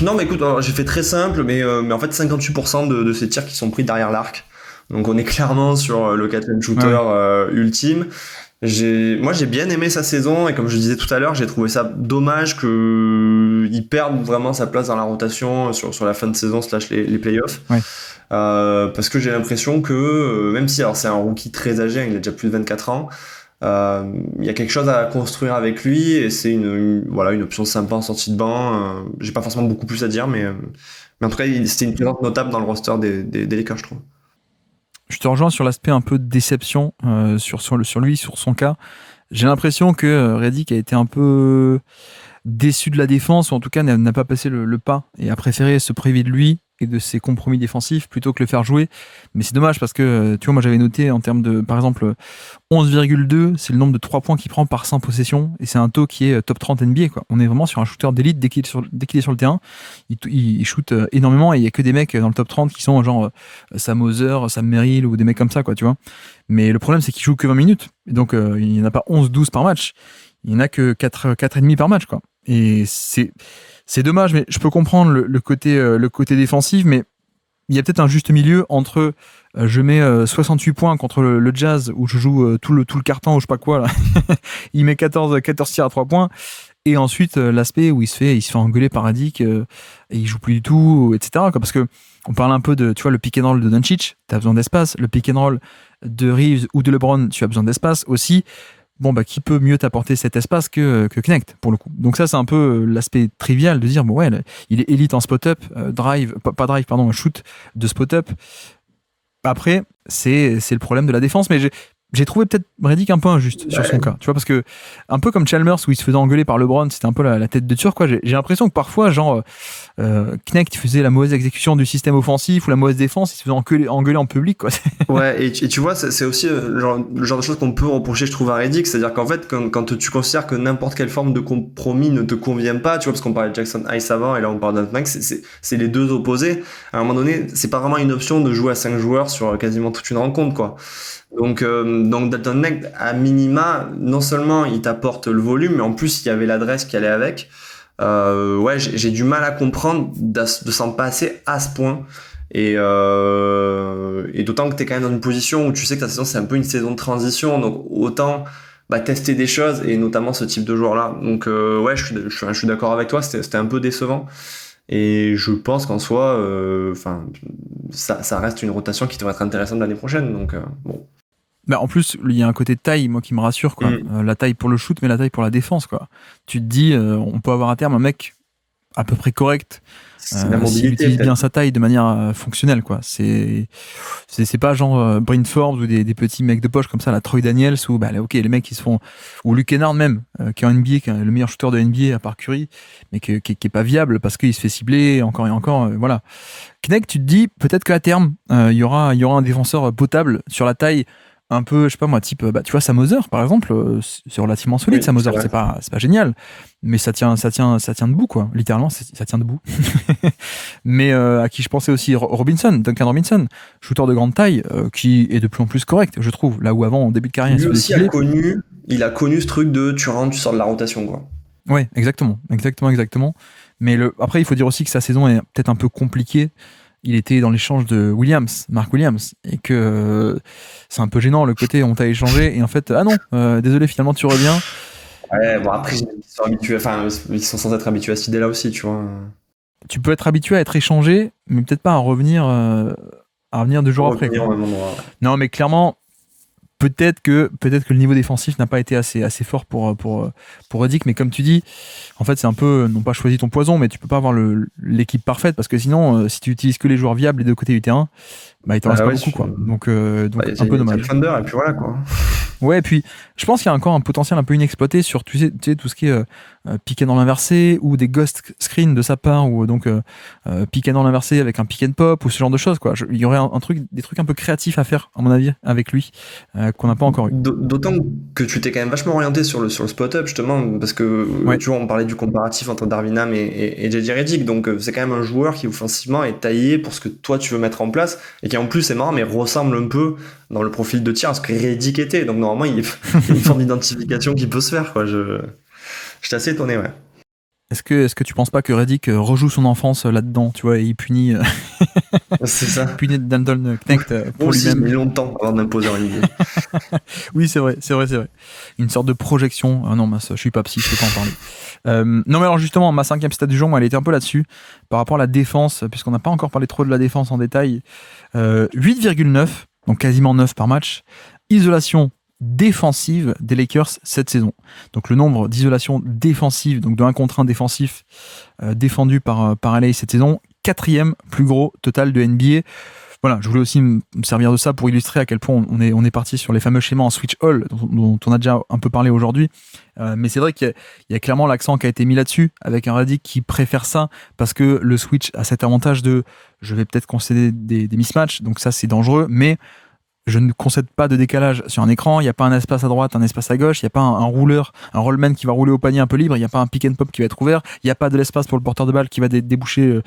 Speaker 2: Non, mais écoute, alors, j'ai fait très simple, mais en fait, 58% de ces tirs qui sont pris derrière l'arc. Donc, on est clairement sur le catch and shooter ultime. Moi, j'ai bien aimé sa saison, et comme je disais tout à l'heure, j'ai trouvé ça dommage qu'il perde vraiment sa place dans la rotation sur la fin de saison / les playoffs.
Speaker 1: Ouais.
Speaker 2: Parce que j'ai l'impression que, même si alors c'est un rookie très âgé, il a déjà plus de 24 ans, il y a quelque chose à construire avec lui, et c'est voilà, une option sympa en sortie de banc. J'ai pas forcément beaucoup plus à dire, mais en tout cas, c'était une présence notable dans le roster des Lakers, je trouve.
Speaker 1: Je te rejoins sur l'aspect un peu de déception sur lui, sur son cas. J'ai l'impression que Redick a été un peu déçu de la défense, ou en tout cas n'a pas passé le pas et a préféré se priver de lui et de ses compromis défensifs plutôt que le faire jouer. Mais c'est dommage parce que, tu vois, moi j'avais noté en termes de, par exemple, 11,2, c'est le nombre de 3 points qu'il prend par 100 possessions, et c'est un taux qui est top 30 NBA, quoi. On est vraiment sur un shooter d'élite dès qu'il est sur le terrain. Il shoot énormément, et il y a que des mecs dans le top 30 qui sont genre Sam Hauser, Sam Merrill ou des mecs comme ça, quoi, tu vois. Mais le problème, c'est qu'il joue que 20 minutes. Et donc, il n'y en a pas 11-12 par match. Il n'y en a que 4,5 par match, quoi. Et c'est dommage, mais je peux comprendre le côté défensif, mais il y a peut-être un juste milieu entre je mets 68 points contre le Jazz où je joue tout le carton ou je sais pas quoi là. Il met 14 tirs à 3 points, et ensuite l'aspect où il se fait engueuler par Redick et il joue plus du tout, etc. quoi. Parce que on parle un peu de, tu vois, le pick and roll de Doncic, tu as besoin d'espace. Le pick and roll de Reeves ou de LeBron, tu as besoin d'espace aussi. Bon, bah, qui peut mieux t'apporter cet espace que Knecht, pour le coup. Donc ça, c'est un peu l'aspect trivial de dire, bon, ouais, il est élite en spot-up, shoot de spot-up. Après, c'est le problème de la défense, mais j'ai trouvé peut-être Redick un peu injuste sur son cas, tu vois, parce que un peu comme Chalmers où il se faisait engueuler par LeBron, c'était un peu la tête de turc, quoi. J'ai l'impression que parfois, genre, Knecht faisait la mauvaise exécution du système offensif ou la mauvaise défense, il se faisait engueuler en public, quoi.
Speaker 2: Ouais, et tu vois, c'est aussi le genre de choses qu'on peut reprocher, je trouve, à Redick, c'est-à-dire qu'en fait, quand tu considères que n'importe quelle forme de compromis ne te convient pas, tu vois, parce qu'on parlait de Jackson Hayes avant, et là on parle d'Ant Max, c'est les deux opposés. À un moment donné, c'est pas vraiment une option de jouer à 5 joueurs sur quasiment toute une rencontre, quoi. Donc Dalton Knecht, à minima, non seulement il t'apporte le volume, mais en plus il y avait l'adresse qui allait avec. Ouais, j'ai du mal à comprendre de s'en passer à ce point. Et d'autant que tu es quand même dans une position où tu sais que ta saison, c'est un peu une saison de transition. Donc, autant tester des choses, et notamment ce type de joueur-là. Donc, ouais, je suis d'accord avec toi, c'était un peu décevant. Et je pense qu'en soi, ça reste une rotation qui devrait être intéressante l'année prochaine. Donc, bon.
Speaker 1: Bah, en plus, il y a un côté taille, moi, qui me rassure, quoi. La taille pour le shoot, mais la taille pour la défense, quoi. Tu te dis, on peut avoir à terme un mec à peu près correct, s'il utilise bien sa taille de manière fonctionnelle, quoi. C'est pas genre Bryn Forbes ou des petits mecs de poche comme ça, la Troy Daniels, ou ok, les mecs qui se font, ou Luke Kennard même, qui est en NBA, qui est le meilleur shooter de NBA à part Curry, mais qui est pas viable parce qu'il se fait cibler encore et encore, voilà. Knecht, tu te dis peut-être qu'à terme, il y aura un défenseur potable sur la taille, un peu, je sais pas moi, type, tu vois, Sam Hauser, par exemple, c'est relativement solide, Sam Hauser, c'est pas génial, mais ça tient debout, quoi. Littéralement, ça tient debout. Mais à qui je pensais aussi, Duncan Robinson, shooter de grande taille, qui est de plus en plus correct, je trouve, là où avant, en début de carrière,
Speaker 2: lui aussi il a connu ce truc de tu rentres, tu sors de la rotation, quoi.
Speaker 1: Ouais, exactement. Mais après, il faut dire aussi que sa saison est peut-être un peu compliquée. Il était dans l'échange de Mark Williams, et que c'est un peu gênant le côté on t'a échangé et en fait désolé, finalement tu reviens.
Speaker 2: Ouais, bon, après ils sont censés être habitués à cette idée là aussi, tu vois.
Speaker 1: Tu peux être habitué à être échangé, mais peut-être pas à revenir 2 jours après, quoi. Non, mais clairement, peut-être que le niveau défensif n'a pas été assez fort pour Redick, mais comme tu dis, en fait c'est un peu, non pas choisi ton poison, mais tu peux pas avoir l'équipe parfaite, parce que sinon si tu utilises que les joueurs viables des deux côtés du terrain, il t'en reste pas beaucoup, quoi. Donc un peu dommage.
Speaker 2: Thunder, et puis voilà, quoi.
Speaker 1: Ouais, et puis je pense qu'il y a encore un potentiel un peu inexploité sur tu sais tout ce qui est pick and roll inversé, ou des ghost screens de sa part, ou donc pick and roll inversé avec un pick and pop, ou ce genre de choses, quoi. Il y aurait des trucs un peu créatifs à faire, à mon avis, avec lui, qu'on n'a pas encore eu.
Speaker 2: D'autant que tu t'es quand même vachement orienté sur le spot-up, justement, parce que tu vois, on parlait du comparatif entre Darvin Ham et JJ Redick, donc c'est quand même un joueur qui offensivement est taillé pour ce que toi tu veux mettre en place, et qui en plus, c'est marrant, mais ressemble un peu dans le profil de tir à ce que Redick était. Donc normalement, il y a une forme d'identification qui peut se faire, quoi. J'étais assez étonné, ouais.
Speaker 1: Est-ce que tu penses pas que Redick rejoue son enfance là-dedans, tu vois, et il punit
Speaker 2: c'est ça.
Speaker 1: punit Dalton Knecht pour lui-même.
Speaker 2: Il met longtemps avant d'imposer en NBA.
Speaker 1: Oui, c'est vrai. Une sorte de projection. Ah non, je suis pas psy, je peux pas en parler. Non, mais alors justement, ma 5e stat du jour, moi, elle était un peu là-dessus, par rapport à la défense, puisqu'on n'a pas encore parlé trop de la défense en détail. 8,9, donc quasiment 9 par match. Isolation défensive des Lakers cette saison. Donc le nombre d'isolations défensives, donc de 1 contre 1 défensif défendu par LA cette saison, 4e plus gros total de NBA. Voilà, je voulais aussi me servir de ça pour illustrer à quel point on est parti sur les fameux schémas en switch all dont on a déjà un peu parlé aujourd'hui. Mais c'est vrai qu'il y a clairement l'accent qui a été mis là-dessus, avec un Redick qui préfère ça, parce que le switch a cet avantage de je vais peut-être concéder des mismatchs, donc ça c'est dangereux, mais je ne concède pas de décalage sur un écran, il n'y a pas un espace à droite, un espace à gauche, il n'y a pas un rouleur, un rollman qui va rouler au panier un peu libre, il n'y a pas un pick and pop qui va être ouvert, il n'y a pas de l'espace pour le porteur de balle qui va débouler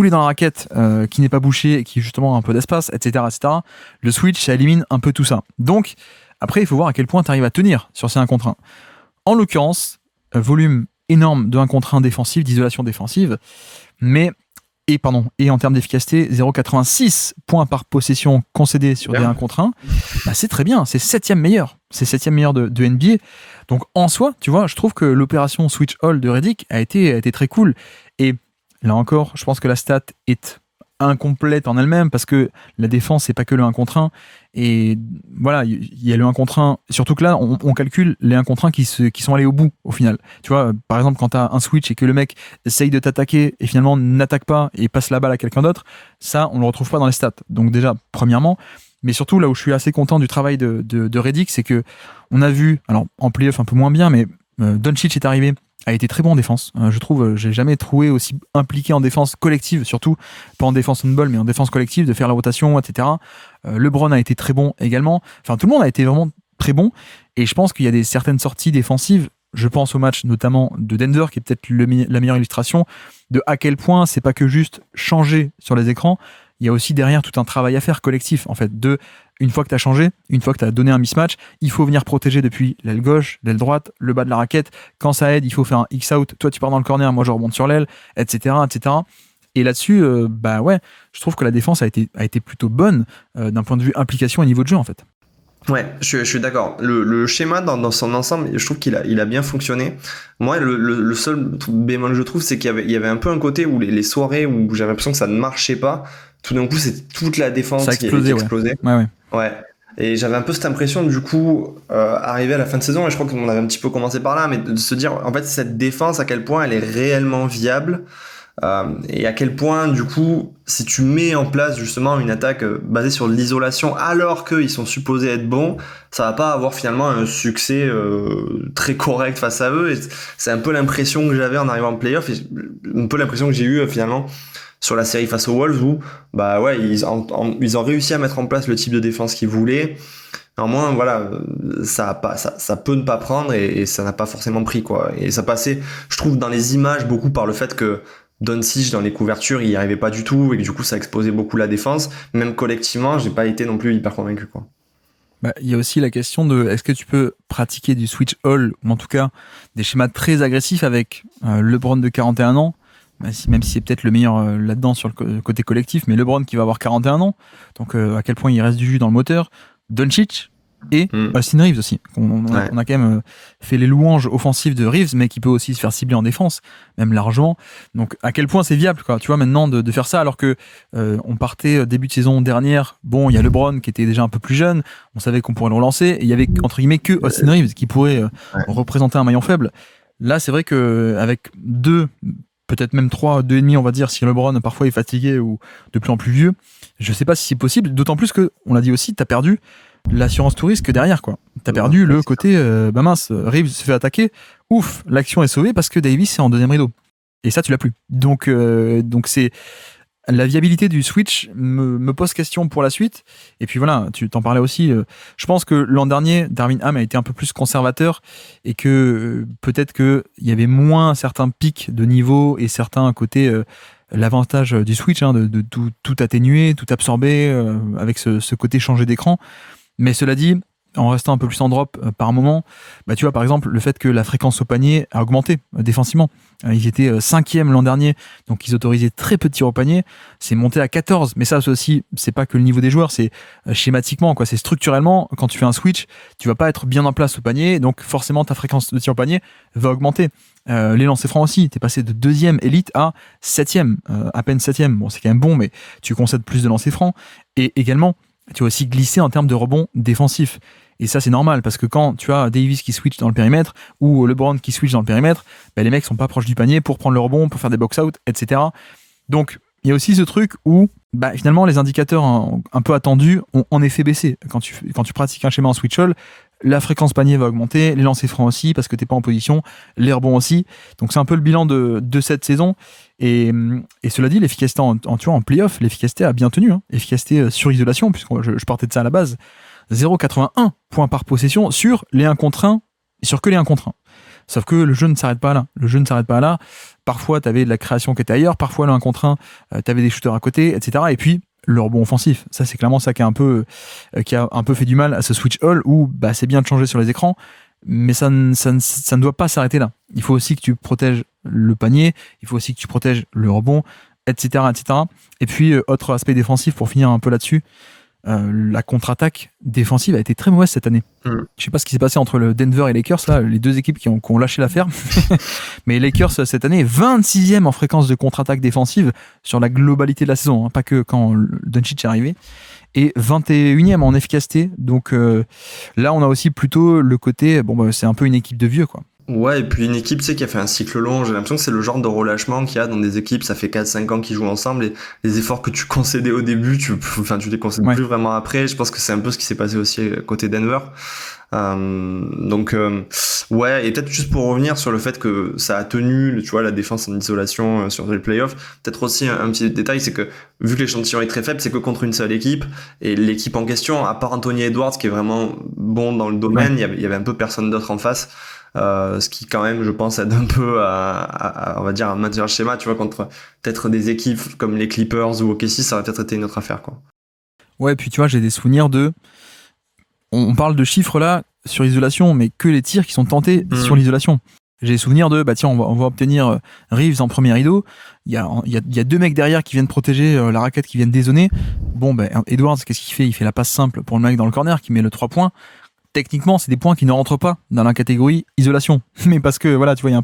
Speaker 1: dans la raquette qui n'est pas bouché et qui justement a un peu d'espace, etc. Le switch, ça élimine un peu tout ça. Donc, après, il faut voir à quel point tu arrives à tenir sur ces 1 contre 1. En l'occurrence, volume énorme de 1 contre 1 défensif, d'isolation défensive, et en termes d'efficacité, 0,86 points par possession concédés sur des 1 contre 1, c'est très bien, c'est 7e meilleur. C'est 7e meilleur de NBA. Donc en soi, tu vois, je trouve que l'opération Switch All de Redick a été très cool. Et là encore, je pense que la stat est incomplète en elle-même, parce que la défense, c'est pas que le 1 contre 1. Et voilà, il y a le 1 contre 1. Surtout que là, on calcule les 1 contre 1 qui sont allés au bout, au final. Tu vois, par exemple, quand tu as un switch et que le mec essaye de t'attaquer et finalement n'attaque pas et passe la balle à quelqu'un d'autre, ça, on le retrouve pas dans les stats. Donc déjà, premièrement, mais surtout, là où je suis assez content du travail de Redick, c'est que on a vu, alors en playoff un peu moins bien, mais Doncic est arrivé, a été très bon en défense. Je trouve, j'ai jamais trouvé aussi impliqué en défense collective, surtout pas en défense on-ball, mais en défense collective, de faire la rotation, etc. LeBron a été très bon également. Enfin, tout le monde a été vraiment très bon. Et je pense qu'il y a certaines sorties défensives. Je pense au match notamment de Denver, qui est peut-être la meilleure illustration de à quel point c'est pas que juste changer sur les écrans. Il y a aussi derrière tout un travail à faire collectif, en fait, une fois que tu as changé, une fois que tu as donné un mismatch, il faut venir protéger depuis l'aile gauche, l'aile droite, le bas de la raquette. Quand ça aide, il faut faire un X-out. Toi, tu pars dans le corner, moi, je remonte sur l'aile, etc., etc. Et là-dessus, bah ouais, je trouve que la défense a été plutôt bonne d'un point de vue implication et niveau de jeu en fait.
Speaker 2: Ouais, je suis d'accord. Le schéma dans son ensemble, je trouve qu'il a bien fonctionné. Moi, le seul bémol que je trouve, c'est qu'il y avait un peu un côté où les soirées où j'avais l'impression que ça ne marchait pas, tout d'un coup, c'est toute la défense qui explosait.
Speaker 1: Ouais.
Speaker 2: Ouais. Et j'avais un peu cette impression, du coup, arrivé à la fin de saison, et je crois qu'on avait un petit peu commencé par là, mais de se dire, en fait, cette défense, à quel point elle est réellement viable. Et à quel point, du coup, si tu mets en place justement une attaque basée sur l'isolation alors qu'ils sont supposés être bons, ça va pas avoir finalement un succès très correct face à eux. Et c'est un peu l'impression que j'avais en arrivant en playoff, et un peu l'impression que j'ai eu finalement sur la série face aux Wolves où bah ouais, ils ont réussi à mettre en place le type de défense qu'ils voulaient. Néanmoins, voilà, ça peut ne pas prendre et ça n'a pas forcément pris, quoi. Et ça passait, je trouve, dans les images beaucoup par le fait que Doncic dans les couvertures, il y arrivait pas du tout et que du coup ça exposait beaucoup la défense. Même collectivement, j'ai pas été non plus hyper convaincu, quoi.
Speaker 1: Bah, il y a aussi la question de est-ce que tu peux pratiquer du switch all ou en tout cas des schémas très agressifs avec LeBron de 41 ans, même si c'est peut-être le meilleur là-dedans sur le côté collectif, mais LeBron qui va avoir 41 ans, donc à quel point il reste du jus dans le moteur, Doncic et Austin Reeves aussi. On a quand même fait les louanges offensives de Reeves, mais qui peut aussi se faire cibler en défense, même largement. Donc à quel point c'est viable, quoi, tu vois, maintenant de faire ça, alors que on partait début de saison dernière, bon, il y a LeBron qui était déjà un peu plus jeune, on savait qu'on pourrait le relancer, et il y avait entre guillemets que Austin Reeves qui pourrait représenter un maillon faible. Là, c'est vrai que avec deux, peut-être même 2,5 on va dire, si LeBron parfois est fatigué ou de plus en plus vieux, je sais pas si c'est possible, d'autant plus que, on l'a dit aussi, t'as perdu l'assurance tout risque derrière, quoi. T'as perdu le côté bah mince, Reeves se fait attaquer, ouf, l'action est sauvée parce que Davis est en deuxième rideau et ça tu l'as plus, donc c'est la viabilité du switch me pose question pour la suite. Et puis voilà, tu t'en parlais aussi, je pense que l'an dernier Darvin Ham a été un peu plus conservateur et que peut-être que il y avait moins certains pics de niveau et certains côtés l'avantage du switch, de tout atténuer, tout absorber avec ce côté changer d'écran. Mais cela dit, en restant un peu plus en drop par moment, bah tu vois par exemple le fait que la fréquence au panier a augmenté défensivement. Ils étaient 5e l'an dernier, donc ils autorisaient très peu de tirs au panier. C'est monté à 14, mais ça aussi, c'est pas que le niveau des joueurs, c'est schématiquement, quoi. C'est structurellement, quand tu fais un switch, tu vas pas être bien en place au panier, donc forcément ta fréquence de tir au panier va augmenter. Les lancers francs aussi, t'es passé de 2e élite à 7e, à peine 7e. Bon, c'est quand même bon, mais tu concèdes plus de lancers francs. Et également, tu vas aussi glisser en termes de rebond défensif. Et ça, c'est normal, parce que quand tu as Davis qui switch dans le périmètre, ou LeBron qui switch dans le périmètre, bah, les mecs sont pas proches du panier pour prendre le rebond, pour faire des box-out, etc. Donc, il y a aussi ce truc où, bah, finalement, les indicateurs un peu attendus ont en effet baissé. Quand tu pratiques un schéma en switch all, la fréquence panier va augmenter, les lancers francs aussi, parce que t'es pas en position, les rebonds aussi. Donc, c'est un peu le bilan de cette saison. Et cela dit, l'efficacité en playoff, l'efficacité a bien tenu. Efficacité sur isolation, puisque je partais de ça à la base. 0,81 points par possession sur les 1 contre 1, sur que les 1 contre 1. Sauf que le jeu ne s'arrête pas là. Parfois, tu avais de la création qui était ailleurs, parfois le 1 contre 1, tu avais des shooters à côté, etc. Et puis, le rebond offensif. Ça, c'est clairement ça qui a un peu fait du mal à ce switch all où bah, c'est bien de changer sur les écrans, mais ça ne doit pas s'arrêter là. Il faut aussi que tu protèges le panier, il faut aussi que tu protèges le rebond, etc. Et puis, autre aspect défensif pour finir un peu là-dessus, la contre-attaque défensive a été très mauvaise cette année. Je sais pas ce qui s'est passé entre le Denver et les Lakers, là, les deux équipes qui ont lâché l'affaire. Mais les Lakers cette année, 26e en fréquence de contre-attaque défensive sur la globalité de la saison, pas que quand Doncic est arrivé, et 21e en efficacité. Donc là, on a aussi plutôt le côté, c'est un peu une équipe de vieux, quoi.
Speaker 2: Ouais, et puis une équipe, tu sais, qui a fait un cycle long, j'ai l'impression que c'est le genre de relâchement qu'il y a dans des équipes, ça fait 4-5 ans qu'ils jouent ensemble, et les efforts que tu concédais au début, tu les concèdes plus vraiment après. Je pense que c'est un peu ce qui s'est passé aussi côté Denver. Ouais, et peut-être juste pour revenir sur le fait que ça a tenu, tu vois, la défense en isolation sur les playoffs, peut-être aussi un petit détail, c'est que vu que l'échantillon est très faible, c'est que contre une seule équipe, et l'équipe en question, à part Anthony Edwards qui est vraiment bon dans le domaine, il y avait un peu personne d'autre en face. Ce qui quand même, je pense, aide un peu à on va dire, à maintenir le schéma, tu vois, contre peut-être des équipes comme les Clippers ou OKC, ça aurait peut-être été une autre affaire, quoi.
Speaker 1: Ouais, puis tu vois, j'ai des souvenirs on parle de chiffres là sur l'isolation, mais que les tirs qui sont tentés sur l'isolation. J'ai souvenir de, tiens, on va obtenir Reeves en premier rideau. Il y a deux mecs derrière qui viennent protéger la raquette, qui viennent dézoner. Bon, Edwards, qu'est-ce qu'il fait? Il fait la passe simple pour le mec dans le corner qui met le 3 points. Techniquement, c'est des points qui ne rentrent pas dans la catégorie isolation. Mais parce que, voilà, tu vois, il y a un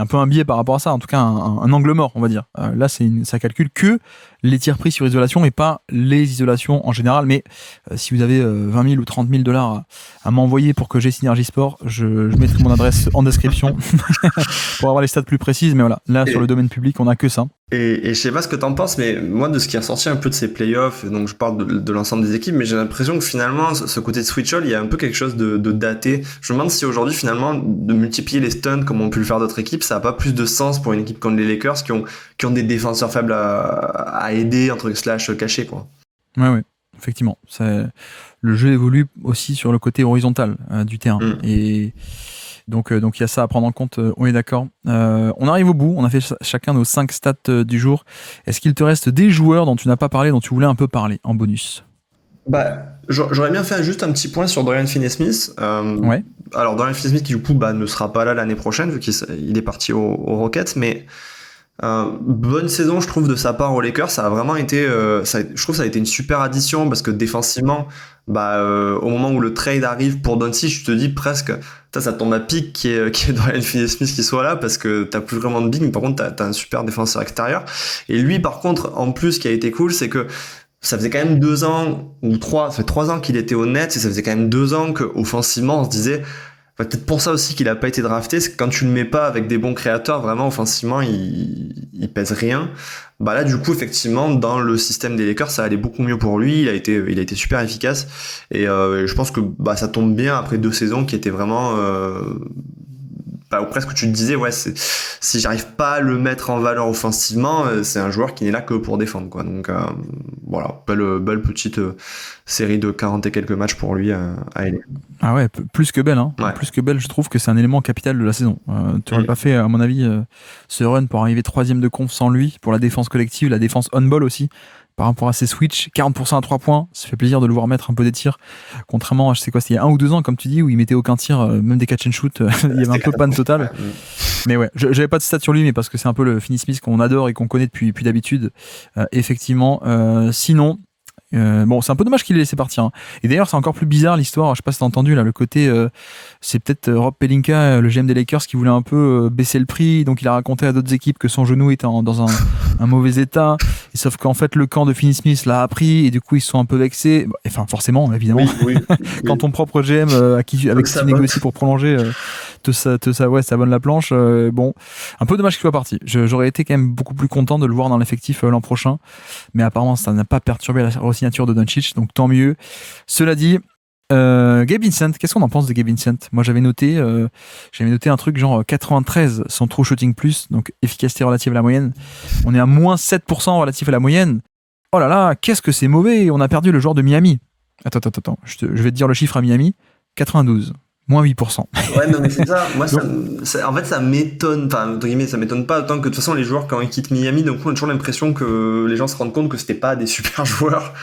Speaker 1: peu un biais par rapport à ça. En tout cas, un angle mort, on va dire. Là, ça calcule que les tirs pris sur isolation et pas les isolations en général. Mais si vous avez 20 000 ou 30 000 $ à m'envoyer pour que j'ai Synergie Sport, je mettrai mon adresse en description pour avoir les stats plus précises. Mais voilà, là, sur le domaine public, on n'a que ça.
Speaker 2: Et je sais pas ce que t'en penses, mais moi, de ce qui est ressorti un peu de ces playoffs, donc je parle de l'ensemble des équipes, mais j'ai l'impression que finalement, ce côté de Switch All, il y a un peu quelque chose de daté. Je me demande si aujourd'hui, finalement, de multiplier les stuns comme ont pu le faire d'autres équipes, ça a pas plus de sens pour une équipe comme les Lakers qui ont des défenseurs faibles à aider, entre slash cachés, quoi.
Speaker 1: Ouais, effectivement. Le jeu évolue aussi sur le côté horizontal du terrain. Et donc il y a ça à prendre en compte, on est d'accord. On arrive au bout, on a fait chacun nos 5 stats du jour. Est-ce qu'il te reste des joueurs dont tu n'as pas parlé, dont tu voulais un peu parler en bonus?
Speaker 2: J'aurais bien fait juste un petit point sur Dorian Finney-Smith.
Speaker 1: Ouais.
Speaker 2: Alors Dorian Finney-Smith qui du coup ne sera pas là l'année prochaine vu qu'il est parti aux Rockets, mais bonne saison je trouve de sa part aux Lakers. Ça a vraiment été, je trouve que ça a été une super addition parce que défensivement, au moment où le trade arrive pour Doncic, je te dis presque ça tombe à pic qui est Dorian Finney-Smith qui soit là parce que t'as plus vraiment de big, mais par contre t'as un super défenseur extérieur. Et lui par contre en plus ce qui a été cool c'est que ça faisait quand même 2 ans ou 3, ça fait 3 ans qu'il était au Nets et ça faisait quand même 2 ans qu'offensivement on se disait, peut-être pour ça aussi qu'il a pas été drafté, c'est que quand tu le mets pas avec des bons créateurs, vraiment offensivement il pèse rien. Là du coup effectivement dans le système des Lakers ça allait beaucoup mieux pour lui, il a été super efficace et je pense que ça tombe bien après 2 saisons qui étaient vraiment presque tu te disais si j'arrive pas à le mettre en valeur offensivement, c'est un joueur qui n'est là que pour défendre quoi. Donc voilà, belle petite série de 40 et quelques matchs pour lui à LA.
Speaker 1: Ah ouais, plus que belle hein.
Speaker 2: Ouais.
Speaker 1: Plus que belle, je trouve que c'est un élément capital de la saison. Tu n'aurais pas fait à mon avis ce run pour arriver 3ème de conf sans lui, pour la défense collective, la défense on-ball aussi. Par rapport à ses switches, 40% à 3 points, ça fait plaisir de le voir mettre un peu des tirs. Contrairement à, je sais quoi, c'était il y a 1 ou 2 ans, comme tu dis, où il mettait aucun tir, même des catch and shoot, il y avait un peu panne totale. Mais ouais, j'avais pas de stats sur lui, mais parce que c'est un peu le Finney-Smith qu'on adore et qu'on connaît depuis d'habitude. Effectivement. Sinon, c'est un peu dommage qu'il ait laissé partir. Hein. Et d'ailleurs, c'est encore plus bizarre l'histoire. Je sais pas si t'as entendu là, le côté, c'est peut-être Rob Pelinka, le GM des Lakers, qui voulait un peu baisser le prix. Donc il a raconté à d'autres équipes que son genou était dans un mauvais état. Et sauf qu'en fait, le camp de Finney-Smith l'a appris et du coup, ils se sont un peu vexés. Enfin, forcément, évidemment. Oui. Quand ton propre GM avec qui tu négocies pour prolonger, te s'abonne la planche. Un peu dommage qu'il soit parti. J'aurais été quand même beaucoup plus content de le voir dans l'effectif l'an prochain. Mais apparemment, ça n'a pas perturbé la signature de Doncic, donc tant mieux. Cela dit, Gabe Vincent, qu'est-ce qu'on en pense de Gabe Vincent? Moi j'avais noté un truc genre 93 son true shooting plus, donc efficacité relative à la moyenne. On est à moins 7% relatif à la moyenne. Oh là là, qu'est-ce que c'est mauvais, on a perdu le joueur de Miami. Attends, je vais te dire le chiffre à Miami, 92. Moins 8%.
Speaker 2: Ouais, non, mais c'est ça. Moi, en fait, ça m'étonne. Enfin, entre guillemets, ça m'étonne pas autant que de toute façon, les joueurs, quand ils quittent Miami, donc on a toujours l'impression que les gens se rendent compte que c'était pas des super joueurs.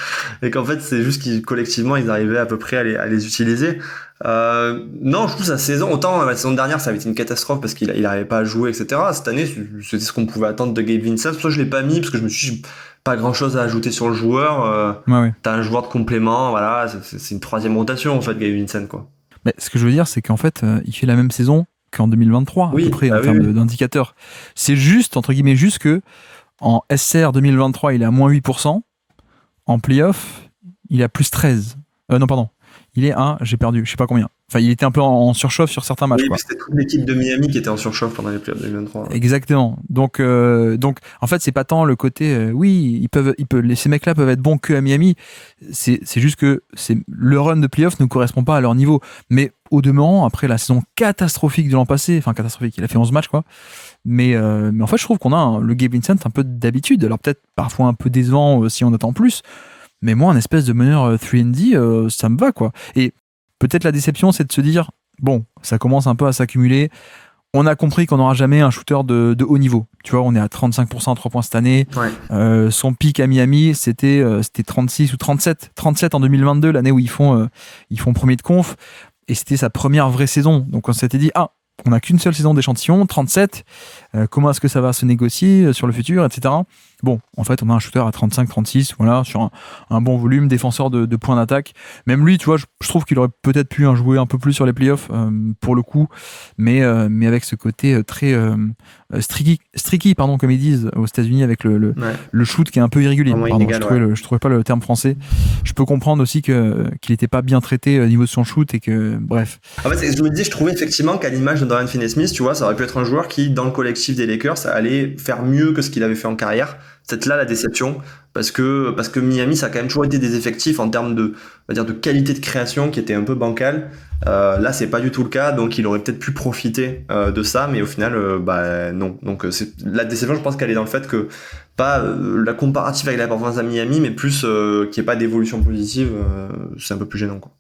Speaker 2: Et qu'en fait, c'est juste qu'ils, collectivement, ils arrivaient à peu près à les utiliser. Non, je trouve sa saison, autant la saison dernière, ça avait été une catastrophe parce qu'il n'arrivait pas à jouer, etc. Cette année, c'était ce qu'on pouvait attendre de Gabe Vincent. Pour ça, je l'ai pas mis parce que je me suis dit, pas grand chose à ajouter sur le joueur.
Speaker 1: Ouais.
Speaker 2: T'as un joueur de complément, voilà. C'est une 3e rotation, en fait, Gabe Vincent, quoi.
Speaker 1: Mais ce que je veux dire, c'est qu'en fait, il fait la même saison qu'en 2023, à peu près, en termes d'indicateurs. C'est juste, entre guillemets, que en SR 2023, il est à moins 8%. En playoff, il est à plus 13. Non, pardon. Il est à, j'ai perdu, je sais pas combien. Enfin, il était un peu en surchauffe sur certains matchs.
Speaker 2: Oui, c'était toute l'équipe de Miami qui était en surchauffe pendant les playoffs 2023.
Speaker 1: Exactement. Donc, en fait, c'est pas tant le côté, ces mecs-là peuvent être bons que à Miami. C'est juste que le run de playoff ne correspond pas à leur niveau. Mais au demeurant, après la saison catastrophique de l'an passé, enfin catastrophique, il a fait 11 matchs, quoi. Mais en fait, je trouve qu'on a le Gabe Vincent un peu d'habitude. Alors peut-être parfois un peu décevant si on attend plus. Mais moi, un espèce de meneur 3&D, ça me va, quoi. Et peut-être la déception, c'est de se dire, bon, ça commence un peu à s'accumuler. On a compris qu'on n'aura jamais un shooter de haut niveau. Tu vois, on est à 35% à 3 points cette année. Ouais. Son pic à Miami, c'était 36 ou 37. 37 en 2022, l'année où ils font premier de conf. Et c'était sa première vraie saison. Donc on s'était dit, on n'a qu'une seule saison d'échantillon, 37. Comment est-ce que ça va se négocier sur le futur, etc. Bon, en fait, on a un shooter à 35-36, voilà, sur un bon volume, défenseur de points d'attaque. Même lui, tu vois, je trouve qu'il aurait peut-être pu jouer un peu plus sur les playoffs, pour le coup, mais avec ce côté très streaky, pardon, comme ils disent aux États-Unis, avec le shoot qui est un peu irrégulier. Pardon, inégal, je trouvais pas le terme français. Je peux comprendre aussi qu'il n'était pas bien traité au niveau de son shoot et que, bref.
Speaker 2: En fait, je trouvais effectivement qu'à l'image de Dorian Finney-Smith, tu vois, ça aurait pu être un joueur qui, dans le collectif des Lakers, allait faire mieux que ce qu'il avait fait en carrière. C'est là la déception, parce que Miami, ça a quand même toujours été des effectifs en termes de qualité de création qui était un peu bancale. Là, c'est pas du tout le cas, donc il aurait peut-être pu profiter de ça, mais au final, non. Donc la déception, je pense qu'elle est dans le fait que pas la comparative avec la performance à Miami, mais plus qu'il n'y ait pas d'évolution positive, c'est un peu plus gênant, quoi.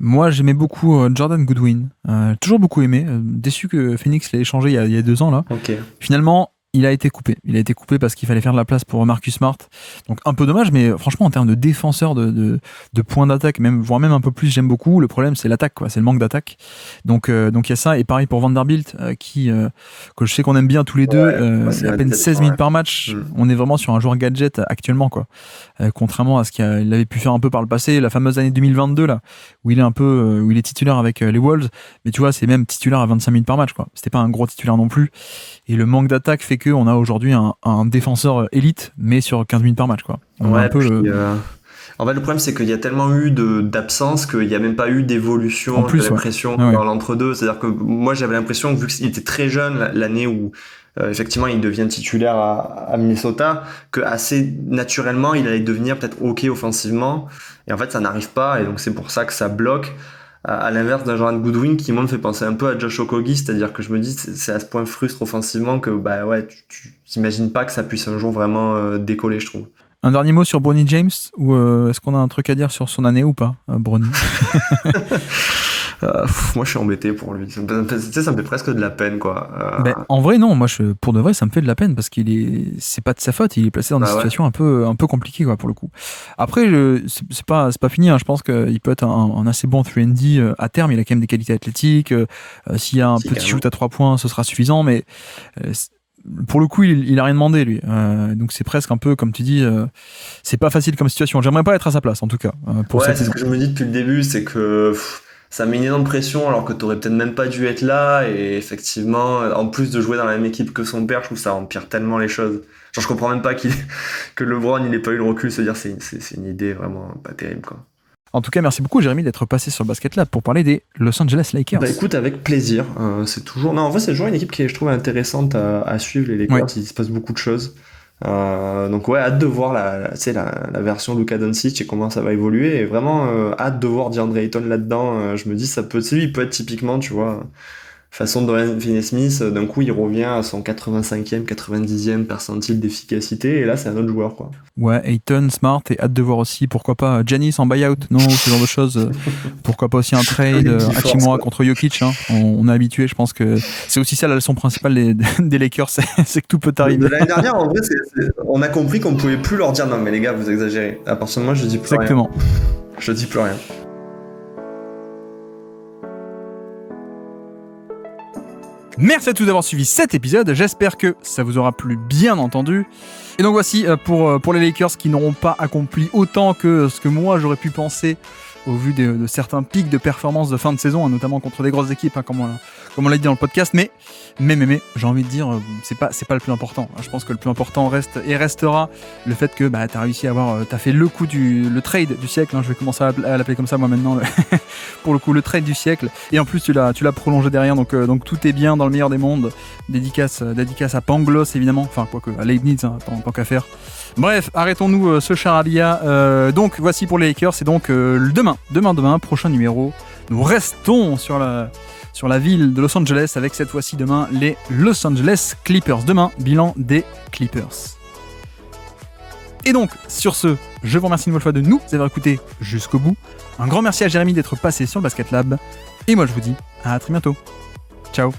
Speaker 1: Moi, j'aimais beaucoup Jordan Goodwin. Toujours beaucoup aimé. Déçu que Phoenix l'ait échangé il y a 2 ans, là.
Speaker 2: Okay.
Speaker 1: Finalement, il a été coupé. Il a été coupé parce qu'il fallait faire de la place pour Marcus Smart. Donc un peu dommage, mais franchement, en termes de défenseur, de points d'attaque, voire même un peu plus, j'aime beaucoup. Le problème, c'est l'attaque, quoi. C'est le manque d'attaque. Donc il y a ça. Et pareil pour Vanderbilt, que je sais qu'on aime bien tous les deux. C'est à peine 16 minutes par match. On est vraiment sur un joueur gadget actuellement, quoi. Contrairement à ce qu'il avait pu faire un peu par le passé, la fameuse année 2022, là, où il est titulaire avec les Wolves. Mais tu vois, c'est même titulaire à 25 minutes par match, quoi. C'était pas un gros titulaire non plus. Et le manque d'attaque fait qu'on a aujourd'hui un défenseur élite, mais sur 15 minutes par match, quoi.
Speaker 2: En fait, le problème, c'est qu'il y a tellement eu d'absence qu'il n'y a même pas eu d'évolution, j'ai l'impression, dans l'entre-deux. C'est-à-dire que moi, j'avais l'impression que vu qu'il était très jeune, l'année où effectivement il devient titulaire à Minnesota, que assez naturellement, il allait devenir peut-être OK offensivement. Et en fait, ça n'arrive pas, et donc c'est pour ça que ça bloque. À l'inverse d'un Jordan Goodwin qui moi me fait penser un peu à Josh Okogie, c'est-à-dire que je me dis c'est à ce point frustre offensivement que tu t'imagines pas que ça puisse un jour vraiment décoller, je trouve.
Speaker 1: Un dernier mot sur Bronny James, ou est-ce qu'on a un truc à dire sur son année ou pas, Bronny?
Speaker 2: Moi je suis embêté pour lui, ça me fait presque de la peine, quoi.
Speaker 1: En vrai non, moi pour de vrai ça me fait de la peine parce c'est pas de sa faute, il est placé dans des situations un peu compliquées, quoi, pour le coup. Après c'est pas fini, hein. Je pense qu'il peut être un assez bon 3&D à terme, il a quand même des qualités athlétiques, s'il y a un petit shoot à 3 points ce sera suffisant, mais pour le coup il a rien demandé, lui, donc c'est presque un peu comme tu dis, c'est pas facile comme situation. J'aimerais pas être à sa place en tout cas, pour cette saison.
Speaker 2: Ce que je me dis depuis le début, c'est que ça met une énorme pression alors que t'aurais peut-être même pas dû être là, et effectivement en plus de jouer dans la même équipe que son père, je trouve que ça empire tellement les choses. Genre je comprends même pas que LeBron il ait pas eu le recul de se dire c'est une idée vraiment pas terrible, quoi.
Speaker 1: En tout cas, merci beaucoup, Jérémy, d'être passé sur le Basket Lab pour parler des Los Angeles Lakers.
Speaker 2: Écoute, avec plaisir. C'est toujours une équipe qui est, je trouve, intéressante à suivre, les Lakers. Il se passe beaucoup de choses. Donc hâte de voir la version Luka Doncic et comment ça va évoluer, et vraiment hâte de voir DeAndre Ayton là-dedans. Je me dis il peut être typiquement, tu vois, façon de Dorian Finney-Smith, d'un coup il revient à son 85e, 90e percentile d'efficacité, et là c'est un autre joueur, quoi.
Speaker 1: Ouais, Ayton, Smart, et hâte de voir aussi, pourquoi pas Giannis en buyout, non, ce genre de choses. Pourquoi pas aussi un trade, Hachimura contre Jokic, hein. On est habitué, je pense que c'est aussi ça la leçon principale des Lakers, c'est que tout peut arriver.
Speaker 2: De l'année dernière, en vrai, on a compris qu'on ne pouvait plus leur dire non mais les gars, vous exagérez. À partir de moi, je dis plus
Speaker 1: rien.
Speaker 2: Je dis plus rien.
Speaker 1: Merci à tous d'avoir suivi cet épisode, j'espère que ça vous aura plu, bien entendu. Et donc voici, pour les Lakers qui n'auront pas accompli autant que ce que moi j'aurais pu penser au vu de certains pics de performance de fin de saison, hein, notamment contre des grosses équipes, hein, comme on l'a dit dans le podcast, mais j'ai envie de dire, c'est pas le plus important. Je pense que le plus important reste et restera le fait que t'as réussi à avoir, t'as fait le coup le trade du siècle, hein, je vais commencer à l'appeler comme ça moi maintenant, pour le coup le trade du siècle, et en plus tu l'as prolongé derrière, donc tout est bien dans le meilleur des mondes. Dédicace à Panglos évidemment, enfin quoique à Leibniz, hein, tant qu'à faire. Bref, arrêtons-nous ce charalia. Donc voici pour les Lakers, c'est donc demain, prochain numéro. Nous restons sur la ville de Los Angeles avec cette fois-ci demain les Los Angeles Clippers. Demain, bilan des Clippers. Et donc, sur ce, je vous remercie une nouvelle fois de nous avoir écoutés jusqu'au bout. Un grand merci à Jérémy d'être passé sur le Basket Lab. Et moi, je vous dis à très bientôt. Ciao.